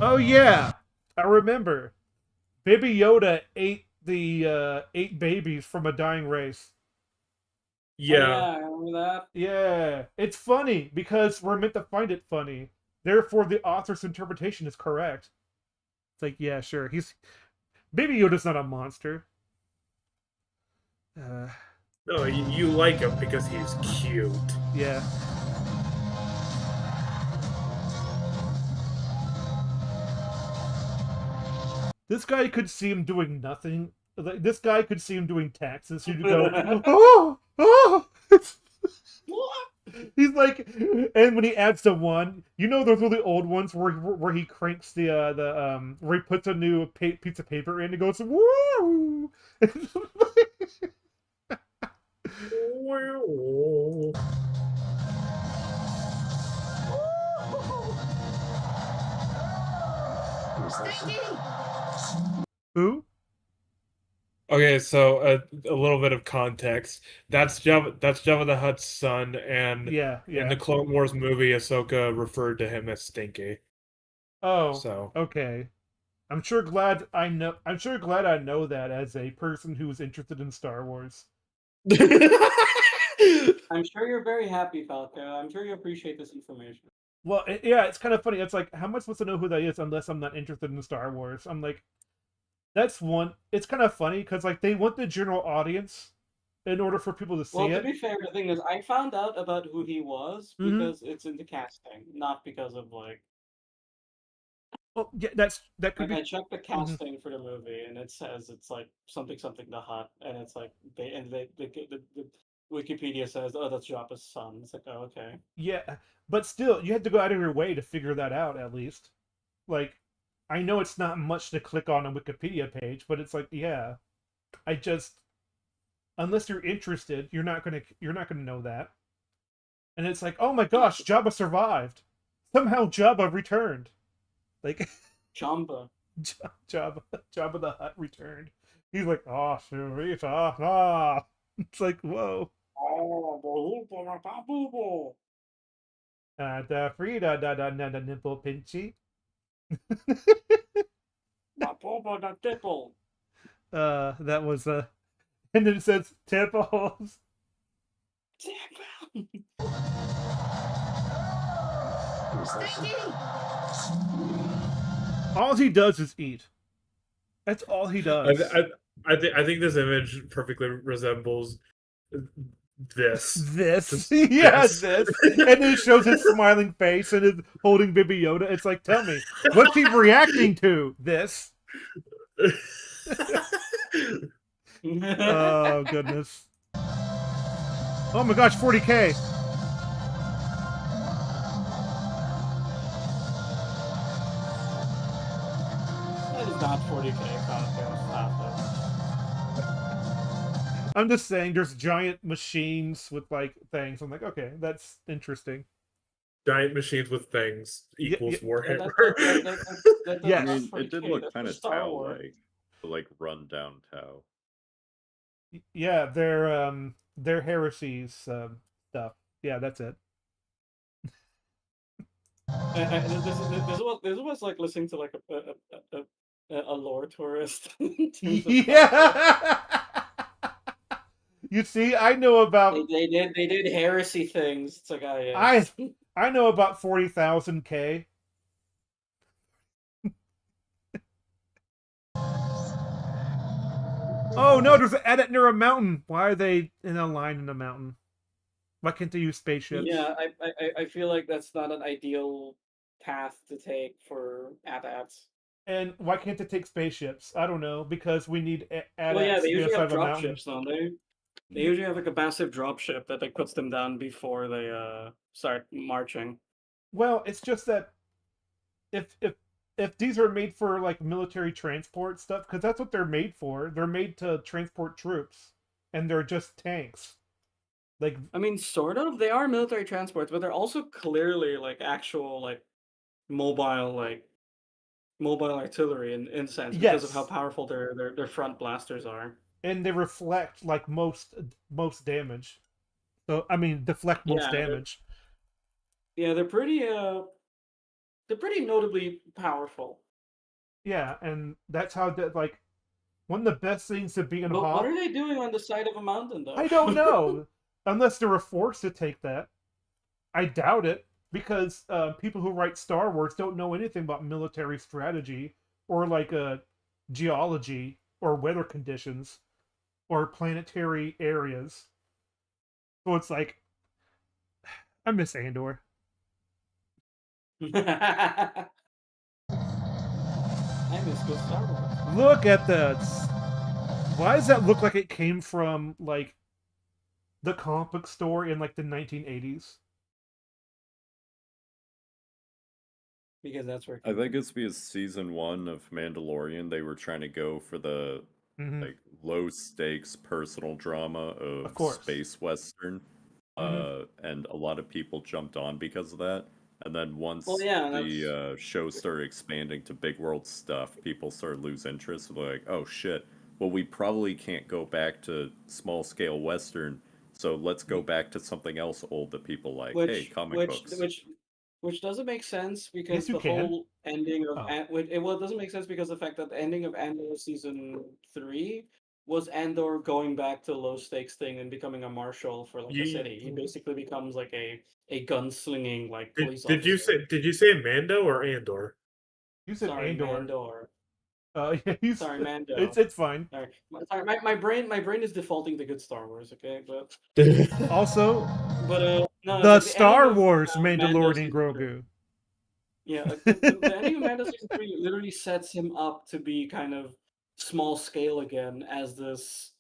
Oh yeah, I remember. Baby Yoda ate the 8 babies from a dying race. Yeah. Oh, yeah, I remember that. Yeah, it's funny because we're meant to find it funny. Therefore, the author's interpretation is correct. It's like, yeah, sure. Baby Yoda's not a monster. No, you like him because he's cute. Yeah. This guy could see him doing nothing. Like, this guy could see him doing taxes. He'd go, oh, oh. He's like, and when he adds to one, you know those really old ones where he cranks the where he puts a new piece of paper in and goes woo. Who? Okay, so a little bit of context. That's Jabba the Hutt's son, and Yeah, in yeah. the Clone Wars movie, Ahsoka referred to him as Stinky. Oh, So okay. I'm sure glad I know that as a person who's interested in Star Wars. I'm sure you're very happy, Falco. I'm sure you appreciate this information. Well, yeah, it's kind of funny. It's like, how am I supposed to know who that is unless I'm not interested in Star Wars? I'm like, that's one. It's kind of funny because like they want the general audience in order for people to see Well, to it. be fair, the thing is, I found out about who he was Mhm. because it's in the casting, not because of like. Well, yeah, that could Like, I be. checked the casting for the movie, and it says it's like something the Hutt, and it's like the Wikipedia says, oh, that's Jabba's son. It's like, oh, okay. Yeah, but still, you had to go out of your way to figure that out at least. Like, I know it's not much to click on a Wikipedia page, but it's like, yeah, I just unless you're interested, you're not gonna know that. And it's like, oh my gosh, Jabba survived. Somehow Jabba returned. Like Jamba. Jabba the Hutt returned. He's like, oh, Sharita, ah. It's like, whoa. Da Frida da nipple pinchy. That was and then it says tipples. All he does is eat. That's all he does. I think this image perfectly resembles this. This. Yeah, this. And then it shows his smiling face and his holding Baby Yoda. It's like, tell me, what's he reacting to? This. Oh, goodness. Oh my gosh, 40K. That is not 40K, Falco. Stop it. I'm just saying, there's giant machines with like things. I'm like, okay, that's interesting. Giant machines with things equals Warhammer. Yeah, I mean, it did look kind of Tau-like, like run down Tau. Yeah, their heresies stuff. Yeah, that's it. This was like listening to like a lore tourist. Yeah. You see, I know about. They did heresy things. It's like, oh yeah. I know about 40,000 K. Oh no, there's an edit near a mountain. Why are they in a line in a mountain? Why can't they use spaceships? Yeah, I feel like that's not an ideal path to take for AT-ATs. And why can't they take spaceships? I don't know, because we need AT-ATs. Well, yeah, they usually have drop mountain. ships, don't they? They usually have like a massive drop ship that like puts them down before they start marching. Well, it's just that if these are made for like military transport stuff, because that's what they're made for. They're made to transport troops, and they're just tanks. Like, I mean, sort of. They are military transports, but they're also clearly like actual like mobile artillery in a sense because of how powerful their front blasters are. and they reflect like most damage. So I mean, deflect most Yeah, damage. they're pretty notably powerful. Yeah, and that's how that like one of the best things to be in But what Hoth. are they doing on the side of a mountain, though? I don't know, unless they were forced to take that. I doubt it because people who write Star Wars don't know anything about military strategy or like geology or weather conditions or planetary areas. So it's like I miss Andor. I miss good Star Wars. Look at that. Why does that look like it came from like the comic book store in like the 1980s? Because that's where. I think it's because season 1 of Mandalorian, they were trying to go for the Mm-hmm. like low stakes personal drama of course. space western. And a lot of people jumped on because of that. And then once Well, yeah, the show started expanding to big world stuff, people started to lose interest. They're like, oh shit, well, we probably can't go back to small scale western, so let's go back to something else old that people like. Hey, comic books. Which doesn't make sense because Yes, you the can. whole ending of Oh. well, it doesn't make sense because the fact that the ending of Andor season 3 was Andor going back to low stakes thing and becoming a marshal for like a city. He basically becomes like a gunslinging like police Did you officer. say Mando or Andor? You said Sorry, Andor. Mandor. Yeah, Sorry, Mando. It's fine. Sorry, my brain is defaulting to good Star Wars. Okay, but Also, no, the it's like the ending Star of Wars Mando Mandalorian season 3. Grogu. Yeah, like the ending of Mando season 3 literally sets him up to be kind of small scale again as this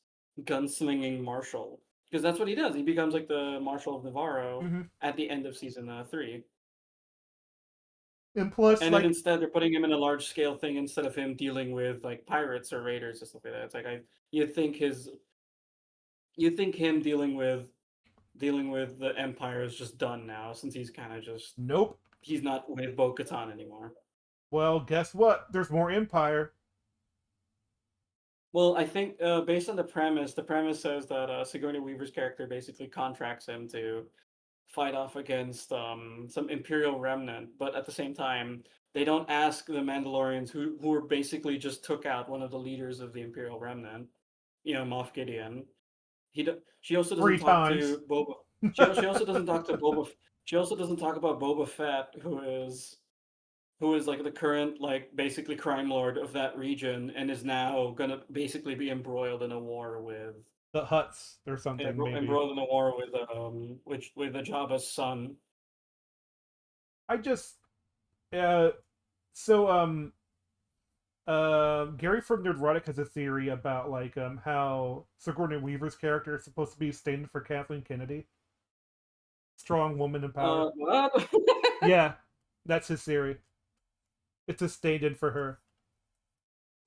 gunslinging marshal. Because that's what he does. He becomes like the Marshal of Navarro Mhm. at the end of season 3. And plus, And then like, instead they're putting him in a large scale thing instead of him dealing with like pirates or raiders or stuff like that. It's like you think him dealing with the Empire is just done now since he's kind of just nope. he's not with Bo-Katan anymore. Well, guess what? There's more Empire. Well, I think based on the premise says that Sigourney Weaver's character basically contracts him to fight off against some Imperial remnant, but at the same time, they don't ask the Mandalorians who are basically just took out one of the leaders of the Imperial remnant, Moff Gideon. She also doesn't 3 talk times. to Boba. She also doesn't talk to Boba. She also doesn't talk about Boba Fett, who is like the current like basically crime lord of that region and is now gonna basically be embroiled in a war with The Huts or something, maybe. embroiled in a war with with Jabba's son. I just so Gary from Nerdrotic has a theory about like how Sigourney Weaver's character is supposed to be stand for Kathleen Kennedy. Strong woman in power. What? Yeah, that's his theory. It's a stand-in for her.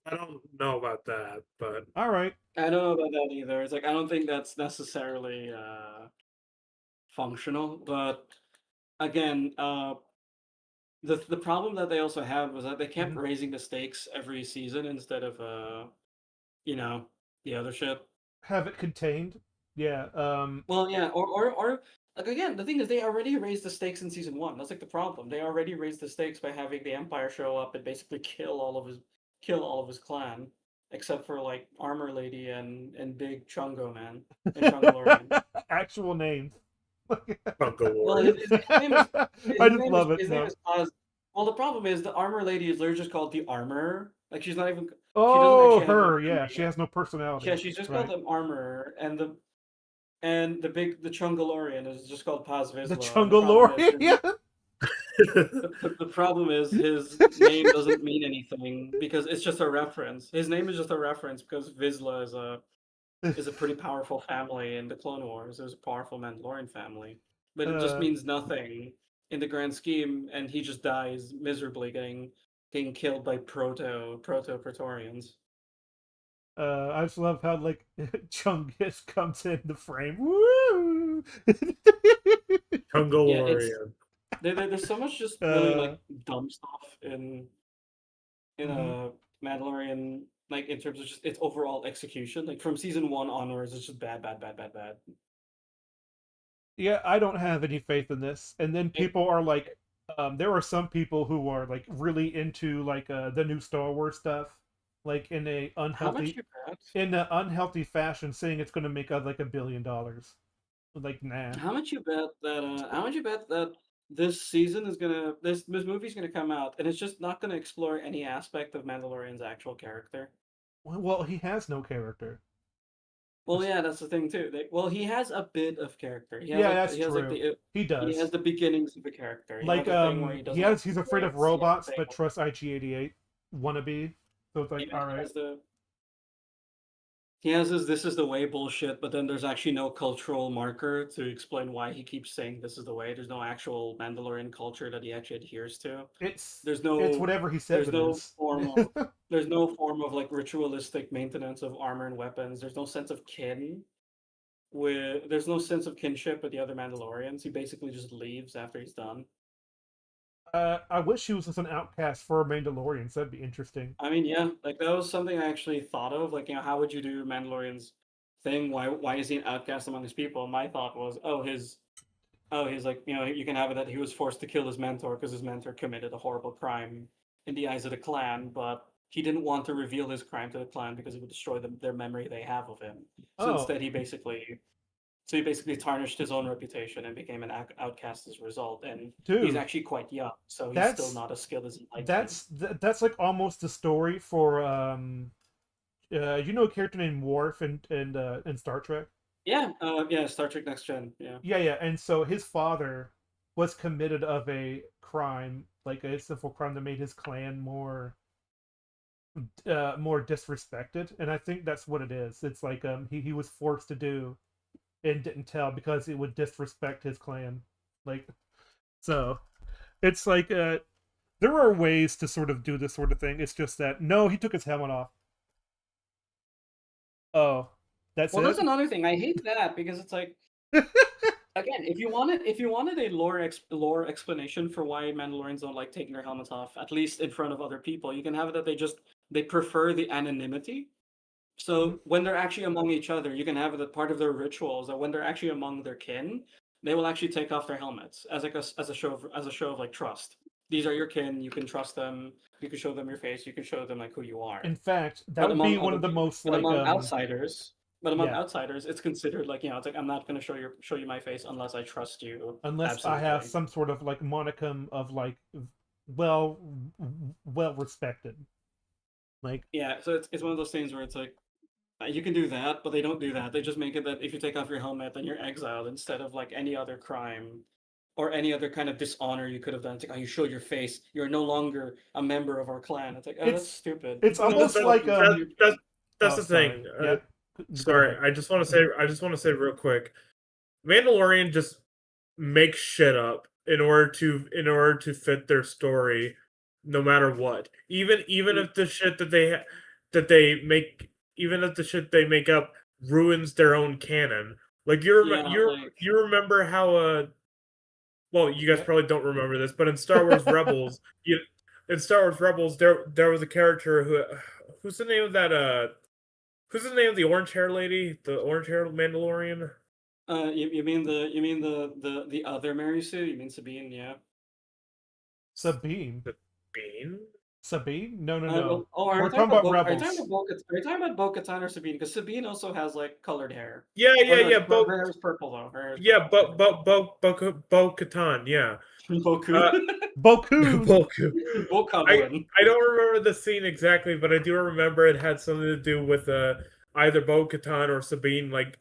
I don't know about that, but All right. I don't know about that either. It's like I don't think that's necessarily functional, but again, the problem that they also had was that they kept raising the stakes every season instead of the other shit. Have it contained. Yeah. Well, yeah, or like again, the thing is they already raised the stakes in season 1. That's like the problem. They already raised the stakes by having the Empire show up and basically kill all of his clan, except for like Armor Lady and Big Chungo Man and Chungolorian. Actual names. Uncle Well, Warren. his name is I just love it. his name is Paz. Well, the problem is the Armor Lady is literally just called the Armor. Like she's not even. Oh, She doesn't actually have her. a Yeah, name. she has no personality. Yeah, she's just called the Armor, and the Chungolorian is just called Paz Vizsla. The Chungolorian. The problem is his name doesn't mean anything because it's just a reference. His name is just a reference because Vizsla is a pretty powerful family in the Clone Wars. It was a powerful Mandalorian family, but it just means nothing in the grand scheme, and he just dies miserably, getting killed by proto Praetorians. I just love how like Chungus comes in the frame. Woo! Uncle Yeah, Warren. there's so much just really like dumb stuff in Mandalorian Like in terms of just its overall execution. Like from season 1 onwards, it's just bad. Yeah, I don't have any faith in this. And then It- people are like, there are some people who are like really into like the new Star Wars stuff, like How much you bet? in an unhealthy fashion, saying it's going to make like $1 billion. Like, nah. How much you bet that? How much you bet that this season is gonna this movie's gonna come out and it's just not gonna explore any aspect of Mandalorian's actual character? Well, he has no character. Well, yeah, that's the thing too. Well, he has a bit of character. He has Yeah, like that's he has like true. the He he has does. the beginnings of a character. He Like, has a thing where he doesn't like he's afraid of secrets, he has a robots, thing but where- trusts IG-88 wannabe. So it's like, yeah, all he right. has the he has his this is the way bullshit, but then there's actually no cultural marker to explain why he keeps saying this is the way. There's no actual Mandalorian culture that he actually adheres to. It's There's whatever he says there's it no is. form of there's no form of like ritualistic maintenance of armor and weapons. There's no sense of kin there's no sense of kinship with the other Mandalorians. He basically just leaves after he's done. I wish he was just an outcast for Mandalorians. That'd be interesting. I mean, yeah, like that was something I actually thought of. Like, how would you do Mandalorian's thing? Why is he an outcast among his people? My thought was, he's like, you can have it that he was forced to kill his mentor because his mentor committed a horrible crime in the eyes of the clan, but he didn't want to reveal his crime to the clan because it would destroy their memory they have of him. So Oh. instead, he basically tarnished his own reputation and became an outcast as a result. And Dude, he's actually quite young, so he's still not as skilled as he'd like to be. That's like almost the story for you know a character named Worf in Star Trek. Yeah, Star Trek Next Gen. Yeah. Yeah. And so his father was committed of a crime, like a sinful crime that made his clan more disrespected, and I think that's what it is. It's like he was forced to do and didn't tell because it would disrespect his clan. Like, so it's like there are ways to sort of do this sort of thing. It's just that no, he took his helmet off. Oh, that's that's another thing. I hate that because it's like again, if you wanted a lore explanation for why Mandalorians don't like taking their helmets off, at least in front of other people, you can have it that they prefer the anonymity. So when they're actually among each other, you can have it that part of their rituals that when they're actually among their kin, they will actually take off their helmets as like a show of like trust. These are your kin. You can trust them. You can show them your face. You can show them like who you are. In fact, that would be one of the most like among outsiders. But among outsiders, it's considered like it's like I'm not going to show you my face unless I trust you. Unless absolutely. I have some sort of like monicum of like well respected. Like yeah, so it's one of those things where it's like you can do that, but they don't do that. They just make it that if you take off your helmet, then you're exiled instead of like any other crime or any other kind of dishonor you could have done. It's like, you showed your face. You're no longer a member of our clan. It's like, that's stupid. It's almost like that's the thing. Yeah. Sorry, I just want to say real quick, Mandalorian just makes shit up in order to fit their story, no matter what. Even if the shit that they make, even if the shit they make up ruins their own canon. Like you remember how well, you guys probably don't remember this, but in Star Wars Rebels, there was a character who's the name of that who's the name of the orange hair lady, the orange hair Mandalorian? You mean the other Mary Sue? You mean Sabine? Yeah. Sabine. Sabine? Sabine? No. We're talking about Rebels. Are you talking about Bo-Katan or Sabine? Because Sabine also has like colored hair. Yeah. Her hair is purple though. Bo-Katan, yeah. Boku. Boku. I don't remember the scene exactly, but I do remember it had something to do with either Bo-Katan or Sabine, like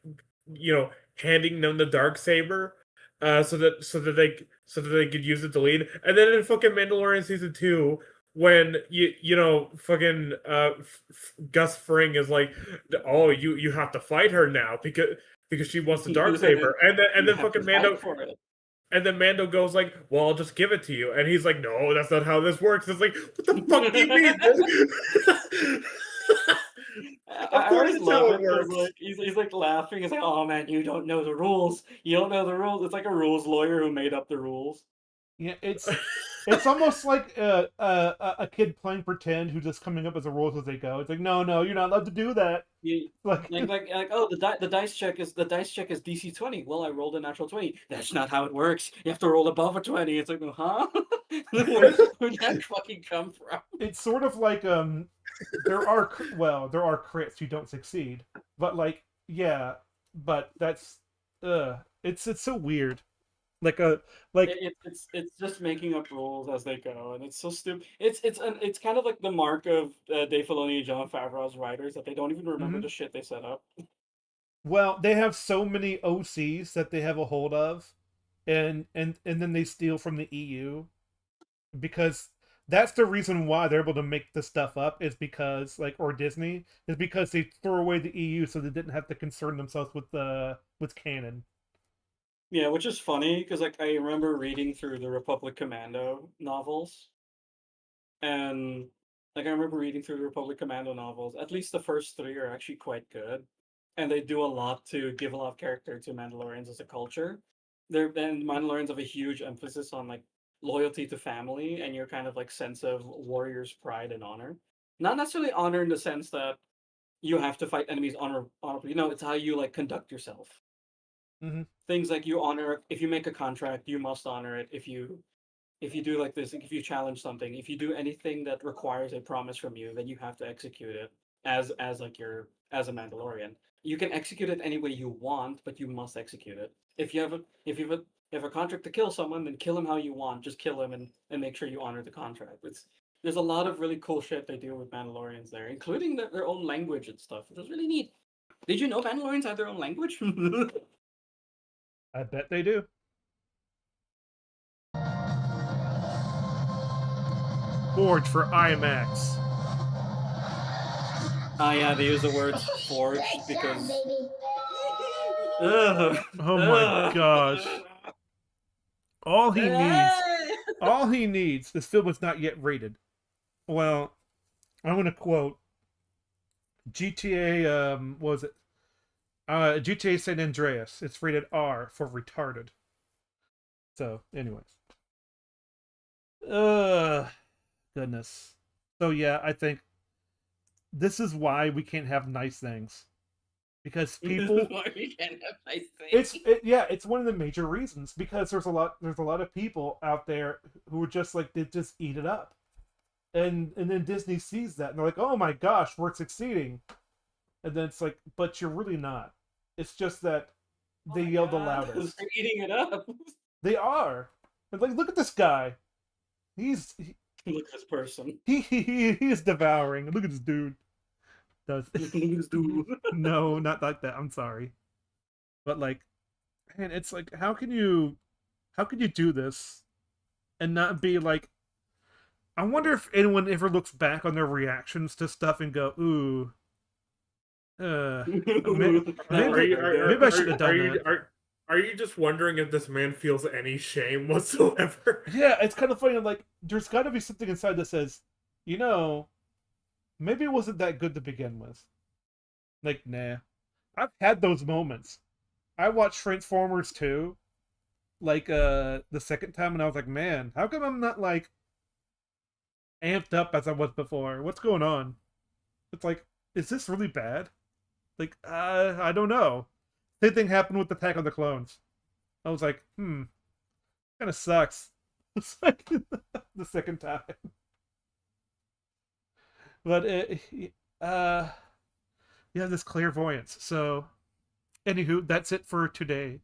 handing them the Darksaber, so that they could use it to lead. And then in fucking Mandalorian season 2, when fucking Gus Fring is like, oh, you have to fight her now because she wants the Darksaber, and then fucking Mando. And then Mando goes like, well, I'll just give it to you. And he's like, no, that's not how this works. It's like, what the fuck do you mean? Of course it's how it works. Like, he's like laughing. He's like, oh man, you don't know the rules. You don't know the rules. It's like a rules lawyer who made up the rules. Yeah, It's almost like a kid playing pretend who's just coming up with the rules as they go. It's like, no, you're not allowed to do that. You, Like, oh, the dice check is DC 20. Well, I rolled a natural 20. That's not how it works. You have to roll above a 20. It's like, huh? Where'd that fucking come from? it's sort of like there are crits you don't succeed, but like yeah, but that's it's so weird. Like It's just making up rules as they go, and it's so stupid. It's kind of like the mark of Dave Filoni and Jon Favreau's writers that they don't even remember Mhm. the shit they set up. well, they have so many OCs that they have a hold of, and then they steal from the EU because that's the reason why they're able to make this stuff up is because like or Disney is because they threw away the EU so they didn't have to concern themselves with canon. Yeah, which is funny because like I remember reading through the Republic Commando novels, and like I remember reading through the Republic Commando novels. At least the first three are actually quite good, and they do a lot to give a lot of character to Mandalorians as a culture. And Mandalorians have a huge emphasis on like loyalty to family and your kind of like sense of warrior's pride and honor. Not necessarily honor in the sense that you have to fight enemies honorably. You know, it's how you like conduct yourself. Mm-hmm. Things like you honor if you make a contract, you must honor it. If you do like this, if you challenge something, if you do anything that requires a promise from you, then you have to execute it as like your as a Mandalorian. You can execute it any way you want, but you must execute it. If you have a contract to kill someone, then kill him how you want. Just kill him and make sure you honor the contract. There's a lot of really cool shit they do with Mandalorians there, including their own language and stuff, which is really neat. Did you know Mandalorians have their own language? I bet they do. Forge for IMAX. Yeah, they use the word forged because. Ugh. Oh my gosh. All he needs, this film is not yet rated. Well, I'm gonna quote GTA, what was it? GTA San Andreas. It's rated R for retarded. So, anyways. Goodness. So yeah, I think this is why we can't have nice things. Because people Why we can't have nice things. it's one of the major reasons because there's a lot of people out there who are just like they just eat it up. And then Disney sees that and they're like, "Oh my gosh, we're succeeding." And then it's like, "But you're really not." It's just that they yell the loudest. They're eating it up. They are. And like, look at this guy. He Look at this person. he is devouring. Look at this dude. Does Look at this dude. no, not like that. I'm sorry, but like, man, it's like, how can you do this and not be like? I wonder if anyone ever looks back on their reactions to stuff and go, "Ooh, maybe I should have done that." Are you just wondering if this man feels any shame whatsoever? Yeah, it's kind of funny. Like, there's got to be something inside that says, you know, maybe it wasn't that good to begin with. Like, nah. I've had those moments. I watched Transformers 2, like, the second time, and I was like, man, how come I'm not, like, amped up as I was before? What's going on? It's like, is this really bad? Like, I don't know. Same thing happened with Attack on the Clones. I was like, kind of sucks. It's like the second time. But you have this clairvoyance. So, anywho, that's it for today.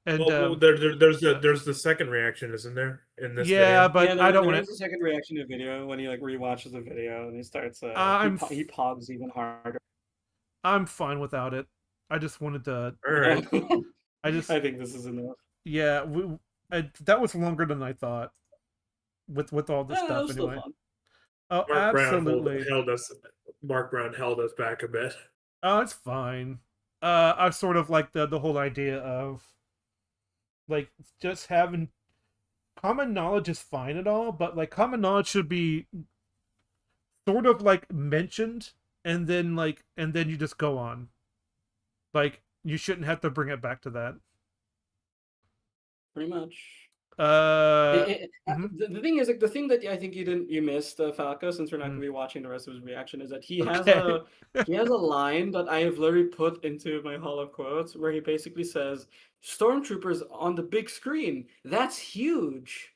And Well, there's the second reaction, isn't there? In this yeah, video? but I don't want There's a second reaction to the video when he like rewatches the video and he starts. He pogs even harder. I'm fine without it. I just wanted to. All right. I think this is enough. Yeah, that was longer than I thought. With all this stuff anyway. Fun. Oh, Mark absolutely. Mark Brown held us back a bit. Oh, it's fine. I sort of like the whole idea of like just having common knowledge is fine at all, but like common knowledge should be sort of like mentioned and then you just go on. Like you shouldn't have to bring it back to that. Pretty much. Mhm. The thing is, like, the thing that I think you missed, Falco, since we're not gonna be watching the rest of his reaction, is that Okay. he has a line that I have literally put into my hall of quotes where he basically says, "Stormtroopers on the big screen, that's huge."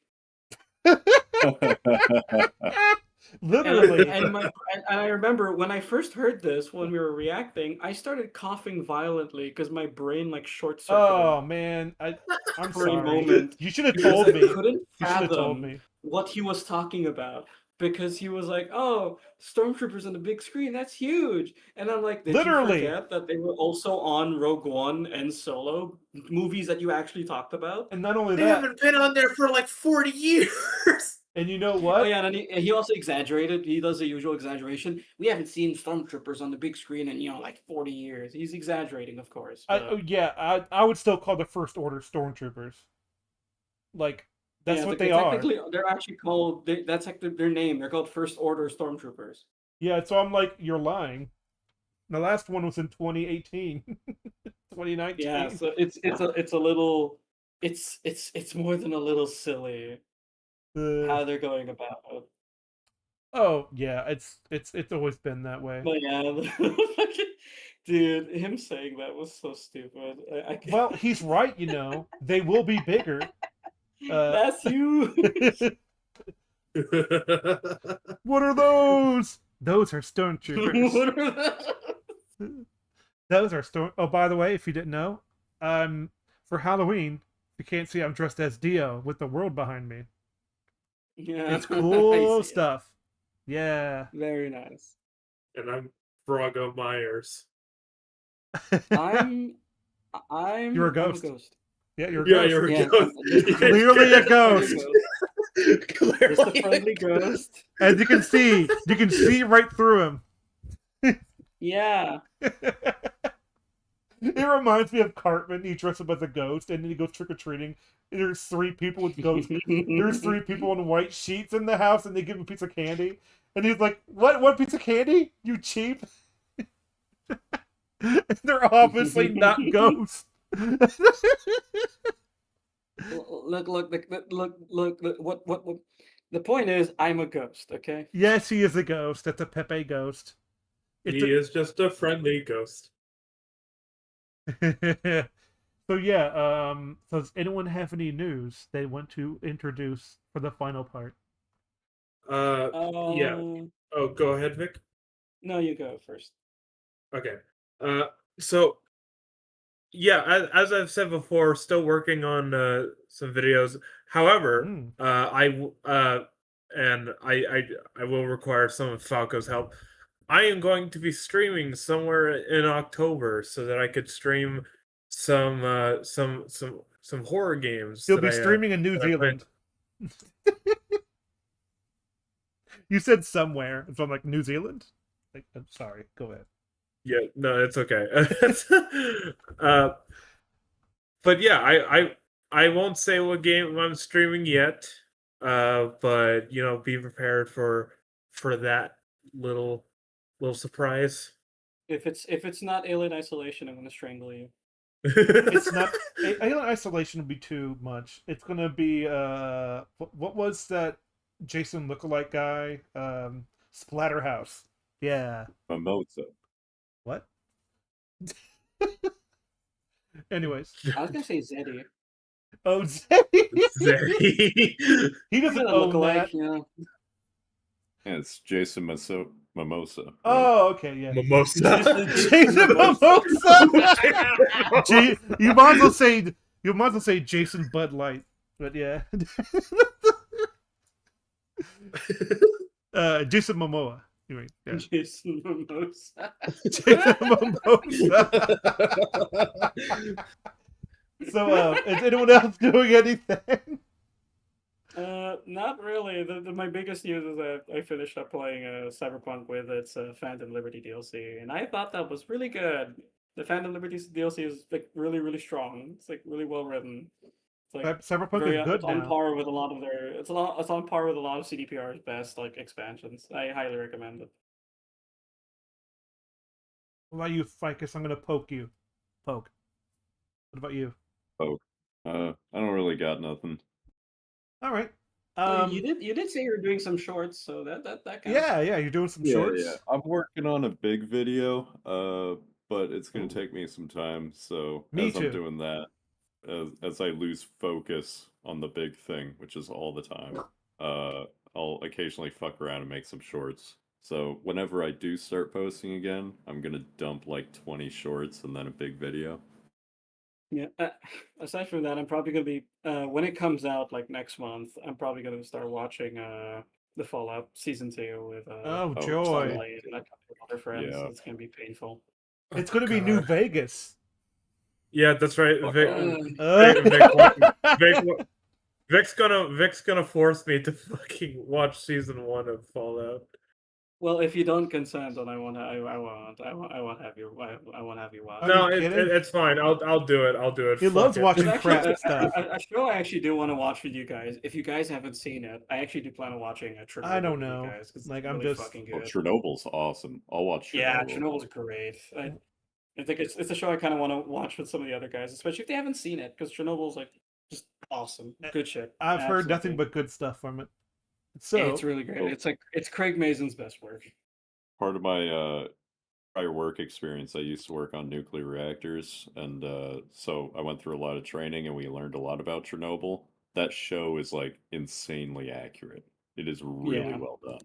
Literally. And I remember when I first heard this when we were reacting, I started coughing violently because my brain like short circuited Oh man, I'm for a sorry. moment You should have because told I me. couldn't You should have told fathom me. what he was talking about. Because he was like, "Oh, stormtroopers on the big screen, that's huge." And I'm like, "Did you Literally. forget that they were also on Rogue One and Solo, movies that you actually talked about?" And not only They that, haven't been on there for like 40 years. and you know Oh what? yeah, and he also exaggerated. He does the usual exaggeration. We haven't seen stormtroopers on the big screen in like 40 years. He's exaggerating, of course, but I would still call the First Order stormtroopers. Like that's yeah, what they are. technically they're actually called. That's like their name. They're called First Order Stormtroopers. Yeah, so I'm like, you're lying. The last one was in 2018, 2019. Yeah, so it's a little it's more than a little silly how they're going about it. Oh yeah, it's always been that way. But yeah, dude, him saying that was so stupid. Well, he's right, you know. They will be bigger. That's you. What are those? Those are stormtroopers. What are those? Those are storm. Oh, by the way, if you didn't know, for Halloween, you can't see I'm dressed as Dio with the world behind me. Yeah, It's I cool see it. stuff. Yeah. Very nice. And I'm Braga Myers. I'm You're a I'm ghost. a ghost. Yeah, you're a Yeah, ghost. you're a Yeah, ghost. Clearly a ghost. Just a Clearly. friendly ghost. As you can see right through him. Yeah. It reminds me of Cartman. He dresses up as a ghost, and then he goes trick or treating. There's three people with ghosts. There's three people in white sheets in the house, and they give him a piece of candy. And he's like, "What? One piece of candy? You cheap!" And they're obviously not ghosts. Look. What? The point is, I'm a ghost. Okay. Yes, he is a ghost. That's a Pepe ghost. He is just a friendly ghost. So yeah, so does anyone have any news they want to introduce for the final part? Yeah. Oh, go ahead, Vic. No, you go first. Okay. So yeah, as I've said before, still working on some videos. However, I will require some of Falco's help. I am going to be streaming somewhere in October so that I could stream some horror games. He'll that be streaming in New Zealand. You said somewhere, so I'm like, New Zealand? Like, I'm sorry, go ahead. Yeah, no, it's okay. But yeah, I won't say what game I'm streaming yet. But you know, be prepared for that little surprise. If it's not Alien Isolation, I'm gonna strangle you. It's not Alien Isolation would be too much. It's gonna be what was that Jason lookalike guy? Splatterhouse. Yeah. Mimosa. What? Anyways. I was gonna say Zeddy. Oh, Zeddy. Zeddy. He doesn't look own like, that. yeah. Yeah, it's Jason Mimosa. Right? Oh, okay, yeah. Mimosa. Jason Mimosa. You might as well say Jason Bud Light, but yeah. Jason Momoa. Anyway, yeah. Jason Mimosa. Jason Mimosa. So, is anyone else doing anything? Not really. My biggest news is that I finished up playing Cyberpunk with its Phantom Liberty DLC, and I thought that was really good. The Phantom Liberty DLC is like really strong. It's like really well written. It's like Cyberpunk is good it's on now. par with a lot of their. It's on par with a lot of CDPR's best like expansions. I highly recommend it. What about you, Ficus? I'm gonna poke you. Poke. What about you? Oh, I don't really got nothing. All right. You did say you were doing some shorts, so that counts. Yeah, you're doing some shorts. Yeah. I'm working on a big video, but it's gonna take me some time. So Me as too. I'm doing that, as I lose focus on the big thing, which is all the time, I'll occasionally fuck around and make some shorts. So whenever I do start posting again, I'm gonna dump like 20 shorts and then a big video. Yeah. Aside from that, I'm probably gonna be when it comes out like next month. I'm probably gonna start watching the Fallout season 2 with Oh, Oh, joy. Sunlight and a couple of other friends. Yeah. It's gonna be painful. It's going to be New God. Vegas. Yeah, that's right. Fuck Vic, Uh, Vic's gonna force me to fucking watch season 1 of Fallout. Well, if you don't consent, then I won't have you. I won't have you watch. Are No, you kidding? it's fine. I'll do it. I'll do it. He Fuck loves it. watching There's actually crap stuff. a show I actually do want to watch with you guys. If you guys haven't seen it, I actually do plan on watching a Chernobyl I don't with know. you guys because Like, it's I'm really just- fucking Oh, good. Chernobyl's awesome. I'll watch Chernobyl. Yeah, Chernobyl's great. I think it's a show I kind of want to watch with some of the other guys, especially if they haven't seen it, because Chernobyl's like just awesome, good shit. I've heard nothing Absolutely. but good stuff from it. So It's really great. It's Craig Mazin's best work. Part of my prior work experience, I used to work on nuclear reactors, and so I went through a lot of training, and we learned a lot about Chernobyl. That show is like insanely accurate. It is really Yeah. well done.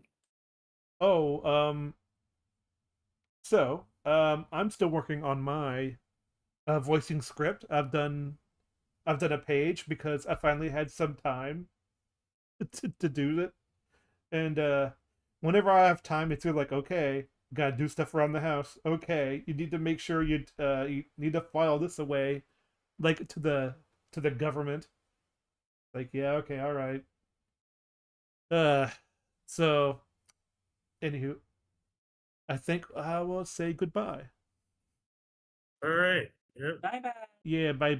I'm still working on my voicing script. I've done a page because I finally had some time to do it. And whenever I have time, it's like, okay, gotta do stuff around the house. Okay, you need to make sure you need to file this away, like to the government. Like, yeah, okay, all right. So, anywho, I think I will say goodbye. All right. Yep. Bye bye. Yeah, bye bye.